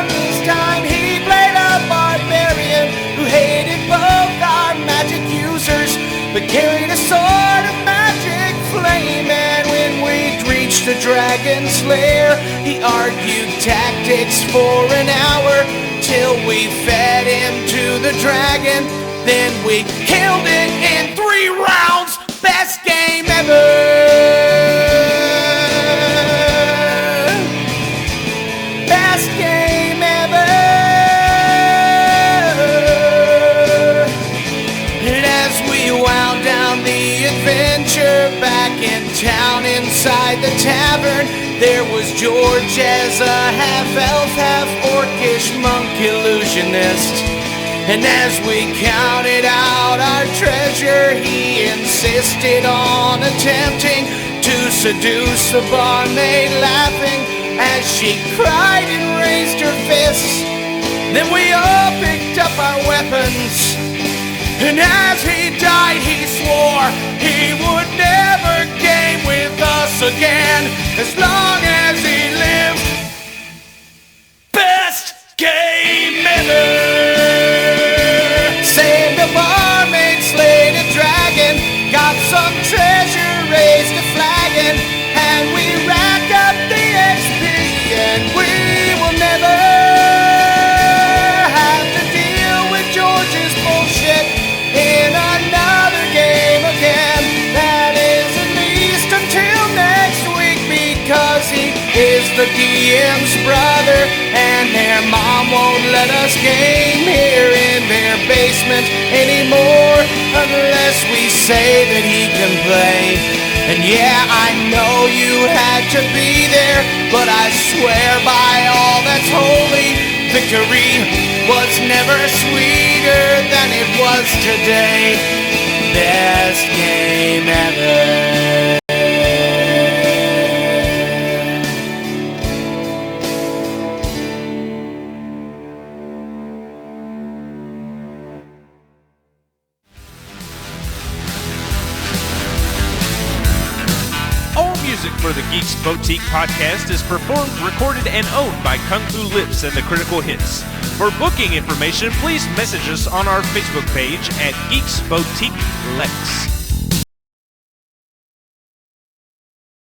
This time he played a barbarian who hated both our magic users, but carried a sword of magic flame. And when we'd reached the dragon slayer, he argued tactics for an hour till we fed him to the dragon. Then we killed it in 3 rounds. Best game ever. Best game ever. And as we wound down the adventure back in town inside the tavern, there was George as a half-elf, half-orcish monk illusionist. And as we counted out our treasure, he insisted on attempting to seduce the barmaid, laughing as she cried and raised her fists. Then we all picked up our weapons, and as he died he swore he would never game with us again as long as he lived. Best game ever. Saved a barmaid, slayed a dragon, got some treasure, raised a flagon, and we racked up the XP, and we will never have to deal with George's bullshit in another game again. That is at least until next week, because he is the DM's brother, and their mom won't let us game here in their basement anymore unless we say that he can play. And yeah, I know you had to be there, but I swear by all that's holy, victory was never sweeter than it was today. Best game ever. for the Geeks Boutique Podcast is performed, recorded, and owned by Kung Fu Lips and the Critical Hits. For booking information, please message us on our Facebook page at Geeks Boutique Lex.